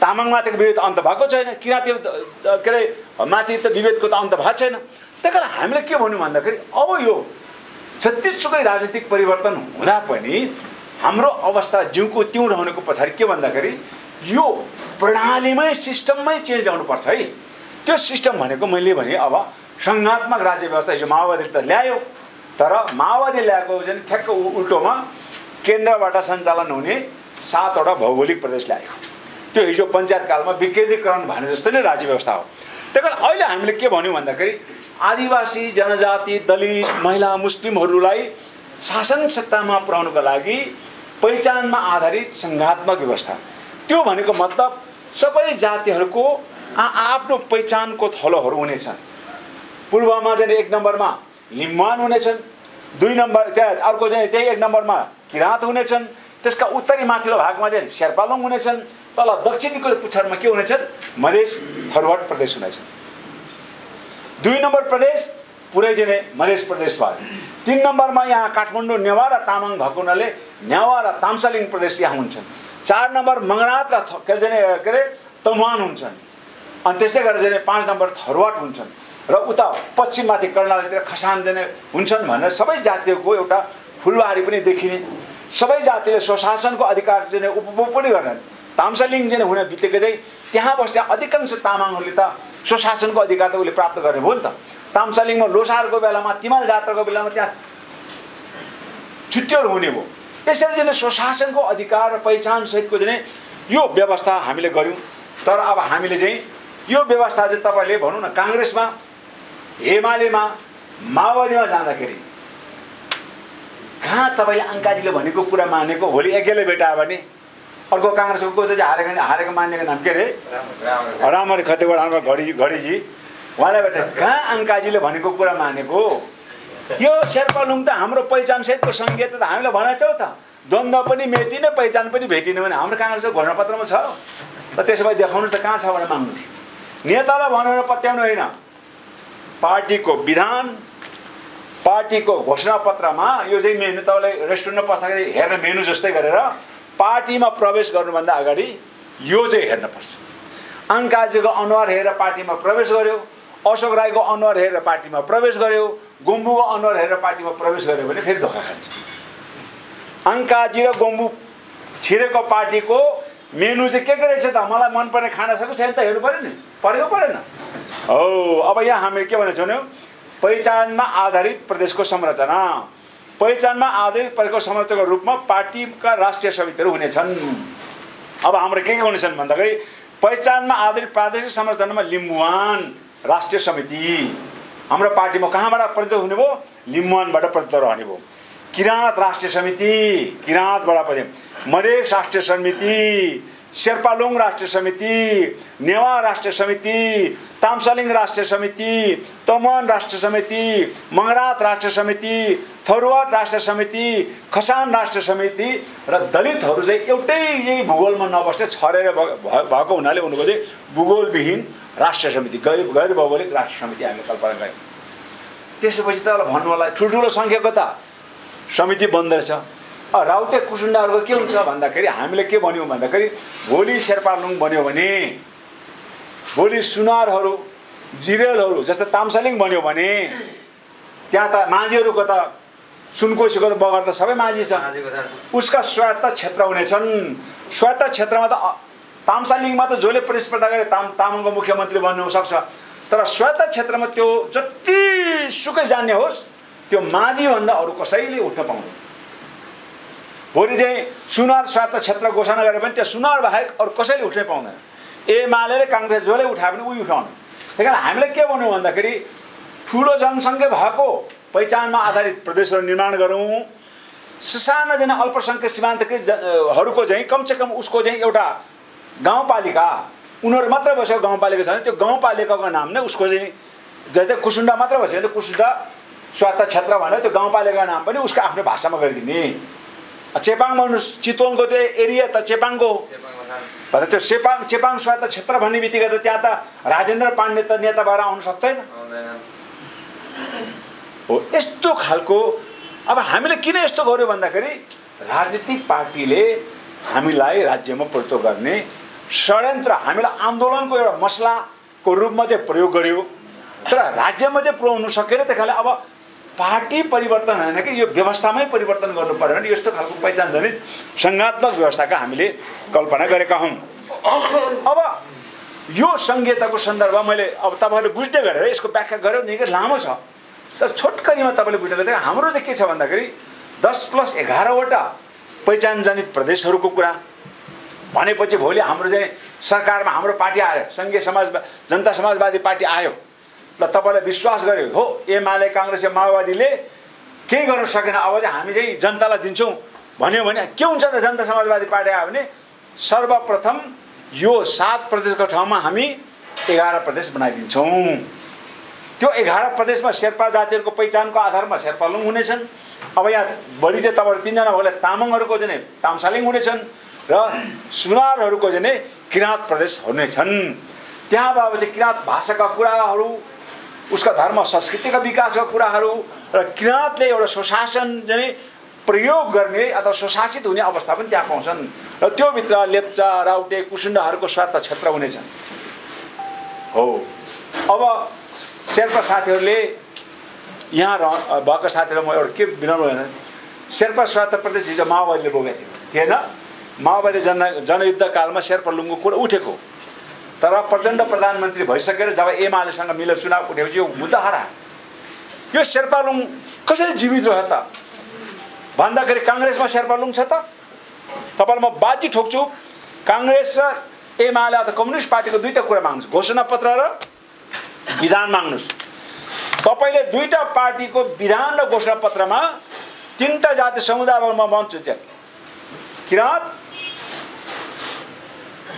[SPEAKER 1] तामाङमाथिको विभेद अन्त भएको छैन, किराँती के अरे माथि त विभेदको त अन्त भएको छैन। त्यही कारण हामीले के भन्यौँ भन्दाखेरि अब यो जतिसुकै राजनीतिक परिवर्तन हुँदा पनि हाम्रो अवस्था जिउको त्यौँ रहनुको पछाडि के भन्दाखेरि यो प्रणालीमै सिस्टममै चेन्ज आउनुपर्छ है। त्यो सिस्टम भनेको मैले भने अब संघात्मक राज्य व्यवस्था हिजो माओवादीले त ल्यायो, तर माओवादी ल्याएको चाहिँ ठ्याक्क उल्टोमा केन्द्रबाट सञ्चालन हुने 7 वटा भौगोलिक प्रदेश ल्यायो। त्यो हिजो पञ्चायत कालमा विकेन्द्रीकरण भने जस्तो नै राज्य व्यवस्था हो। त्यही कारण अहिले हामीले के भन्यौँ भन्दाखेरि आदिवासी जनजाति, दलित, महिला, मुस्लिमहरूलाई शासन सत्तामा पुर्याउनुको लागि पहिचानमा आधारित सङ्घात्मक व्यवस्था। त्यो भनेको मतलब सबै जातिहरूको आफ्नो पहिचानको थलोहरू हुनेछन्। पूर्वमा चाहिँ 1 नम्बरमा लिम्बुवान हुनेछन्, 2 नम्बर त्यहाँ अर्को चाहिँ त्यही 1 नम्बरमा किराँत हुनेछन्, त्यसका उत्तरी माथिल्लो भागमा चाहिँ शेर्पालुङ हुनेछन्, तल दक्षिणको पुच्छरमा के हुनेछन्? मधेस थरवाट प्रदेश हुनेछन्। 2 नम्बर प्रदेश पुरै चाहिँ मधेस प्रदेश भयो। 3 नम्बरमा यहाँ काठमाडौँ, नेवा र तामाङ भएको हुनाले नेवा र ताम्सालिङ प्रदेश यहाँ हुन्छन्। 4 नम्बर मगनाथ र के अरे तमुवान हुन्छन्। अनि त्यस्तै गरेर चाहिँ 5 नम्बर थरवाट हुन्छन् र उता पश्चिममाथि कर्णालीतिर खसान चाहिँ हुन्छन् भनेर सबै जातिको एउटा फुलबारी पनि देखिने, सबै जातिले स्वशासनको अधिकार चाहिँ उपभोग पनि गर्ने। ताम्सालिङ चाहिँ हुने बित्तिकै चाहिँ त्यहाँ बस्ने अधिकांश तामाङहरूले त स्वशासनको अधिकार त उसले प्राप्त गर्ने भयो नि त। ताम्सालिङमा लोसारको बेलामा, तिमाल जात्राको बेलामा त्यहाँ छुट्टीहरू हुने भयो। त्यसरी चाहिँ स्वशासनको अधिकार र पहिचान सहितको चाहिँ यो व्यवस्था हामीले गऱ्यौँ। तर अब हामीले चाहिँ यो व्यवस्था चाहिँ तपाईँले भनौँ न काङ्ग्रेसमा, एमालेमा, माओवादीमा जाँदाखेरि कहाँ तपाईँले अङ्काजीले भनेको कुरा मानेको, भोलि एक्लै भेटायो भने अर्को काङ्ग्रेसको चाहिँ हारेको मान्नेको नाम के अरे रामहरि खतेगड घडीजी, उहाँलाई भेटे कहाँ अङ्काजीले भनेको कुरा मानेको? यो शेर्पालुङ त हाम्रो पहिचान सहितको सङ्घीयता त हामीलाई भनेको छौ त, द्वन्द्व पनि मेटिने पहिचान पनि भेटिने भने हाम्रो काङ्ग्रेसको घोषणापत्रमा छ। र त्यसो भए देखाउनुहोस् त कहाँ छ भनेर माग्नुहोस्। नेतालाई भनेर पत्याउनु होइन, पार्टीको विधान पार्टीको घोषणापत्रमा यो चाहिँ मेनु तपाईँले रेस्टुरेन्टमा पस्दाखेरि हेर्ने मेनु जस्तै गरेर पार्टीमा प्रवेश गर्नुभन्दा अगाडि यो चाहिँ हेर्नुपर्छ। अङ्काजीको अनुहार हेरेर पार्टीमा प्रवेश गर्यो, अशोक राईको अनुहार हेरेर पार्टीमा प्रवेश गर्यो, गोम्बुको अनुहार हेरेर पार्टीमा प्रवेश गर्यो भने फेरि धोका खान्छ। अङ्काजी र गोम्बु छिरेको पार्टीको मेनु चाहिँ के रहेछ त, मलाई मनपर्ने खाना छ कि छैन त हेर्नु पऱ्यो नि, परेको परेन हो। अब यहाँ हामीले के भनेको छौँ भने पहिचानमा आधारित प्रदेशको संरचना, पहिचानमा आधारित प्रदेशको संरचनाको रूपमा पार्टीका राष्ट्रिय समितिहरू हुनेछन्। अब हाम्रो के हुनेछन् भन्दाखेरि पहिचानमा आधारित प्रादेशिक संरचनामा लिम्बुवान राष्ट्रिय समिति हाम्रो पार्टीमा कहाँबाट प्रतिनिधित्व हुने भयो, लिम्बुवानबाट प्रतिनिधित्व रहने भयो। किराँत राष्ट्रिय समिति, किराँतबाट पनि मधेस राष्ट्रिय समिति, शेर्पालुङ राष्ट्रिय समिति, नेवा राष्ट्रिय समिति, ताम्सालिङ राष्ट्रिय समिति, तमुवान राष्ट्रिय समिति, मगरात राष्ट्रिय समिति, थरुवाट राष्ट्रिय समिति, खसान राष्ट्रिय समिति र दलितहरू चाहिँ एउटै भूगोलमा नबस्ने छरेर भएको हुनाले उनको चाहिँ भूगोलविहीन राष्ट्रिय समिति, गैर भौगोलिक राष्ट्रिय समिति हामीले कल्पना गऱ्यौँ। त्यसपछि तपाईँलाई भन्नु होला ठुल्ठुलो सङ्ख्याको त समिति बन्द रहेछ। राउटे कुसुन्डाहरूको के हुन्छ भन्दाखेरि हामीले के भन्यौँ भन्दाखेरि भोलि शेर्पालुङ बन्यो भने, भोलि सुनारहरू जिरेलहरू जस्तै ताम्सालिङ बन्यो भने त्यहाँ त माझीहरूको त सुनकोसीको त बगर त सबै माझी छ, उसका स्वायत्त क्षेत्र हुनेछन्। स्वायत्त क्षेत्रमा त ताम्सालिङमा त जसले प्रतिस्पर्धा गरे तामाङको मुख्यमन्त्री बन्नु सक्छ, तर स्वायत्त क्षेत्रमा त्यो जति सुकै जान्ने होस् त्यो माझीभन्दा अरू कसैले उठ्न पाउँदैन। भोलि चाहिँ सुनार स्वायत्त क्षेत्र घोषणा गरे भने त्यो सुनार बाहेक अरू कसैले उठ्नै पाउँदैन। एमाले काङ्ग्रेस जसले उठायो भने उही उठाउनु। त्यही कारण हामीले के भन्यौँ भन्दाखेरि ठुलो जनसङ्ख्या भएको पहिचानमा आधारित प्रदेशहरू निर्माण गरौँ। साना जना अल्पसङ्ख्यक सीमान्तकृतहरूको चाहिँ कमसेकम उसको चाहिँ एउटा गाउँपालिका, उनीहरू मात्र बसेको गाउँपालिका छ भने त्यो गाउँपालिकाको नाम नै उसको चाहिँ जस्तै कुसुन्डा मात्र बस्यो भने कुसुन्डा स्वायत्त क्षेत्र भनेर त्यो गाउँपालिकाको नाम पनि उसको आफ्नो भाषामा गरिदिने। चेपाङ भन्नुहोस्, चितवनको त्यो एरिया त चेपाङको हो, त्यो चेपाङ स्वायत्त क्षेत्र भन्ने बित्तिकै त त्यहाँ त राजेन्द्र पाण्डे त नेता भएर आउनु सक्दैन हो। यस्तो खालको अब हामीले किन यस्तो गर्यो भन्दाखेरि राजनीतिक पार्टीले हामीलाई राज्यमा प्रतिनिधित्व गर्ने षड्यन्त्र, हामीलाई आन्दोलनको एउटा मसलाको रूपमा चाहिँ प्रयोग गर्यो, तर राज्यमा चाहिँ पुर्याउनु सकेन। त्यही कारणले अब पार्टी परिवर्तन होइन कि यो व्यवस्थामै परिवर्तन गर्नु पर्यो भने यस्तो खालको पहिचानजनित सङ्घात्मक व्यवस्थाका हामीले कल्पना गरेका हौँ। अब यो संहिताको सन्दर्भमा मैले अब तपाईँहरूले बुझ्दै गरेर यसको व्याख्या गरेर निकै लामो छ, तर छोटकरीमा तपाईँले बुझ्दै गरेर हाम्रो चाहिँ के छ भन्दाखेरि 10+11वटा पहिचानजनित प्रदेशहरूको कुरा भनेपछि भोलि हाम्रो चाहिँ सरकारमा हाम्रो पार्टी आयो, सङ्घीय जनता समाजवादी पार्टी आयो ल, तपाईँलाई विश्वास गर्यो हो एमाले काङ्ग्रेस माओवादीले केही गर्न सकेन, अब चाहिँ हामी चाहिँ जनतालाई दिन्छौँ भन्यो भने के हुन्छ त? जनता समाजवादी पार्टी आयो भने सर्वप्रथम यो 7 प्रदेशको ठाउँमा हामी 11 प्रदेश बनाइदिन्छौँ। त्यो 11 प्रदेशमा शेर्पा जातिहरूको पहिचानको आधारमा शेर्पालुङ हुनेछन्। अब यहाँ बढी चाहिँ तपाईँहरू 3 जना भएले तामाङहरूको चाहिँ ताम्सालिङ हुनेछन् र सुनारहरूको चाहिँ किराँत प्रदेश हुनेछन्। त्यहाँ अब चाहिँ किराँत भाषाका कुराहरू, उसका धर्म संस्कृतिका विकासका कुराहरू र किराँतले एउटा स्वशासन चाहिँ प्रयोग गर्ने अथवा स्वशासित हुने अवस्था पनि त्यहाँ पाउँछन् र त्योभित्र लेप्चा राउटे कुसुन्डाहरूको स्वायत्त क्षेत्र हुनेछन् हो। अब शेर्पा साथीहरूले यहाँ भएको साथीहरू म एउटा के बिनाउनु होइन, शेर्पा स्वायत्त प्रदेश हिजो माओवादीले बोकेको थिएन। माओवादी जनयुद्ध कालमा शेर्पालुङको कुरा उठेको, तर प्रचण्ड प्रधानमन्त्री भइसकेर जब एमालेसँग मिलेर चुनाव उठेपछि यो मुद्दा हरायो। यो शेर्पालुङ कसरी जीवित रह्यो त भन्दाखेरि काङ्ग्रेसमा शेर्पालुङ छ त? तपाईँलाई म बाजी ठोक्छु, काङ्ग्रेस र एमाले अथवा कम्युनिस्ट पार्टीको दुईटा कुरा माग्नुहोस्, घोषणापत्र र विधान माग्नुहोस्। तपाईँले दुईटा पार्टीको विधान र घोषणापत्रमा 3टा जाति समुदायमा भन्छु चाहिँ किराँत,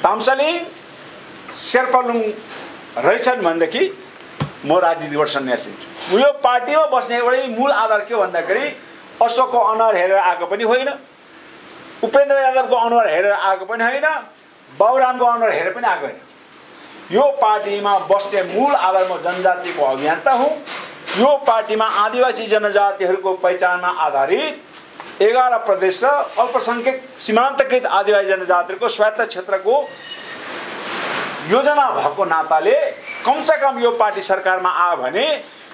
[SPEAKER 1] ताम्सालिङ, शेर्पालुङ रहेछन् भनेदेखि म राजनीतिबाट सन्यास लिन्छु। यो पार्टीमा बस्ने एउटै मूल आधार के हो भन्दाखेरि अशोकको अनुहार हेरेर आएको पनि होइन, उपेन्द्र यादवको अनुहार हेरेर आएको पनि होइन, बाबुरामको अनुहार हेरेर पनि आएको होइन। यो पार्टीमा बस्ने मूल आधार म जनजातिको अभियन्ता हुँ। यो पार्टीमा आदिवासी जनजातिहरूको पहिचानमा आधारित 11 प्रदेश र अल्पसंख्यक सीमान्तकृत आदिवासी जनजातिहरूको स्वायत्त क्षेत्रको योजना भएको नाताले कमसेकम यो पार्टी सरकारमा आयो भने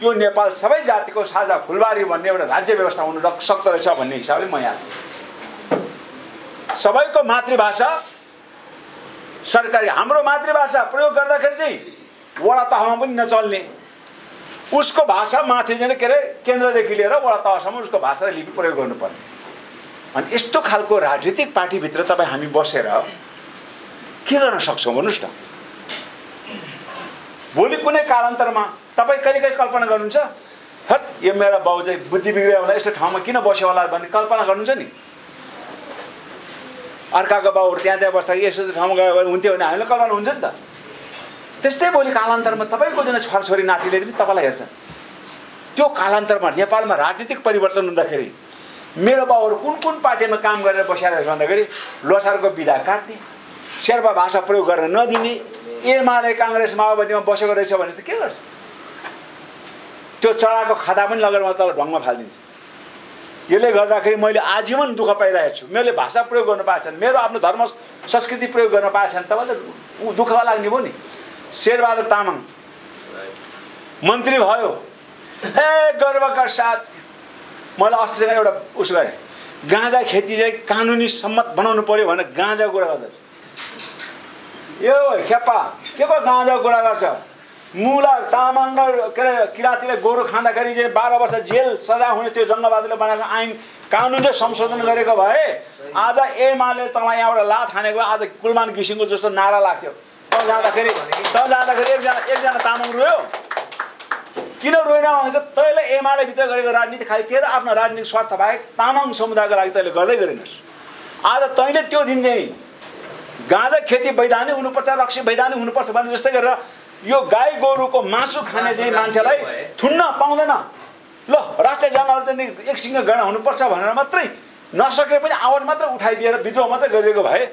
[SPEAKER 1] यो नेपाल सबै जातिको साझा फुलबारी भन्ने एउटा राज्य व्यवस्था हुन सक्दो रहेछ भन्ने हिसाबले म यहाँ सबैको मातृभाषा सरकारी हाम्रो मातृभाषा प्रयोग गर्दाखेरि चाहिँ वडा तहमा पनि नचल्ने, उसको भाषा माथि चाहिँ के अरे केन्द्रदेखि लिएर वडा तहसम्म उसको भाषा र लिपि प्रयोग गर्नुपर्ने। अनि यस्तो खालको राजनीतिक पार्टीभित्र तपाईँ हामी बसेर के गर्न सक्छौँ भन्नुहोस् न। भोलि कुनै कालान्तरमा तपाईँ कहिले कहिले कल्पना गर्नुहुन्छ, हट यो मेरा बाउ चाहिँ बुद्धि बिग्रियो होला यस्तो ठाउँमा किन बस्यो होला भन्ने कल्पना गर्नुहुन्छ नि। अर्काको बाउहरू त्यहाँ बस्दा यस्तो ठाउँमा गयो भने हुन्थ्यो भने हामीलाई कल्पना हुन्छ नि त। त्यस्तै भोलि कालान्तरमा तपाईँको जुन छोराछोरी नातिले पनि तपाईँलाई हेर्छन्। त्यो कालान्तरमा नेपालमा राजनीतिक परिवर्तन हुँदाखेरि मेरो बाउहरू कुन कुन पार्टीमा काम गरेर बसिरहेको भन्दाखेरि लोसारको विधा काट्ने, शेर्पा भाषा प्रयोग गर्न नदिने, एमाले काङ्ग्रेस माओवादीमा बसेको रहेछ भने चाहिँ के गर्छ? त्यो चढाको खाता पनि लगेर म तल ढङ्गमा फालिदिन्छ। यसले गर्दाखेरि मैले आजीवन दुःख पाइरहेको छु। मैले भाषा प्रयोग गर्न पाएको छैन, मेरो आफ्नो धर्म संस्कृति प्रयोग गर्न पाएको छैन, तपाईँलाई दुःख लाग्ने भयो नि। शेरबहादुर तामाङ मन्त्री भयो, गर्वका साथ मैले अस्तिसँग एउटा उसो गरेँ, गाँजा खेती चाहिँ कानुनी सम्मत बनाउनु पर्यो भनेर गाँजाको कुरा गर्दैछ। यो खेपा के को गाँजाको कुरा गर्छ? मुला तामाङ र के अरे किराँतीले गोरु खाँदाखेरि चाहिँ 12 वर्ष जेल सजाय हुने त्यो जङ्गबहादुरले बनाएको ऐन कानुन चाहिँ संशोधन गरेको भए आज एमाले तँलाई यहाँबाट लात हानेको आज कुलमान घिसिङको जस्तो नारा लाग्थ्यो। त जाँदाखेरि एकजना तामाङ रोयो। किन रोएन भनेको तैँले एमाले भित्र गरेको राजनीति खालि तेरो आफ्नो राजनीतिक स्वार्थ बाहेक तामाङ समुदायको लागि तैँले गर्दै गरेनस्। आज तैँले त्यो दिन चाहिँ गाँजा खेती वैधानिक हुनुपर्छ, रक्सी वैधानिक हुनुपर्छ भने जस्तै गरेर यो गाई गोरुको मासु खाने चाहिँ मान्छेलाई थुन्न पाउँदैन। ल राष्ट्रिय जनावर चाहिँ एकसिङ गणना हुनुपर्छ भनेर मात्रै नसके पनि आवाज मात्र उठाइदिएर विद्रोह मात्रै गरिदिएको भए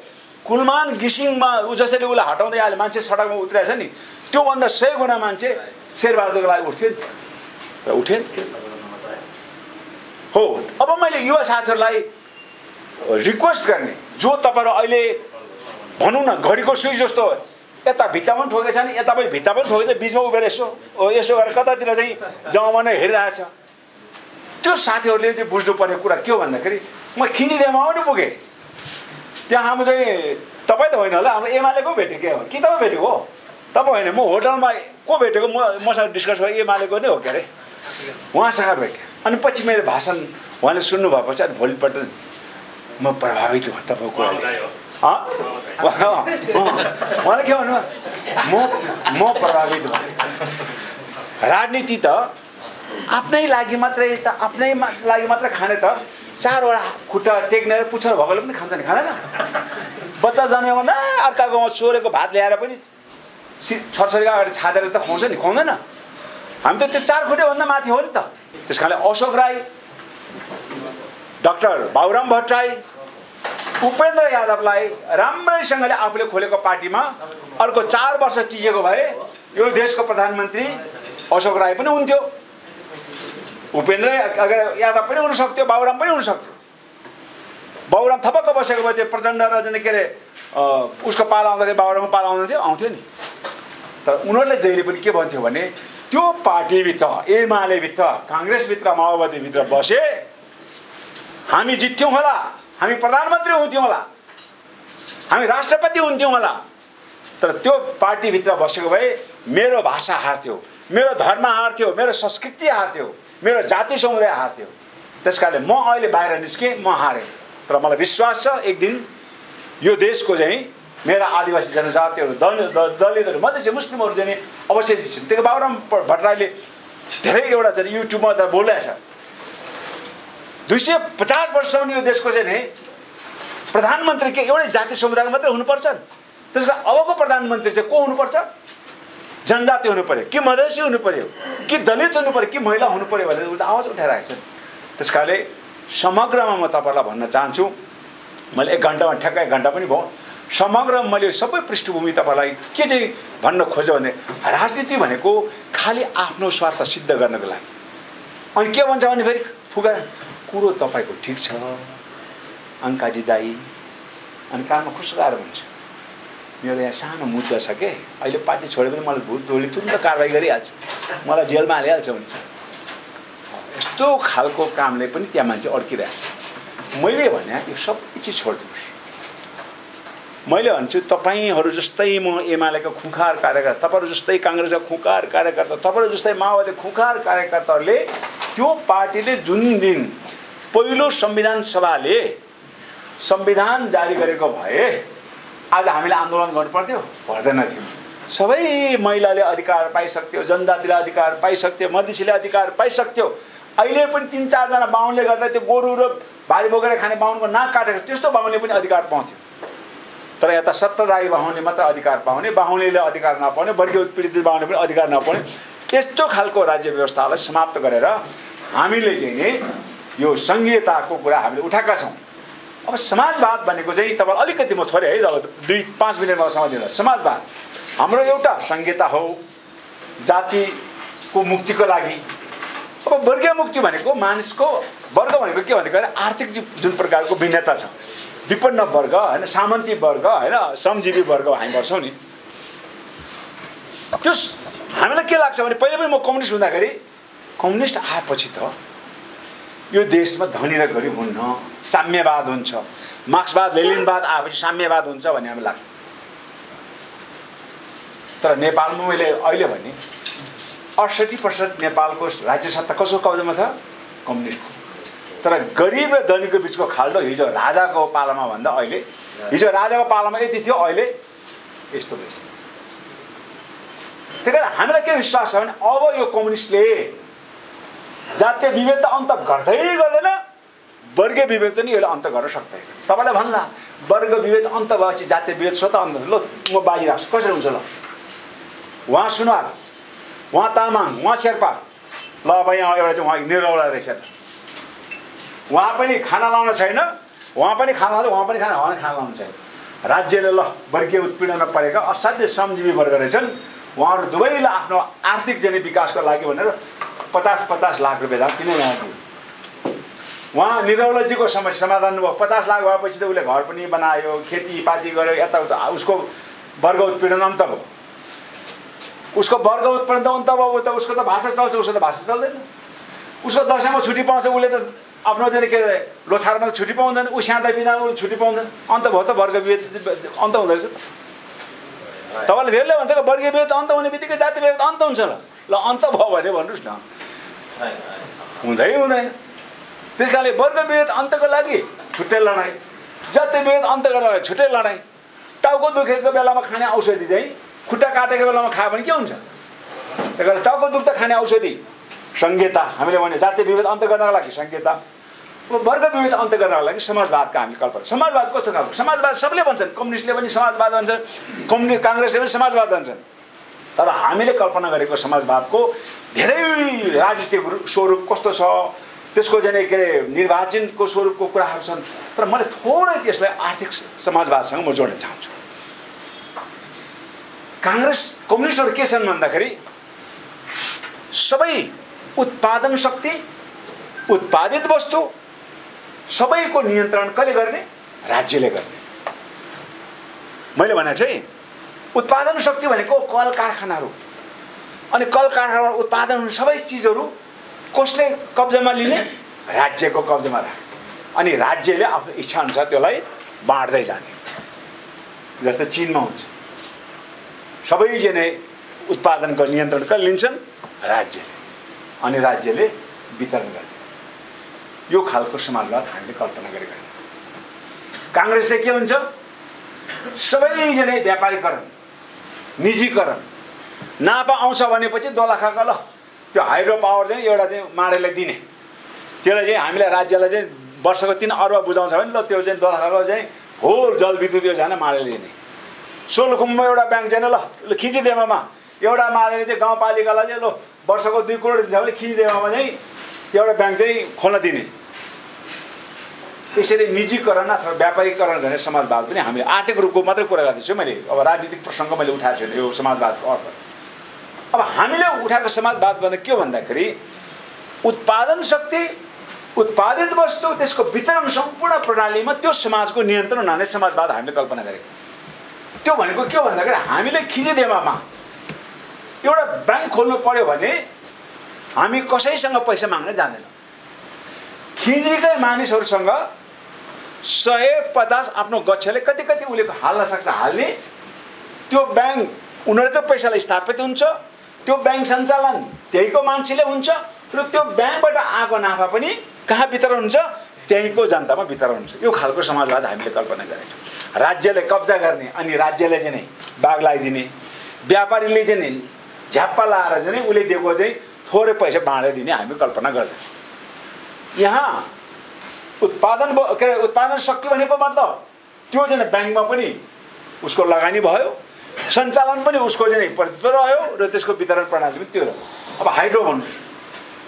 [SPEAKER 1] कुलमान घिसिङमा जसरी उसलाई हटाउँदै अहिले मान्छे सडकमा उत्रिरहेछ नि, त्योभन्दा 100 गुणा मान्छे शेरबहादुरको लागि उठ्थ्यो नि त, उठेन हो। अब मैले युवा साथीहरूलाई रिक्वेस्ट गर्ने, जो तपाईँहरू अहिले भनौँ न घडीको सुई जस्तो यता भित्ता पनि ठोकेछ नि यता पनि भित्ता पनि ठोकेछ, बिचमा उभिएर यसो गरेर कतातिर चाहिँ जमाउने हेरिरहेछ, त्यो साथीहरूले चाहिँ बुझ्नुपर्ने कुरा के हो भन्दाखेरि म खिचिदिएमा पनि पुगेँ त्यहाँ। हाम्रो चाहिँ तपाईँ त होइन होला, हाम्रो एमालेको भेटेको के हो कि तपाईँ भेटेको हो? तपाईँ होइन, म होटलमा को भेटेको मसँग डिस्कस भयो, एमालेको नै हो के अरे, उहाँसँग भेटेँ। अनि पछि मेरो भाषण उहाँले सुन्नु भएपछि अनि भोलिपल्ट म प्रभावित भएँ तपाईँको कुराले। उहाँले के भन्नु, म प्रभावित भएँ। राजनीति त आफ्नै लागि मात्रै त आफ्नै लागि मात्र खाने त 4वटा खुट्टा टेक्ने पुच्छर भएकोले पनि खान्छ नि, खाँदैन? बच्चा जन्मियो भन्दा अर्काको चोरेको भात ल्याएर पनि छोरछोरीको अगाडि छादेर त खुवाउँछ नि, खुवाउँदैन? हामी त त्यो 4 खुट्टेभन्दा माथि हो नि त। त्यस कारणले अशोक राई, डाक्टर बाबुराम भट्टराई, उपेन्द्र यादवलाई राम्रैसँगले आफूले खोलेको पार्टीमा अर्को 4 वर्ष टिकेको भए यो देशको प्रधानमन्त्री अशोक राई पनि हुन्थ्यो, उपेन्द्र यादव पनि हुन सक्थ्यो, बाबुराम पनि हुन सक्थ्यो। बाबुराम थपक्क बसेको भए त्यो प्रचण्ड र के अरे उसको पाला आउँदाखेरि बाबुरामको पाला आउँथ्यो नि। तर उनीहरूले जहिले पनि के भन्थ्यो भने त्यो पार्टीभित्र एमालेभित्र काङ्ग्रेसभित्र माओवादीभित्र बसे हामी जित्थ्यौँ होला, हामी प्रधानमन्त्री हुन्थ्यौँ होला, हामी राष्ट्रपति हुन्थ्यौँ होला। तर त्यो पार्टीभित्र बसेको भए मेरो भाषा हार्थ्यो, मेरो धर्म हार्थ्यो, मेरो संस्कृति हार्थ्यो, मेरो जाति समुदाय हार्थ्यो। त्यस कारणले म अहिले बाहिर निस्केँ, म हारेँ। तर मलाई विश्वास छ एक दिन यो देशको चाहिँ मेरा आदिवासी जनजातिहरू दलितहरू मध्ये चाहिँ मुस्लिमहरू चाहिँ अवश्य जित्छन्। त्यो बाबुराम भट्टराईले धेरै एउटा चाहिँ युट्युबमा त बोलिरहेछ 250 वर्षसम्म यो देशको चाहिँ नि प्रधानमन्त्री के एउटै जाति समुदायको मात्रै हुनुपर्छ। त्यस कारण अबको प्रधानमन्त्री चाहिँ को हुनुपर्छ? जनजाति हुनु पर्यो कि मधेसी हुनु पर्यो कि दलित हुनु पर्यो कि महिला हुनु पर्यो भनेर उल्टा आवाज उठाइरहेको छ। त्यस कारणले समग्रमा म तपाईँलाई भन्न चाहन्छु मैले 1 घण्टामा ठ्याक्कै 1 घण्टा पनि भयो समग्र मैले सबै पृष्ठभूमि तपाईँलाई के चाहिँ भन्न खोज्यो भने राजनीति भनेको खालि आफ्नो स्वार्थ सिद्ध गर्नको लागि। अनि के भन्छ भने फेरि फुगा कुरो तपाईँको ठिक छ अङ्काजी दाई, अनि कानमा खुसो आएर भन्छ मेरो यहाँ सानो मुद्दा छ के, अहिले पार्टी छोड्यो भने मलाई भूत धोली तुरन्त कारवाही गरिहाल्छ, मलाई जेलमा हालिहाल्छ भन्छ। यस्तो खालको कामले पनि त्यहाँ मान्छे अड्किरहेछ। मैले भने यो सबै चिज छोडिदिनुहोस्। मैले भन्छु तपाईँहरू जस्तै म एमालेका खुङ्खार कार्यकर्ता, तपाईँहरू जस्तै काङ्ग्रेसका खुङ्खार कार्यकर्ता, तपाईँहरू जस्तै माओवादी खुङ्खार कार्यकर्ताहरूले त्यो पार्टीले जुन दिन पहिलो संविधान सभाले संविधान जारी गरेको भए आज हामीले आन्दोलन गर्नु पर्थ्यो? पर्दैन थियो। सबै महिलाले अधिकार पाइसक्थ्यो, जनजातिले अधिकार पाइसक्थ्यो, मधेसीले अधिकार पाइसक्थ्यो। अहिले पनि 3-4 जना बाहुनले गर्दा त्यो गोरु र भारी बोकेर खाने बाहुनको नाक काटेको त्यस्तो बाहुनले पनि अधिकार पाउँथ्यो। तर यता सत्ताधारी बाहुनले मात्र अधिकार पाउने, बाहुनले अधिकार नपाउने, वर्गीय उत्पीडित बाहुनले पनि अधिकार नपाउने, यस्तो खालको राज्य व्यवस्थालाई समाप्त गरेर हामीले चाहिँ नि यो संघीयताको कुरा हामीले उठाएका छौँ। अब समाजवाद भनेको चाहिँ तपाईँ अलिकति म थोरै है 2-5 मिनटमा समय दिनु। समाजवाद हाम्रो एउटा संघीयता हो जातिको मुक्तिको लागि। अब वर्गीय मुक्ति भनेको मानिसको वर्ग भनेको के भनेको आर्थिक जुन प्रकारको भिन्नता छ, विपन्न वर्ग होइन, सामन्ती वर्ग होइन, श्रमजीवी वर्ग हामी गर्छौँ नि। त्यो हामीलाई के लाग्छ भने पहिले पनि म कम्युनिस्ट हुँदाखेरि कम्युनिस्ट आएपछि त यो देशमा धनी र गरिब हुन्न, साम्यवाद हुन्छ, मार्क्सवाद लेनिनवाद आएपछि साम्यवाद हुन्छ भन्ने हामीलाई लाग्छ। तर नेपालमा मैले अहिले भने 68% नेपालको राज्य सत्ता कसको कब्जामा छ? कम्युनिस्टको। तर गरिब र धनीको बिचको खाल्डो हिजो राजाको पालामा भन्दा अहिले, हिजो राजाको पालामा यति थियो, अहिले यस्तो रहेछ। त्यही कारण हामीलाई के विश्वास छ भने अब यो कम्युनिस्टले जातीय विभेदता अन्त गर्दै गर्दैन, वर्गीय विभेद पनि यसले अन्त गर्न सक्दैन। तपाईँलाई भन्ला वर्ग विभेद अन्त भएपछि जातीय विभेद स्वतः अन्त, ल म बाजी राख्छु कसरी हुन्छ ल। उहाँ सुनवार, उहाँ तामाङ, उहाँ शेर्पा, ल अब यहाँ एउटा चाहिँ उहाँ निरौला रहेछ, उहाँ पनि खाना लाउन छैन, उहाँ पनि खाना लाउँछ, उहाँ पनि खाना लाउनु छैन। राज्यले ल वर्गीय उत्पीडनमा परेका असाध्य श्रमजीवी वर्ग रहेछन्, उहाँहरू दुवैलाई आफ्नो आर्थिक जने विकासको लागि भनेर 50-50 लाख रुपियाँ किन यहाँ उहाँ निरौलाजीको समस्या समाधान भयो। 50 लाख भएपछि त उसले घर पनि बनायो, खेतीपाती गर्यो, यताउता, उसको वर्ग उत्पीडन अन्त भयो। उसको वर्ग उत्पीडन त अन्त भयो, त उसको त भाषा चल्छ, उसको त भाषा चल्दैन। उसको दसैँमा छुट्टी पाउँछ, उसले त आफ्नो चाहिँ के अरे लोछारमा त छुट्टी पाउँदैन, ऊ स्याहार्दा पिँदा उसले छुट्टी पाउँदैन। अन्त भयो त वर्ग विभेद अन्त हुँदो रहेछ। तपाईँले धेरैले भन्छ वर्गीय विभेद अन्त हुने बित्तिकै जातीय विभेद अन्त हुन्छ ल अन्त भयो भने भन्नुहोस् न, हुँदै हुँदैन। त्यस कारणले वर्ग विभेद अन्तको लागि छुट्टै लडाइँ, जातीय विभेद अन्त गर्नको लागि छुट्टै लडाइँ। टाउको दुखेको बेलामा खाने औषधि चाहिँ खुट्टा काटेको बेलामा खायो भने के हुन्छ? त्यही कारण टाउको दुख्दा खाने औषधि संघीयता हामीले भने, जातीय विभेद अन्त गर्नको लागि संघीयता, वर्ग विभेद अन्त गर्नको लागि समाजवादका हामीले कल्पना। समाजवाद कस्तो खालको? समाजवाद सबले भन्छन्, कम्युनिस्टले पनि समाजवाद भन्छन्, काङ्ग्रेसले पनि समाजवाद भन्छन्। तर हामीले कल्पना गरेको समाजवादको धेरै राजनीतिक स्वरूप कस्तो छ, त्यसको चाहिँ के अरे निर्वाचनको स्वरूपको कुराहरू छन्। तर मैले थोरै त्यसलाई आर्थिक समाजवादसँग म जोड्न चाहन्छु। काङ्ग्रेस कम्युनिस्टहरू के छन् भन्दाखेरि सबै उत्पादन शक्ति, उत्पादित वस्तु सबैको नियन्त्रण कसले गर्ने? राज्यले गर्ने। मैले भने चाहिँ उत्पादन शक्ति भनेको कल कारखानाहरू, अनि कल कारखानाबाट उत्पादन हुने सबै चिजहरू कसले कब्जामा लिने? राज्यको कब्जामा राख्ने, अनि राज्यले आफ्नो इच्छाअनुसार त्यसलाई बाँड्दै जाने। जस्तै चीनमा हुन्छ, सबैजना उत्पादनको नियन्त्रण कसले लिन्छन्? राज्यले, अनि राज्यले वितरण गर्ने। यो खालको समाजवाद हामीले कल्पना गरेका छौँ। काङ्ग्रेसले के हुन्छ? सबैजना व्यापारीकरण, निजीकरण, नाफा आउँछ भनेपछि दोलखाका ल त्यो हाइड्रो पावर चाहिँ एउटा चाहिँ माडेलाई दिने, त्यसलाई चाहिँ हामीलाई राज्यलाई चाहिँ वर्षको 3 अर्ब बुझाउँछ भने ल त्यो चाहिँ दोलखाको चाहिँ होल जलविद्युत योजना माडेले दिने। सोलुखुम्बमा एउटा ब्याङ्क चाहिँ ल खिचिदेमामा एउटा माडेले चाहिँ गाउँपालिकालाई चाहिँ ल वर्षको 2 करोड दिन्छ भने खिचिदेमामा चाहिँ एउटा ब्याङ्क चाहिँ खोल्न दिने। यसरी निजीकरण अथवा व्यापारीकरण गर्ने समाजवाद पनि हामी आर्थिक रूपको मात्रै कुरा गर्दैछु मैले। अब राजनीतिक प्रसङ्ग मैले उठाएको छु यो समाजवादको अर्थ। अब हामीले उठाएको समाजवाद भने के भन्दाखेरि उत्पादन शक्ति, उत्पादित वस्तु, त्यसको वितरण सम्पूर्ण प्रणालीमा त्यो समाजको नियन्त्रण हुने समाजवाद हामीले कल्पना गरेको। त्यो भनेको के भन्दाखेरि हामीले खिचिदिएमा एउटा ब्याङ्क खोल्नु पर्यो भने हामी कसैसँग पैसा माग्न जाँदैनौँ। खिजीकै मानिसहरूसँग 150 आफ्नो गच्छले कति कति उसले हाल्न सक्छ हाल्ने, त्यो ब्याङ्क उनीहरूकै पैसाले स्थापित हुन्छ, त्यो ब्याङ्क सञ्चालन त्यहीको मान्छेले हुन्छ र त्यो ब्याङ्कबाट आएको नाफा पनि कहाँ वितरण हुन्छ, त्यहीँको जनतामा वितरण हुन्छ। यो खालको समाजवाद हामीले कल्पना गरेका छौँ। राज्यले कब्जा गर्ने अनि राज्यले चाहिँ नै बाग लगाइदिने, व्यापारीले चाहिँ नि झ्याप्पा लाएर चाहिँ उसले दिएको चाहिँ थोरै पैसा बाँडिदिने हामी कल्पना गर्दैछौँ। यहाँ उत्पादन शक्ति भनेको मतलब त्यो चाहिँ ब्याङ्कमा पनि उसको लगानी भयो, सञ्चालन पनि उसको चाहिँ प्रतित्व रह्यो र त्यसको वितरण प्रणाली पनि त्यो रह्यो। अब हाइड्रो भन्नुहोस्,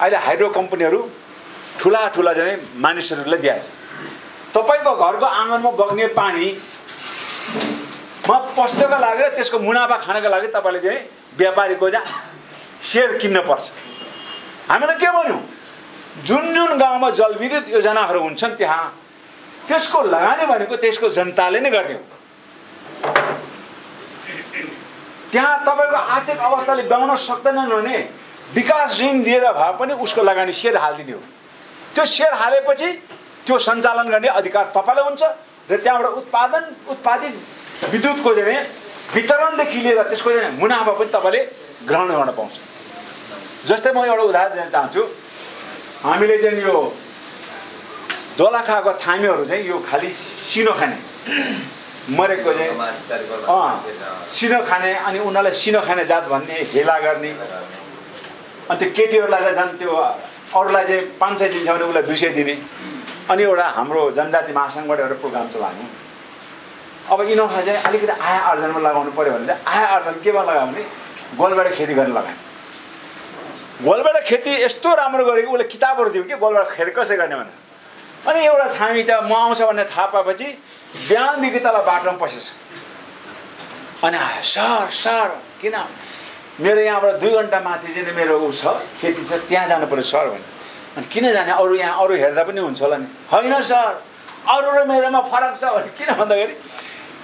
[SPEAKER 1] अहिले हाइड्रो कम्पनीहरू ठुला ठुला चाहिँ मानिसहरूलाई दिएछ। तपाईँको घरको आँगनमा बग्ने पानीमा पस्नको लागि र त्यसको मुनाफा खानको लागि तपाईँले चाहिँ व्यापारीको चाहिँ सेयर किन्न पर्छ। हामीले के भन्यौँ, जुन जुन गाउँमा जलविद्युत योजनाहरू हुन्छन् त्यहाँ त्यसको लगानी भनेको त्यसको जनताले नै गर्ने हो। त्यहाँ तपाईँको आर्थिक अवस्थाले ब्याउन सक्दैनन् भने विकास ऋण दिएर भए पनि उसको लगानी सेयर हालिदिने हो। त्यो सेयर हालेपछि त्यो सञ्चालन गर्ने अधिकार तपाईँलाई हुन्छ र त्यहाँबाट उत्पादित विद्युतको चाहिँ वितरणदेखि लिएर त्यसको चाहिँ मुनाफा पनि तपाईँले ग्रहण गर्न पाउँछ। जस्तै म एउटा उदाहरण दिन चाहन्छु। हामीले चाहिँ यो दोलखाको थामीहरू चाहिँ यो खालि सिनो खाने मरेको चाहिँ सिनो खाने अनि उनीहरूलाई सिनो खाने जात भन्ने हेला गर्ने अनि त्यो केटीहरूलाई चाहिँ त्यो अरूलाई चाहिँ 500 दिन्छ भने उसलाई 200 दिने। अनि एउटा हाम्रो जनजाति महासङ्घबाट एउटा प्रोग्राम चलायौँ। अब यिनीहरूलाई चाहिँ अलिकति आय आर्जनमा लगाउनु पऱ्यो भने चाहिँ आय आर्जन केमा लगायो भने गोलबाट खेती गर्न लगायो। गोलबाट खेती यस्तो राम्रो गरेको उसले किताबहरू दियो कि गोलबाट खेती कसरी गर्ने भनेर। अनि एउटा थामी त म आउँछ भन्ने थाहा पाएपछि बिहानदेखि तल बाटोमा पसेछ। अनि सर किन मेरो यहाँबाट 2 घन्टा माथि चाहिँ मेरो ऊ छ खेती छ त्यहाँ जानु पर्यो सर भने। अनि किन जाने, अरू यहाँ अरू हेर्दा पनि हुन्छ होला नि। होइन सर अरू र मेरोमा फरक छ भने। किन भन्दाखेरि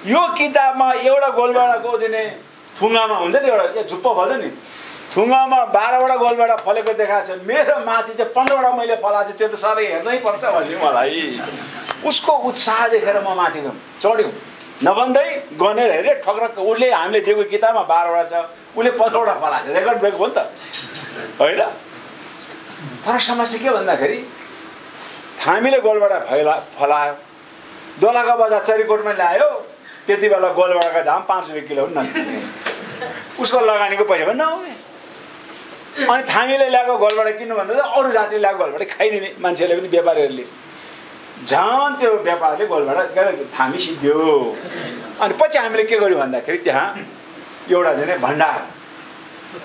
[SPEAKER 1] यो किताबमा एउटा गोलबाडाको चाहिँ थुङ्गामा हुन्छ नि एउटा झुप्पो भन्छ नि, थुङ्गामा 12वटा गोलबाट फलेको देखाएको छ, मेरो माथि चाहिँ 15वटा मैले फलाएको छु, त्यो त साह्रै हेर्नै पर्छ भन्यो मलाई। उसको उत्साह देखेर म माथि चढ्यौँ, नभन्दै गनेर हेरेँ ठक्रक उसले हामीले दिएको किताबमा 12वटा छ, उसले 15वटा फलाएको छ, रेकर्ड ब्रेक हो नि त होइन। तर समस्या के भन्दाखेरि हामीले गोलबाट फलायो, दोलखा बजार चरीकोटमा ल्यायो, त्यति बेला गोलबाडाको दाम 5 रुपियाँ किलो पनि नदिने, उसको लगानीको पैसा पनि नआउने। अनि थामीले ल्याएको गोलबाट किन्नु भन्दा अरू जातिले ल्याएको गोलबाट खाइदिने मान्छेले पनि, व्यापारीहरूले झन् त्यो व्यापारले गोलबाट थामी सिद्धियो। अनि पछि हामीले के गर्यौँ भन्दाखेरि त्यहाँ एउटा चाहिँ भण्डार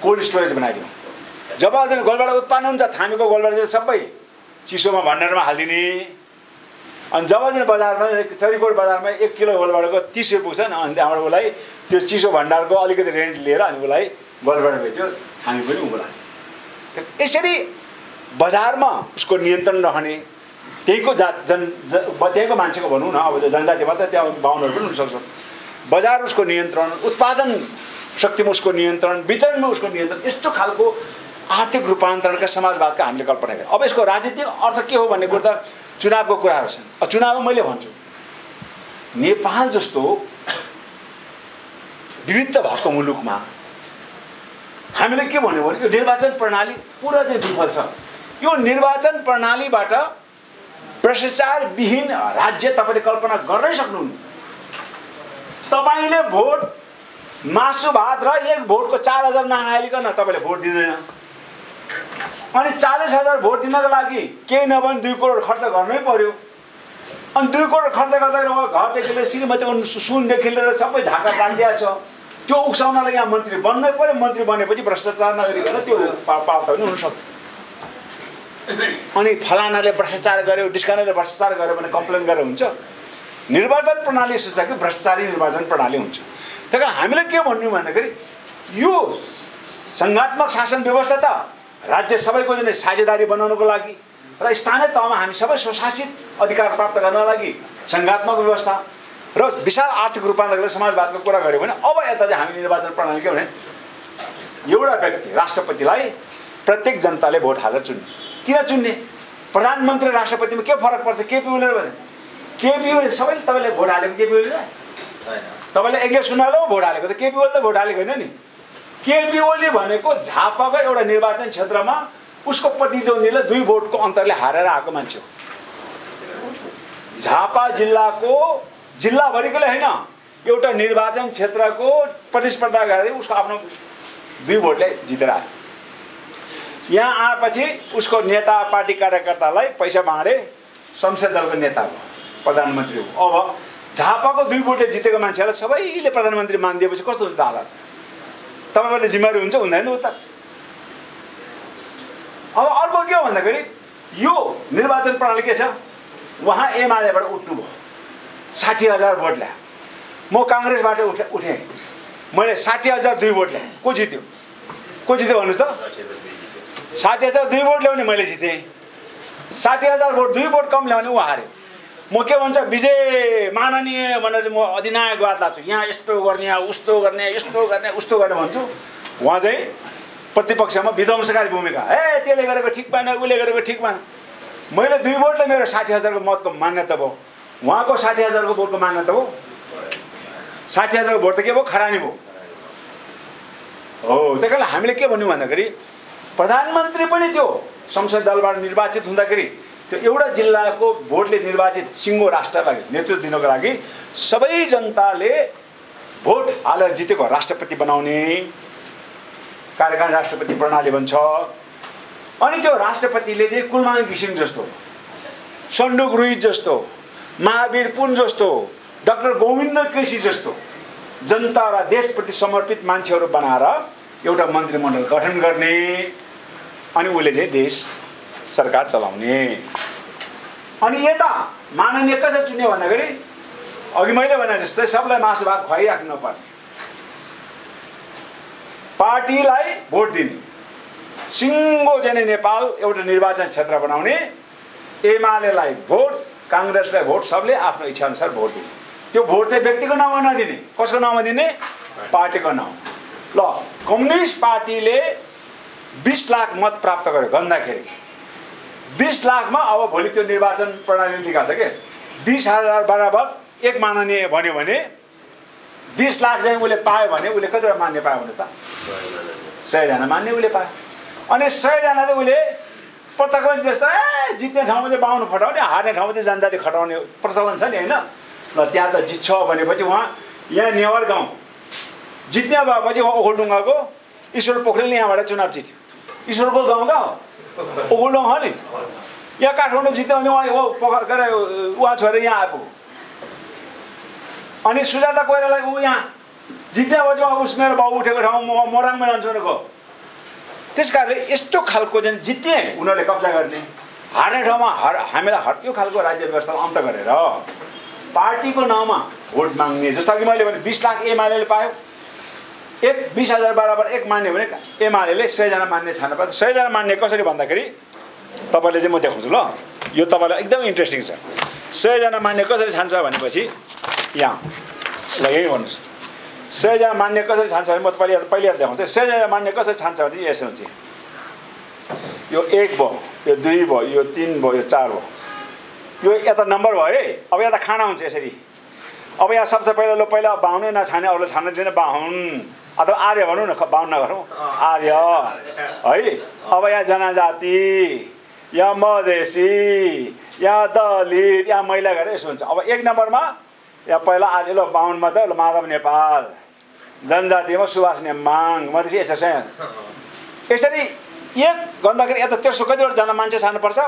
[SPEAKER 1] कोल्ड स्टोरेज बनाइदियौँ। जब चाहिँ गोलबाट उत्पादन हुन्छ थामीको गोलबाट चाहिँ सबै चिसोमा भण्डारमा हालिदिने। अनि जब चाहिँ बजारमा चरीकोट बजारमा 1 किलो गोलबाटको 30 रुपियाँ पुग्छ नि, अनि त्यहाँबाट उसलाई त्यो चिसो भण्डारको अलिकति रेन्ट लिएर अनि उसलाई गोलबाट बेच्यो, हामी पनि उम्ला। यसरी बजारमा उसको नियन्त्रण रहने, त्यहीँको त्यहीँको मान्छेको भनौँ न, अब जनजाति मात्र त्यहाँ बाहुनहरू पनि हुनसक्छ। बजार उसको नियन्त्रण, उत्पादन शक्तिमा उसको नियन्त्रण, वितरणमा उसको नियन्त्रण, यस्तो खालको आर्थिक रूपान्तरणका समाजवादका हामीले कल्पना गरेँ। अब यसको राजनीतिक अर्थ के हो भन्ने कुरा त चुनावको कुराहरू छन्। चुनावमा मैले भन्छु नेपाल जस्तो विविध भएको मुलुकमा हामीले के भन्यो भने यो निर्वाचन प्रणाली पुरा चाहिँ विफल छ। यो निर्वाचन प्रणालीबाट भ्रष्टाचारविहीन राज्य तपाईँले कल्पना गर्नै सक्नुहुन्न। तपाईँले भोट मासु भात र 1 भोटको 4000 नहालिकन तपाईँले भोट दिँदैन। अनि 40,000 भोट दिनको लागि केही नभए 2 करोड खर्च गर्नै पर्यो। अनि 2 करोड खर्च गर्दा घरदेखि लिएर श्रीमतीको सुनदेखि लिएर सबै झाका टाँगिदिएको छ। त्यो उक्साउनलाई यहाँ मन्त्री बन्नै पर्यो। मन्त्री बनेपछि भ्रष्टाचार नगरिकन त्यो पाल्टा पनि हुनसक्छ। अनि फलानाले भ्रष्टाचार गर्यो ढिस्कानाले भ्रष्टाचार गर्यो भने कम्प्लेन गरेर हुन्छ? निर्वाचन प्रणाली सोच्दा कि भ्रष्टाचारी निर्वाचन प्रणाली हुन्छ। त्यही कारण हामीले के भन्नु भन्दाखेरि यो सङ्घात्मक शासन व्यवस्था त राज्य सबैको चाहिँ साझेदारी बनाउनको लागि र स्थानीय तहमा हामी सबै स्वशासित अधिकार प्राप्त गर्नको लागि सङ्घात्मक व्यवस्था र विशाल आर्थिक रूपान्तरण समाजवादको कुरा गऱ्यो भने अब यता चाहिँ हामी निर्वाचन प्रणाली के भने एउटा व्यक्ति राष्ट्रपतिलाई प्रत्येक जनताले भोट हालेर चुन्ने। किन चुन्ने? प्रधानमन्त्री राष्ट्रपतिमा के फरक पर्छ? केपी ओली भने केपी ओली सबैले तपाईँले भोट हालेको केपी ओली तपाईँले एक सुनालो भोट हालेको त केपी ओली त भोट हालेको होइन नि। केपी ओली भनेको झापाको एउटा निर्वाचन क्षेत्रमा उसको प्रतिद्वन्दीले 2 भोटको अन्तरले हारेर आएको मान्छे हो। झापा जिल्लाको जिल्लाभरिकोले होइन एउटा निर्वाचन क्षेत्रको प्रतिस्पर्धा गरेर उसको आफ्नो 2 भोटले जितेर आयो। यहाँ आएपछि उसको नेता पार्टी कार्यकर्तालाई पैसा बाँडे संसद दलको नेता हो प्रधानमन्त्री हो। अब झापाको 2 भोटले जितेको मान्छेलाई सबैले प्रधानमन्त्री मानिदिएपछि कस्तो हुन्छ हालत? तपाईँहरूले जिम्मेवारी हुन्छ हुँदैन उता? अब अर्को के हो भन्दाखेरि यो निर्वाचन प्रणाली के छ? उहाँ एमालेबाट उठ्नुभयो 60,000 भोट ल्यायो। म काङ्ग्रेसबाट उठेँ मैले 60,000 2 भोट ल्याएँ। को जित्यो? को जित्यो भन्नुहोस् त? 60,000 2 भोट ल्याउने मैले जितेँ। 60,000 भोट 2 भोट कम ल्याउने ऊ हार्यो। म के भन्छ विजय माननीय भनेर म अधिनायकवाद लाग्छु। यहाँ यस्तो गर्ने उस्तो गर्ने यस्तो गर्ने उस्तो गर्ने भन्छु। उहाँ चाहिँ प्रतिपक्षमा विध्वंसकारी भूमिका त्यसले गरेको ठिक भएन उसले गरेको ठिक भएन। मैले 2 भोटले मेरो 60,000 को मतको मान्यता भयो। उहाँको 60,000 को भोटको मान्यता भयो। 60,000 भोट त के भयो? खरानी भयो हो। त्यही कारण हामीले के भन्यौँ भन्दाखेरि प्रधानमन्त्री पनि त्यो संसद दलबाट निर्वाचित हुँदाखेरि त्यो एउटा जिल्लाको भोटले निर्वाचित सिङ्गो राष्ट्रलाई नेतृत्व दिनको लागि सबै जनताले भोट हालेर जितेको राष्ट्रपति बनाउने कार्यकाल राष्ट्रपति प्रणाली भन्छ। अनि त्यो राष्ट्रपतिले चाहिँ कुलमान घिसिङ जस्तो, सन्डुक रुइत जस्तो, महावीर पुन जस्तो, डाक्टर गोविन्द केसी जस्तो जनता र देशप्रति समर्पित मान्छेहरू बनाएर एउटा मन्त्रीमण्डल गठन गर्ने अनि उसले चाहिँ देश सरकार चलाउने। अनि यता माननीय कसरी चुन्यो भन्दाखेरि अघि मैले भने जस्तै सबलाई मासु भात खुवाइराख्नु नपर्ने, पार्टीलाई भोट दिने, सिङ्गो जने नेपाल एउटा निर्वाचन क्षेत्र बनाउने, एमालेलाई भोट काङ्ग्रेसलाई भोट सबले आफ्नो इच्छाअनुसार भोट दिने। त्यो भोट चाहिँ व्यक्तिको नाममा नदिने। कसको नाममा दिने? पार्टीको नाम। ल कम्युनिस्ट पार्टीले 20 लाख मत प्राप्त गर्यो गन्दाखेरि 20 लाखमा अब भोलि त्यो निर्वाचन प्रणाली निकाल्छ के 20,000 बराबर 1 माननीय भन्यो भने 20 लाख चाहिँ उसले पायो भने उसले कतिवटा मान्य पायो भन्नुहोस् त? 100 जना मान्ने उसले पायो। अनि 100 जना चाहिँ उसले प्रत्यक्ष जस्तो जित्ने ठाउँमा चाहिँ बाहुन खटाउने हार्ने ठाउँमा चाहिँ जनजाति खटाउने प्रचलन छ नि होइन? ल त्यहाँ त जित्छ भनेपछि उहाँ यहाँ नेवार गाउँ जित्ने भएपछि उहाँ ओखलढुङ्गाको ईश्वर पोखरेलले यहाँबाट चुनाव जित्यो। ईश्वरको गाउँ कहाँ हो? ओखलढुङ्गा हो नि। यहाँ काठमाडौँ जित्यो भने उहाँ छोडेर यहाँ आएको। अनि सुजाता कोइरालाई ऊ यहाँ जित्ने भएपछि उहाँ उस मेरो बाउ उठेको ठाउँमा मोराङमा जान्छु भनेको। त्यस कारणले यस्तो खालको चाहिँ जित्ने उनीहरूले कब्जा गर्ने हार्ने ठाउँमा हामीलाई यो खालको राज्य व्यवस्था अन्त गरेर पार्टीको नाउँमा भोट माग्ने। जस्तो कि मैले भने 20 लाख एमाले पायो, 20,000 बराबर 1 मान्ने भने एमाले 100 जना मान्ने छान्नु पर्छ। 100 जना मान्ने कसरी भन्दाखेरि तपाईँले चाहिँ म देखाउँछु ल, यो तपाईँलाई एकदम इन्ट्रेस्टिङ छ। 100 जना मान्ने कसरी छान्छ भनेपछि यहाँ ल यही भन्नुहोस्। 100 जना मान्ने कसरी छान्छ भने म पहिला देखाउँछु। 100 जना मान्ने कसरी छान्छ भने यसो हुन्छ। यो 1 भयो, यो 2 भयो, यो 3 भयो, यो 4 भयो, यो यता नम्बर भयो है। अब यता खाना हुन्छ यसरी। अब यहाँ सबसे पहिला पहिला बाहुनै नछाने अरूले छान्न दिने बाहुन अथवा आर्य भनौँ न, बाहुन नगरौँ आर्य है। अब यहाँ जनजाति, यहाँ मधेसी, यहाँ दलित, यहाँ महिला गरेर यसो हुन्छ। अब 1 नम्बरमा यहाँ पहिला आर्य ल बाहुनमा त ल माधव नेपाल, जनजातिमा सुभाष नेमाङ, मधेसी यसरी 1 गर्दाखेरि यता 1300 कतिवटा जना मान्छे छान्नुपर्छ?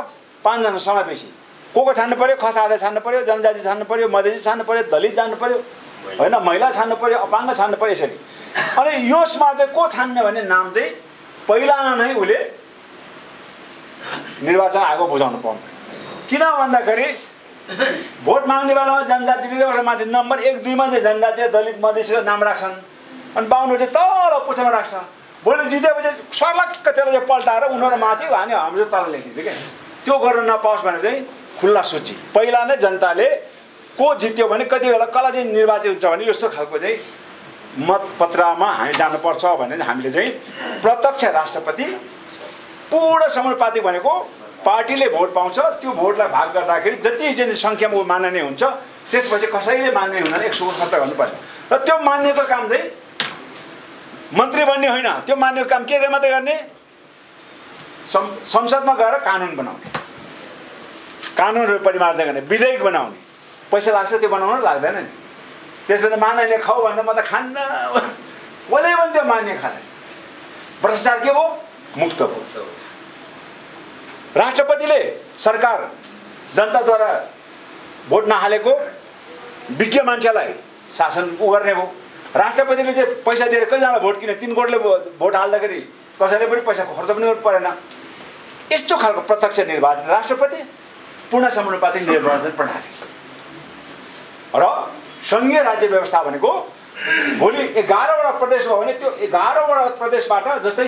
[SPEAKER 1] 5 जना समावेशी। को छान्नु पर्यो? खसाले छान्नु पर्यो, जनजाति छान्नु पर्यो, मधेसी छान्नु पर्यो, दलित जान्नु पर्यो होइन, महिला छान्नु पर्यो, अपाङ्ग छान्नु पर्यो यसरी। अनि यसमा चाहिँ को छान्ने भन्ने नाम चाहिँ पहिला नै उसले निर्वाचन आगो बुझाउनु पाउनु। किन भन्दाखेरि भोट माग्ने बेलामा जनजातिले माथि नम्बर 1 2 मा चाहिँ जनजातीय दलित मधेसीको नाम राख्छन् अनि बाहुनहरु चाहिँ तल पुछमा राख्छ। भोलि जितेपछि सर्लक्क त्यसलाई चाहिँ पल्टाएर उनीहरु माथि भने हाम्रो तल लेखिन्छ के। त्यो गर्न नपाओस् भने चाहिँ खुल्ला सूची पहिला नै जनताले को जित्यो भने कति बेला कसलाई चाहिँ निर्वाचित हुन्छ भने यस्तो खालको चाहिँ मतपत्रमा हामी जानुपर्छ भने हामीले चाहिँ प्रत्यक्ष राष्ट्रपति पूर्ण समानुपातिक भनेको पार्टीले भोट पाउँछ त्यो भोटलाई भाग गर्दाखेरि जति चाहिँ संख्यामा मान्ने हुन्छ त्यसपछि कसैले मान्ने हुँदैन 100 खर्च गर्नुपर्छ र त्यो मान्नेको काम चाहिँ मन्त्री बन्ने होइन त्यो मान्नेको काम के मात्रै गर्ने संसदमा गएर कानुन बनाउने कानुनहरू परिमार्जन गर्ने विधेयक बनाउने पैसा लाग्छ त्यो बनाउन लाग्दैन नि त्यसपछि मान्ने खाऊ भन्दा म त खान्न कसले पनि त्यो मान्ने खाँदैन भ्रष्टाचार के हो मुक्त भयो राष्ट्रपतिले सरकार जनताद्वारा भोट नहालेको विज्ञ मान्छेलाई शासन गर्ने हो राष्ट्रपतिले चाहिँ पैसा दिएर कतिजना भोट किने 3 करोडले भोट हाल्दाखेरि कसैले पनि पैसा खर्च पनि गर्नु परेन यस्तो खालको प्रत्यक्ष निर्वाचन राष्ट्रपति पूर्ण समानुपातिक निर्वाचन प्रणाली र संघीय राज्य व्यवस्था भनेको भोलि 11 वटा प्रदेश हो भने त्यो 11 वटा प्रदेशबाट जस्तै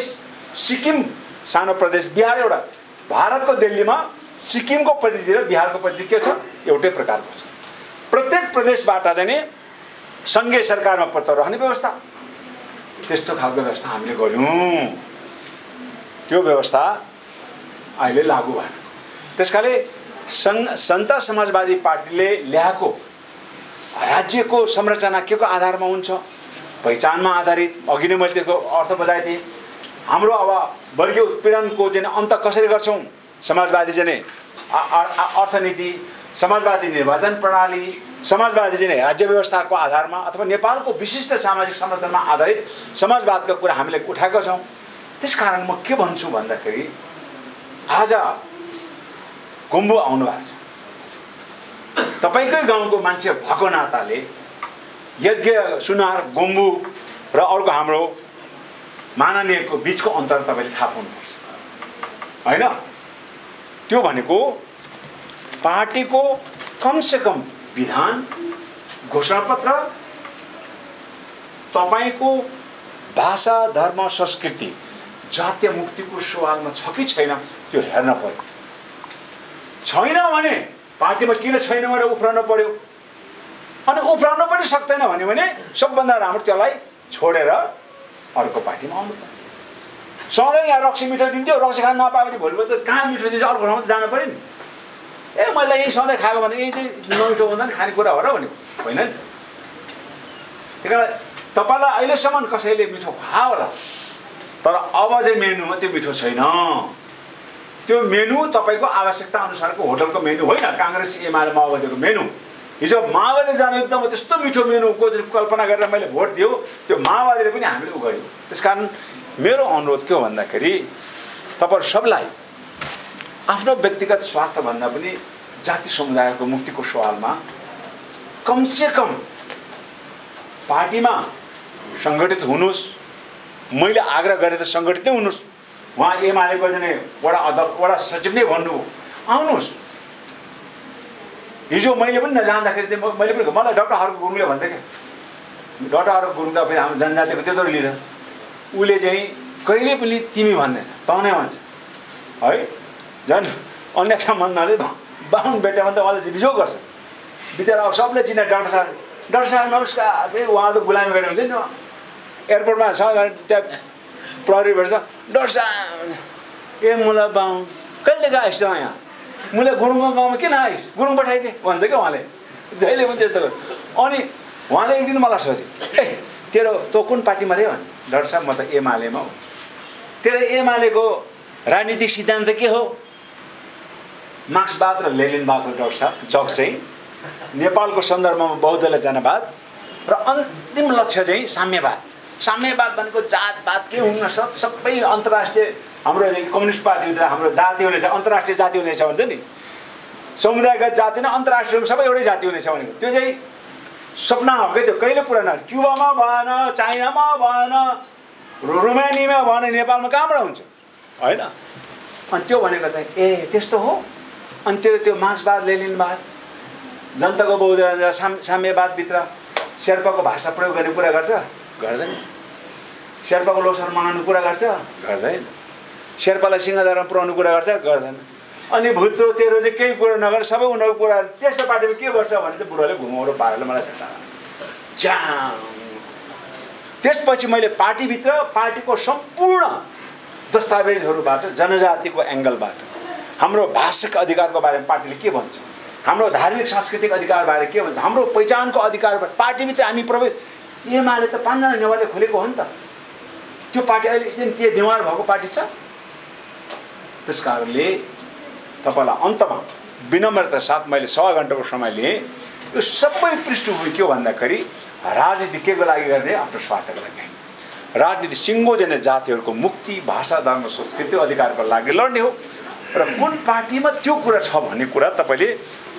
[SPEAKER 1] सिक्किम सानो प्रदेश बिहार एउटा भारतको दिल्लीमा सिक्किमको प्रतिनिधि र बिहारको प्रतिनिधि के छ एउटै प्रकारको छ प्रत्येक प्रदेशबाट चाहिँ नि संघीय सरकारमा पत्ता रहने व्यवस्था त्यस्तो खालको व्यवस्था हामीले गर्यौं त्यो व्यवस्था अहिले लागू भएन त्यसकाले संता समाजवादी पार्टीले ल्याएको राज्यको संरचना के को आधारमा हुन्छ पहिचानमा आधारित अघि नै मैले त्यसको अर्थ बजाए थिएँ हाम्रो अब वर्गीय उत्पीडनको चाहिँ अन्त कसरी गर्छौं समाजवादी चाहिँ अर्थनीति समाजवादी निर्वाचन प्रणाली समाजवादी चाहिँ राज्य व्यवस्थाको आधारमा अथवा नेपालको विशिष्ट सामाजिक संरचनामा आधारित समाजवादको कुरा हामीले उठाएका छौं त्यसकारण म के भन्छु भन्दाखेरि आज गुम्बु आउनु भएको छ तपाईकै गाउँको मान्छे भएको नाताले यज्ञ सुनार गुम्बु र अर्को हाम्रो माननीयको बीचको अन्तर तपाईले थाहा पाउनुपर्छ हैन त्यो भनेको पार्टीको कम से कम विधान घोषणापत्र तपाईको भाषा धर्म संस्कृति जातीय मुक्तिको सवालमा छ कि छैन त्यो हेर्न पर्यो छैन भने पार्टीमा किन छैन भनेर उफ्रन पर्यो अनि उफ्रन पनि सक्दैन भने सबभन्दा राम्रो त्यसलाई छोडेर अर्को पार्टीमा आउनु पर्यो सधैँ यहाँ रक्सी मिठो दिन्थ्यो रक्सी खान नपाएपछि भोलिपल्ट त कहाँ मिठो दिन्छ अर्को ठाउँमा जानु पर्यो नि ए मैले यही सधैँ खाएको भन्दा यही चाहिँ नमिठो हुँदैन खानेकुरा हो र भनेको होइन नि त्यही तपाईलाई अहिलेसम्म कसैले मिठो खायो होला तर अब चाहिँ मेनुमा त्यो मिठो छैन त्यो मेनु तपाईको आवश्यकता अनुसारको होटलको मेनु होइन कांग्रेस एमाले माओवादीको मेनु हिजो माओवादी जनयुद्धमा त्यस्तो मिठो मेनुको कल्पना गरेर मैले भोट दियो त्यो माओवादीले पनि हामीले उ गर्यो त्यसकारण मेरो अनुरोध के हो भन्दाखेरि तपाईहरु सबलाई आफ्नो व्यक्तिगत स्वार्थ भन्दा पनि जाति समुदायको मुक्तिको सवालमा कम से कम पार्टीमा संगठित हुनुस् मैले आग्रह गरे त संगठित नै हुनुस् वहाँ एमालेको चाहिँ वडा सचिव नै भन्नु आउनुस् हिजो मैले पनि नजान्दाखेरि चाहिँ मैले पनि मलाई डाक्टर हरको गुरुङले भन्थे के डाक्टर हरको गुरुङ त फेरि हाम्रो जनजातिको त्यत्रो लिडर उले चाहिँ कहिले पनि तिमी भन्दैन त नै भन्छ है झन् अन्यथा भन्नाले बाहुन बेटामा त मलाई बिजो गर्छ बिचरा अब सबले चिने डाक्टर साहब नमस्कार फेरि उहाँ त गुलामी गरेर हुन्छ नि एयरपोर्टमा त्यहाँ प्रहरी भेट्छ डाक्टर साहब ए मुला बाहुन कहिले आइस यहाँ मुला गुरुङको गाउँमा किन आइस गुरुङ पठाइदिए भन्छ क्या उहाँले जहिले पनि त्यस्तो गर्छ अनि उहाँले एक दिन मलाई सोध्यो ए तेरो तँ कुन पार्टीमा रे भने डाक्टर साहब म त एमालेमा हो तेरो एमालेको राजनीतिक सिद्धान्त के हो मार्क्सवाद र लेनिनवाद हो डाक्टर साहब जग चाहिँ नेपालको सन्दर्भमा बहुदलीय जनवाद र अन्तिम लक्ष्य चाहिँ साम्यवाद भनेको जातवाद के हुन्न सबै अन्तर्राष्ट्रिय हाम्रो कम्युनिस्ट पार्टी हाम्रो जाति हुनेछ अन्तर्राष्ट्रिय जाति हुनेछ भन्छ नि समुदायगत जाति नै अन्तर्राष्ट्रिय सबै एउटै जाति हुनेछ भनेको त्यो चाहिँ सपना हो क्या त्यो कहिले पुरा न क्युबामा भएन चाइनामा भएन रोमानियामा भएन नेपालमा कहाँबाट हुन्छ होइन अनि त्यो भनेको चाहिँ ए त्यस्तो हो। अनि त्यो मार्क्सवाद लेनिनवाद जनताको बहुदलीय साम्यवादभित्र शेर्पाको भाषा प्रयोग गर्ने कुरा गर्छ? गर्दैन। शेर्पाको लोसार मनाउनु कुरा गर्छ? गर्दैन। शेर्पालाई सिंहदरबारमा पुर्याउनु कुरा गर्छ? गर्दैन। अनि भुत्रो तेरो चाहिँ केही कुरा नगर, सबै उनीहरूको कुरा। त्यस्तो पार्टीमा के गर्छ भने चाहिँ बुढोले घुमाउरो पारेर मलाई थाहा छ। त्यसपछि मैले पार्टीभित्र पार्टीको सम्पूर्ण दस्तावेजहरूबाट जनजातिको एङ्गलबाट हाम्रो भाषिक अधिकारको बारेमा पार्टीले के भन्छ, हाम्रो धार्मिक सांस्कृतिक अधिकारबारे के भन्छ, हाम्रो पहिचानको अधिकारबारे पार्टीभित्र हामी प्रवेश। एमाले त 5 जना नेवारले खोलेको हो नि त। त्यो पार्टी अहिले त्यो नेवार भएको पार्टी छ। त्यस कारणले तपाईँलाई अन्तमा विनम्रता साथ मैले 1.5 घण्टाको समय लिएँ। यो सबै पृष्ठभूमि के हो भन्दाखेरि राजनीति के को लागि गर्ने? आफ्नो स्वार्थको लागि होइन। राजनीति सिङ्गो जने जातिहरूको मुक्ति, भाषा, धर्म, संस्कृति, अधिकारको लागि लड्ने हो। र कुन पार्टीमा त्यो कुरा छ भन्ने कुरा तपाईँले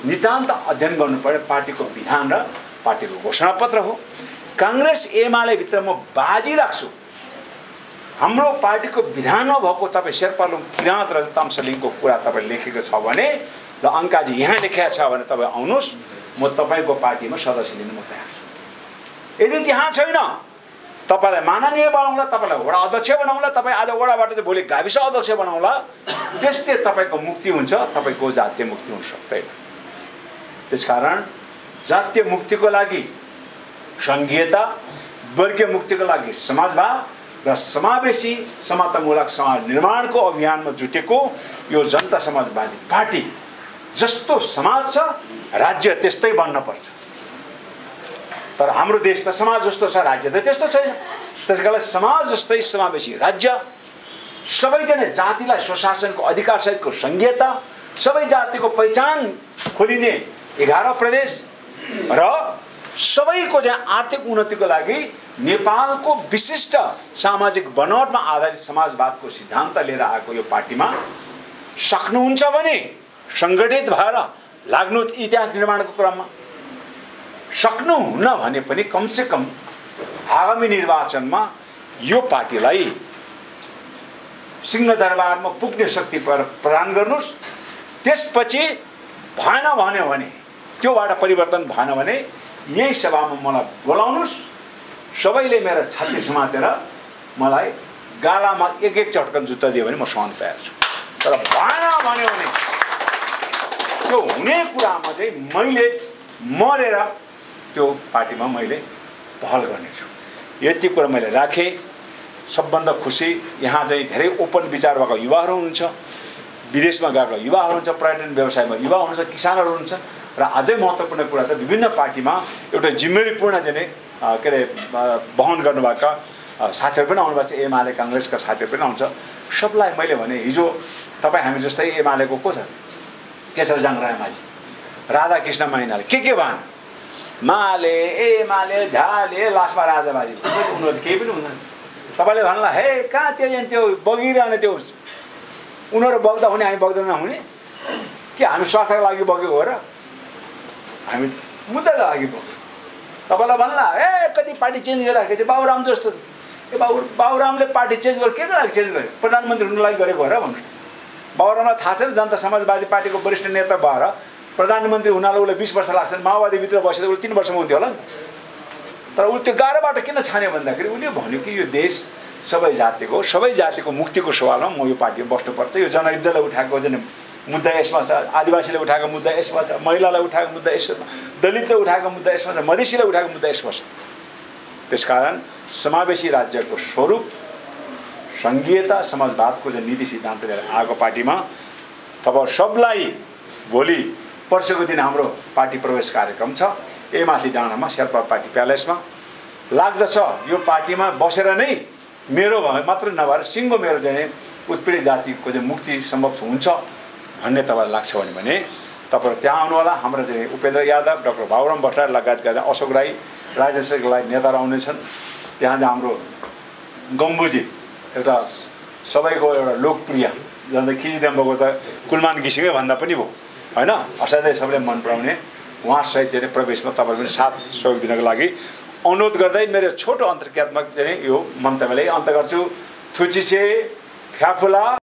[SPEAKER 1] नितान्त अध्ययन गर्नु पर्यो। पार्टीको विधान र पार्टीको घोषणापत्र हो। काङ्ग्रेस एमाले भित्र म बाजी राख्छु, हाम्रो पार्टीको विधानमा भएको तपाईँ शेर्पालुङ, किराँत र ताम्सलिङको कुरा तपाईँ लेखेको छ भने र अङ्काजी यहाँ लेखेको छ भने तपाईँ आउनुहोस्, म तपाईँको पार्टीमा सदस्य लिनु म तयार छु। यदि त्यहाँ छैन तपाईँलाई माननीय बनाउँला, तपाईँलाई वडा अध्यक्ष बनाउँला, तपाईँ आज वडाबाट चाहिँ भोलि गाविस अध्यक्ष बनाउँला। त्यस्तै तपाईँको मुक्ति हुन्छ, तपाईँको जातीय मुक्ति हुन सक्दैन। त्यसकारण जातीय मुक्तिको लागि सङ्घीयता, वर्गीय मुक्तिको लागि समाजवाद र समावेशी समतामूलक समाज निर्माणको अभियानमा जुटेको यो जनता समाजवादी पार्टी जस्तो समाज छ, राज्य त्यस्तै बन्न पर्छ। तर हाम्रो देश त समाज जस्तो छ, राज्य त त्यस्तो छैन। त्यसकारण समाज जस्तै समावेशी राज्य, सबैजना जातिलाई स्वशासनको अधिकारसहितको सङ्घीयता, सबै जातिको पहिचान खोलिने 11 प्रदेश र सबैको चाहिँ आर्थिक उन्नतिको लागि नेपालको विशिष्ट सामाजिक बनावटमा आधारित समाजवादको सिद्धान्त लिएर आएको यो पार्टीमा सक्नुहुन्छ भने सङ्गठित भएर लाग्नु इतिहास निर्माणको क्रममा। सक्नुहुन्न भने पनि कमसेकम आगामी निर्वाचनमा यो पार्टीलाई सिंहदरबारमा पुग्ने शक्ति प्रदान गर्नुहोस्। त्यसपछि भएन भने त्योबाट परिवर्तन भएन भने यही सभामा मलाई बोलाउनुहोस्। सबैले मेरो छाती समातेर मलाई गालामा एक चटकन जुत्ता दियो भने म सहन तयार छु। तर भएन भन्यो भने त्यो हुने कुरामा चाहिँ मैले मरेर त्यो पार्टीमा मैले पहल गर्नेछु। यति कुरा मैले राखेँ। सबभन्दा खुसी यहाँ चाहिँ धेरै ओपन विचार भएको युवाहरू हुनुहुन्छ, विदेशमा गएका युवाहरू हुनुहुन्छ, पर्यटन व्यवसायमा युवा हुनुहुन्छ, किसानहरू हुनुहुन्छ। र अझै महत्त्वपूर्ण कुरा त विभिन्न पार्टीमा एउटा जिम्मेवारीपूर्ण चाहिँ के अरे वहन गर्नुभएका साथीहरू पनि आउनुभएको छ। एमाले काङ्ग्रेसका साथीहरू पनि आउँछ। सबलाई मैले भने हिजो तपाईँ हामी जस्तै एमालेको को छ? केशरजङ रायमाझी, राधाकृष्ण मैनाल, के भएन? माले एमाले झाले लास्टमा राजाबाजी, उनीहरू केही पनि हुँदैन। तपाईँले भन्ला हे कहाँ त्यो बगिरहने त्यो उनीहरू बग्दा हुने, हामी बग्दैन हुने के? हामी स्वार्थको लागि बगेको हो र? हामी मुद्दाको लागि बग्यो। तपाईँलाई भन्ला ए कति पार्टी चेन्ज गरिराखेको थियो बाबुराम जस्तो। ए बाबुरामले पार्टी चेन्ज गरेर के को लागि चेन्ज गर्यो? प्रधानमन्त्री हुनुको लागि गरेको हो र भन्नुहोस्। बाबुरामलाई थाहा छैन जनता समाजवादी पार्टीको वरिष्ठ नेता भएर प्रधानमन्त्री हुनाले उसले 20 वर्ष लाग्छन्, माओवादीभित्र बसेर उसले 3 वर्षमा हुन्थ्यो होला नि। तर उसले त्यो गाह्रोबाट किन छान्यो भन्दाखेरि उसले भन्यो कि यो देश सबै जातिको मुक्तिको सवालमा म यो पार्टीमा बस्नुपर्छ। यो जनयुद्धलाई उठाएको जुन मुद्दा यसमा छ, आदिवासीले उठाएको मुद्दा यसमा छ, महिलालाई उठाएको मुद्दा यसमा, दलितले उठाएको मुद्दा यसमा छ, मधेसीले उठाएको मुद्दा यसमा छ। त्यसकारण समावेशी राज्यको स्वरूप, सङ्घीयता, समाजवादको जुन नीति सिद्धान्त लिएर आएको पार्टीमा तपाईँ सबलाई भोलि पर्सिको दिन हाम्रो पार्टी प्रवेश कार्यक्रम छ। माथि डाँडामा शेर्पा पार्टी प्यालेसमा लाग्दछ। यो पार्टीमा बसेर नै मेरो मात्र नभएर सिङ्गो मेरो चाहिँ उत्पीडित जातिको चाहिँ मुक्ति सम्भव हुन्छ भन्ने तपाईँलाई लाग्छ भने तपाईँहरू त्यहाँ आउनु होला। हाम्रो चाहिँ उपेन्द्र यादव, डाक्टर बाबुराम भट्टराई लगायतका अशोक राई, राजेशको लागि नेताहरू आउनेछन्। त्यहाँ चाहिँ हाम्रो गम्बुजी एउटा सबैको एउटा लोकप्रिय जहाँ चाहिँ खिचिदेम्बोको त कुलमान घिसिङै भन्दा पनि भयो होइन, असाध्यै सबैले मन पराउने उहाँसहित चाहिँ प्रवेशमा तपाईँ पनि साथ सहयोग दिनको लागि अनुरोध गर्दै मेरो छोटो अन्तर्क्रियात्मक चाहिँ यो मन्तव्यलाई अन्त गर्छु। थुचिचे फ्याफुला।